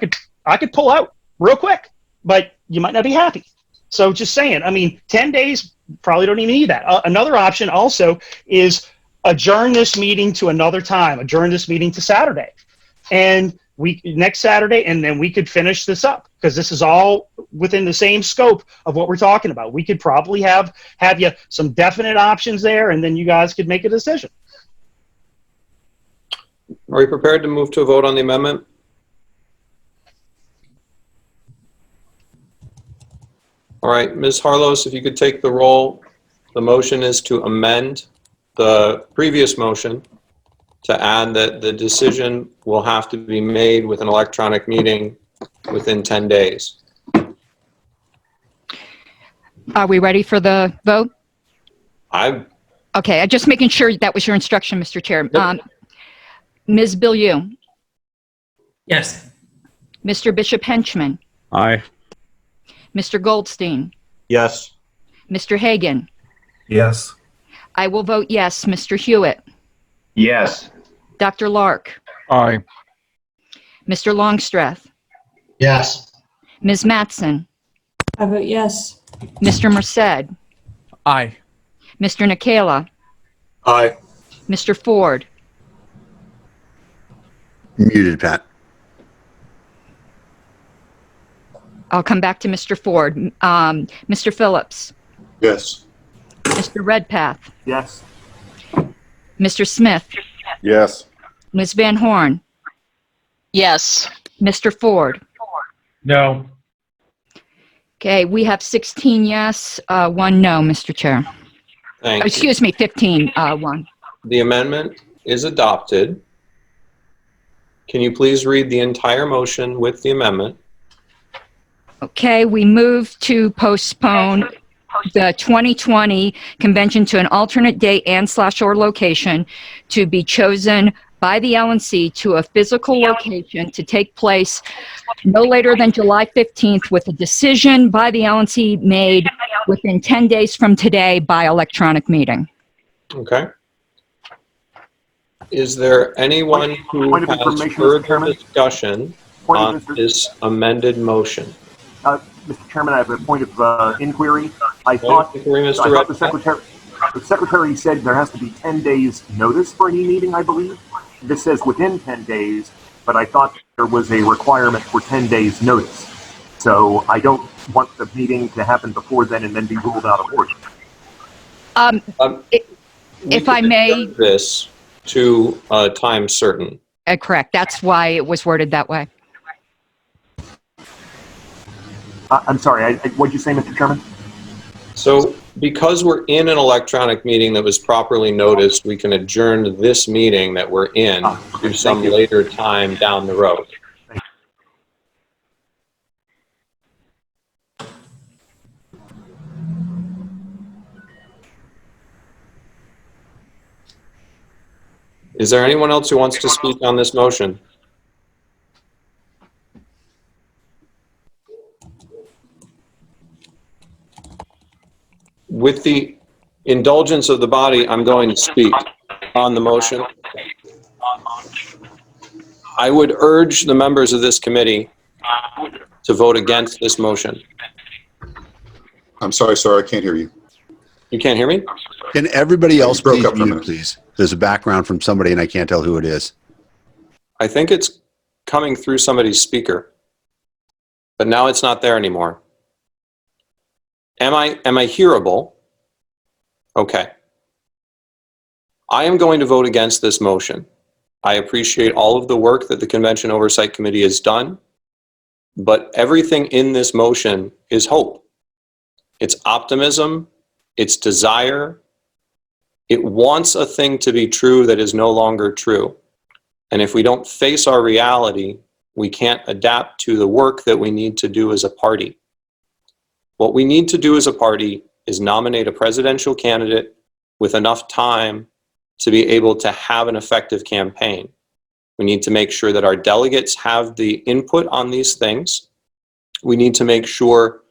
I: could pull out real quick, but you might not be happy. So just saying, I mean, 10 days, probably don't even need that. Another option also is adjourn this meeting to another time, adjourn this meeting to Saturday. And next Saturday, and then we could finish this up, because this is all within the same scope of what we're talking about. We could probably have you some definite options there, and then you guys could make a decision.
A: Are we prepared to move to a vote on the amendment? All right, Ms. Harlos, if you could take the roll. The motion is to amend the previous motion to add that the decision will have to be made with an electronic meeting within 10 days.
C: Are we ready for the vote? Okay, I'm just making sure that was your instruction, Mr. Chair.
A: Yep.
C: Ms. Bilyeu?
E: Yes.
C: Mr. Bishop Henchman?
T: Aye.
C: Mr. Goldstein?
F: Yes.
C: Mr. Hagan?
W: Yes.
C: I will vote yes. Mr. Hewitt?
R: Yes.
C: Dr. Lark?
D: Aye.
C: Mr. Longstreth?
G: Yes.
C: Ms. Matson?
O: I vote yes.
C: Mr. Merced?
S: Aye.
C: Mr. Nikela?
W: Aye.
C: Mr. Ford?
B: Muted, Pat.
C: I'll come back to Mr. Ford. Mr. Phillips?
M: Yes.
C: Mr. Redpath?
N: Yes.
C: Mr. Smith?
P: Yes.
C: Ms. Van Horn?
L: Yes.
C: Mr. Ford?
J: No.
C: Okay, we have 16 yes, 1 no, Mr. Chair.
A: Thank you.
C: Excuse me, 15, 1.
A: The amendment is adopted. Can you please read the entire motion with the amendment?
C: Okay, we move to postpone the 2020 convention to an alternate date and/or location to be chosen by the LNC to a physical location to take place no later than July 15th, with a decision by the LNC made within 10 days from today by electronic meeting.
A: Okay. Is there anyone who
N: Point of
A: has
N: information, Mr.
A: further
N: Chairman?
A: discussion
N: Point
A: on
N: of
A: this amended motion?
N: Mr. Chairman, I have a point of inquiry. I
A: Point of
N: thought
A: inquiry, Mr.
N: the
A: Redpath?
N: secretary said there has to be 10 days notice for any meeting, I believe. This says within 10 days, but I thought there was a requirement for 10 days notice. So I don't want the meeting to happen before then and then be ruled out of order.
C: If I may,
A: This to a time certain.
C: correct. That's why it was worded that way.
N: I'm sorry, what did you say, Mr. Chairman?
A: So because we're in an electronic meeting that was properly noticed, we can adjourn this meeting that we're in to some later time down the road. Is there anyone else who wants to speak on this motion? With the indulgence of the body, I'm going to speak on the motion. I would urge the members of this committee to vote against this motion.
M: I'm sorry, sir. I can't hear you.
A: You can't hear me?
B: Can everybody else
M: broke
B: please
M: up for a
B: mute,
M: minute.
B: please? There's a background from somebody and I can't tell who it is.
A: I think it's coming through somebody's speaker, but now it's not there anymore. Am I hearable? Okay. I am going to vote against this motion. I appreciate all of the work that the Convention Oversight Committee has done, but everything in this motion is hope. It's optimism, it's desire. It wants a thing to be true that is no longer true. And if we don't face our reality, we can't adapt to the work that we need to do as a party. What we need to do as a party is nominate a presidential candidate with enough time to be able to have an effective campaign. We need to make sure that our delegates have the input on these things. We need to make sure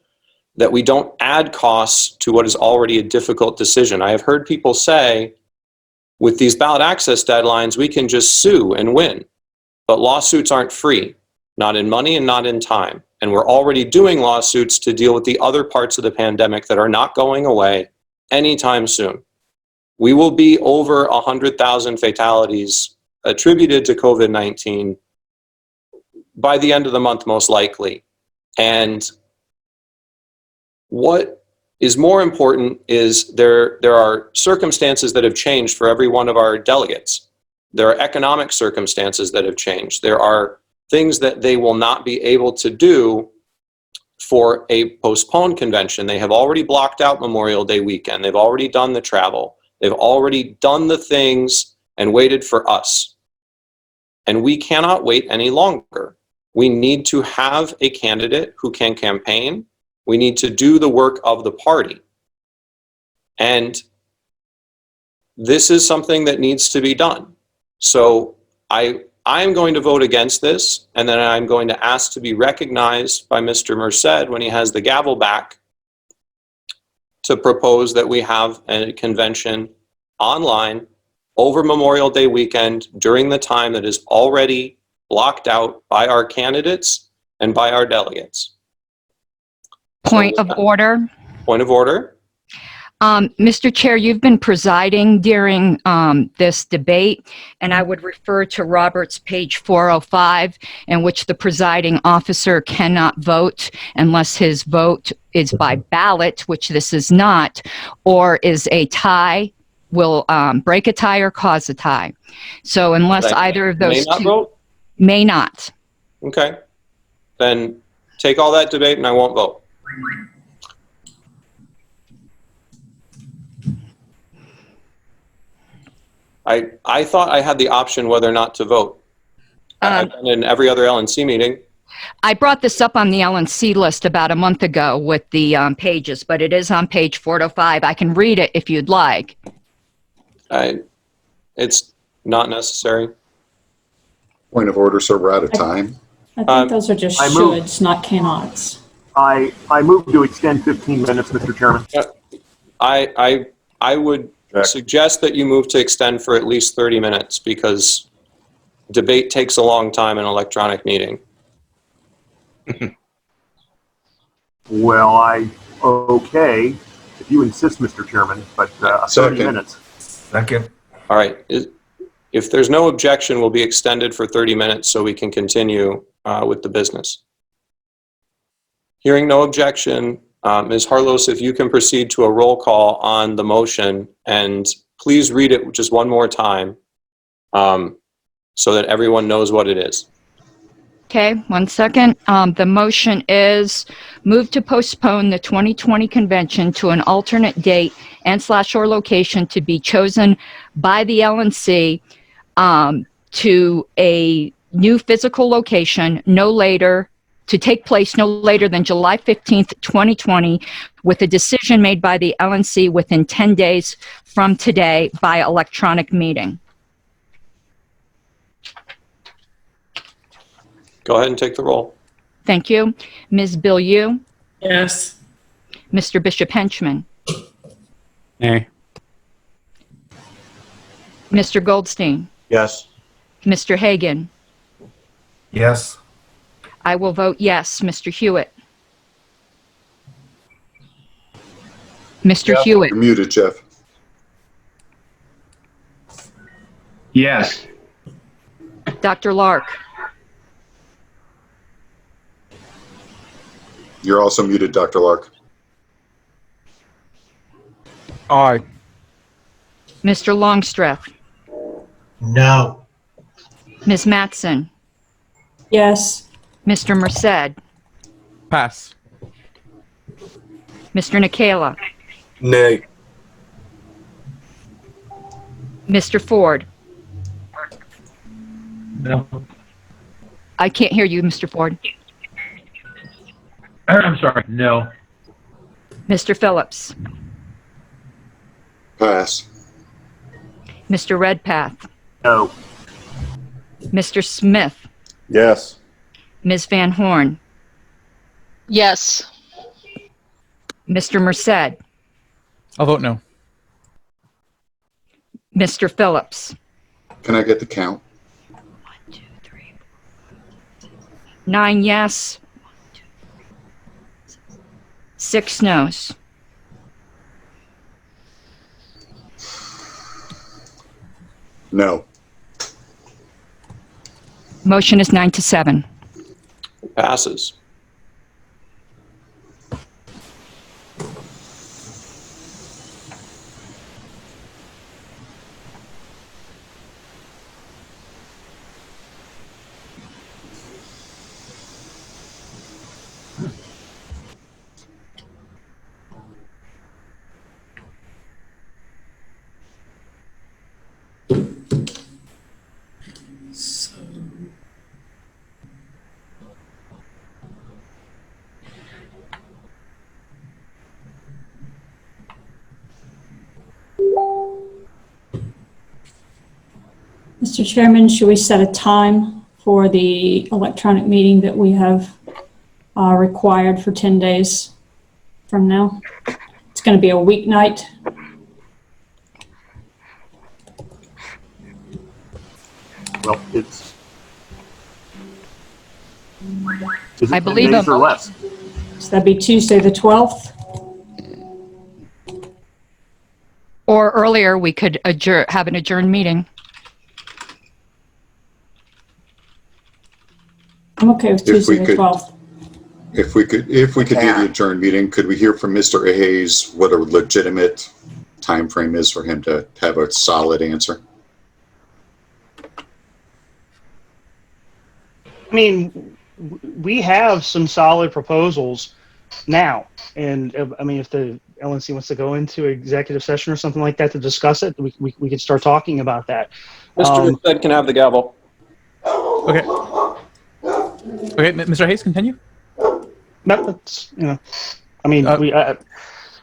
A: that we don't add costs to what is already a difficult decision. I have heard people say, with these ballot access deadlines, we can just sue and win. But lawsuits aren't free, not in money and not in time. And we're already doing lawsuits to deal with the other parts of the pandemic that are not going away anytime soon. We will be over 100,000 fatalities attributed to COVID-19 by the end of the month, most likely. And what is more important is there are circumstances that have changed for every one of our delegates. There are economic circumstances that have changed. There are things that they will not be able to do for a postponed convention. They have already blocked out Memorial Day weekend. They've already done the travel. They've already done the things and waited for us. And we cannot wait any longer. We need to have a candidate who can campaign. We need to do the work of the party. And this is something that needs to be done. So I am going to vote against this, and then I'm going to ask to be recognized by Mr. Merced when he has the gavel back to propose that we have a convention online over Memorial Day weekend during the time that is already blocked out by our candidates and by our delegates.
C: Point of order.
A: Point of order.
C: Mr. Chair, you've been presiding during this debate, and I would refer to Robert's page 405, in which the presiding officer cannot vote unless his vote is by ballot, which this is not, or is a tie, will break a tie or cause a tie. So unless either of those
A: may not
C: two
A: vote?
C: may not.
A: Okay. Then take all that debate and I won't vote. I thought I had the option whether or not to vote. I've done it in every other LNC meeting.
C: I brought this up on the LNC list about a month ago with the pages, but it is on page 405. I can read it if you'd like.
A: It's not necessary.
M: Point of order, so we're out of time.
O: I think those are just shoulds, not cannots.
N: I move to extend 15 minutes, Mr. Chairman.
A: I would suggest that you move to extend for at least 30 minutes because debate takes a long time in an electronic meeting.
N: Well, okay, if you insist, Mr. Chairman, but 30 minutes.
W: Second.
A: All right. If there's no objection, we'll be extended for 30 minutes so we can continue with the business. Hearing no objection, Ms. Harlos, if you can proceed to a roll call on the motion, and please read it just one more time so that everyone knows what it is.
C: Okay, 1 second. The motion is move to postpone the 2020 convention to an alternate date and/or location to be chosen by the LNC to a new physical location to take place no later than July 15th, 2020, with a decision made by the LNC within 10 days from today by electronic meeting.
A: Go ahead and take the roll.
C: Thank you. Ms. Bilyeu?
E: Yes.
C: Mr. Bishop Henchman?
T: Nay.
C: Mr. Goldstein?
F: Yes.
C: Mr. Hagan?
W: Yes.
C: I will vote yes. Mr. Hewitt? Mr. Hewitt?
M: You're muted, Jeff.
R: Yes.
C: Dr. Lark?
M: You're also muted, Dr. Lark.
D: Aye.
C: Mr. Longstreth?
G: No.
C: Ms. Matson?
O: Yes.
C: Mr. Merced?
S: Pass.
C: Mr. Nikela?
W: Nay.
C: Mr. Ford?
J: No.
C: I can't hear you, Mr. Ford.
J: I'm sorry, no.
C: Mr. Phillips?
M: Pass.
C: Mr. Redpath,
N: No.
C: Mr. Smith,
P: Yes.
C: Ms. Van Horn,
L: Yes.
C: Mr. Merced,
S: I'll vote no.
C: Mr. Phillips.
M: Can I get the count?
C: 9 yes, 6 no's.
M: No.
C: Motion is 9-7.
A: Passes.
O: Mr. Chairman, should we set a time for the electronic meeting that we have required for 10 days from now? It's going to be a weeknight.
N: Well, it's. Is it
C: I
N: 10
C: believe
N: days or less?
O: So that'd be Tuesday the 12th.
C: Or earlier, we could have an adjourned meeting.
O: I'm okay with Tuesday the 12th.
M: If we could do the adjourned meeting, could we hear from Mr. Hayes what a legitimate time frame is for him to have a solid answer?
I: I mean, we have some solid proposals now, and I mean, if the LNC wants to go into executive session or something like that to discuss it, we could start talking about that.
A: Mr. Merced can have the gavel.
S: Okay. Okay, Mr. Hayes, continue.
I: That's, you know, I mean, and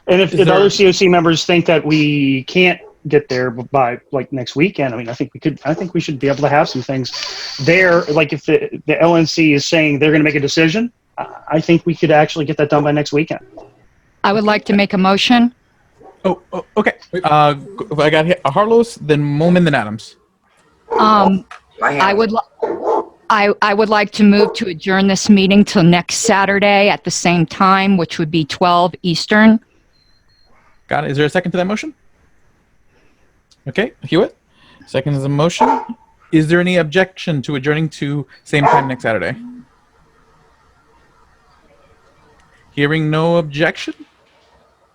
I: if
S: there-
I: other COC members think that we can't get there by like next weekend, I mean, I think we should be able to have some things there. Like if the LNC is saying they're going to make a decision, I think we could actually get that done by next weekend.
C: I would like to make a motion.
S: Oh, okay. I got Harlos, then Molman, then Adams.
C: I would like to move to adjourn this meeting till next Saturday at the same time, which would be 12 Eastern.
S: Got it. Is there a second to that motion? Okay, Hewitt. Second is the motion. Is there any objection to adjourning to same time next Saturday? Hearing no objection,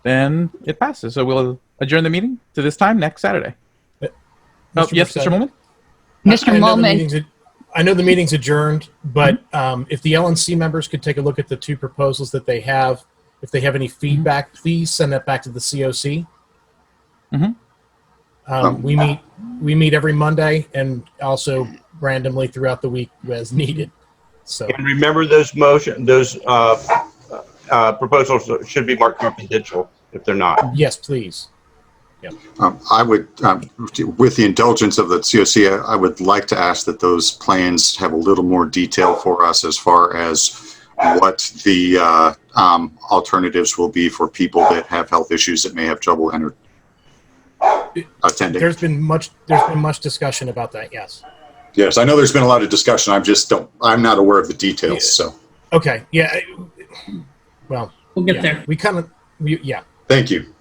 S: then it passes. So we'll adjourn the meeting to this time next Saturday. Yes, Mr. Molman?
C: Mr. Molman.
K: I know the meeting's adjourned, but if the LNC members could take a look at the two proposals that they have, if they have any feedback, please send that back to the COC. We meet every Monday and also randomly throughout the week as needed. So
F: And remember those proposals should be marked confidential if they're not.
K: Yes, please. Yep.
M: I would, with the indulgence of the COC, I would like to ask that those plans have a little more detail for us as far as what the alternatives will be for people that have health issues that may have trouble attending.
K: There's been much discussion about that. Yes.
M: Yes, I know there's been a lot of discussion. I'm not aware of the details. So.
K: Okay. Yeah. Well,
E: we'll get there.
K: Yeah.
M: Thank you.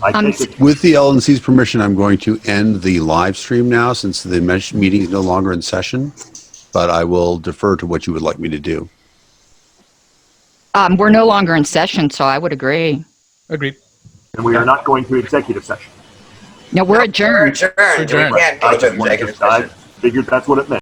B: With the LNC's permission, I'm going to end the live stream now since the meeting is no longer in session, but I will defer to what you would like me to do.
C: We're no longer in session, so I would agree.
S: Agreed.
N: And we are not going to executive session.
C: No, we're adjourned.
H: We're adjourned. We can't go to executive session.
N: I figured that's what it meant.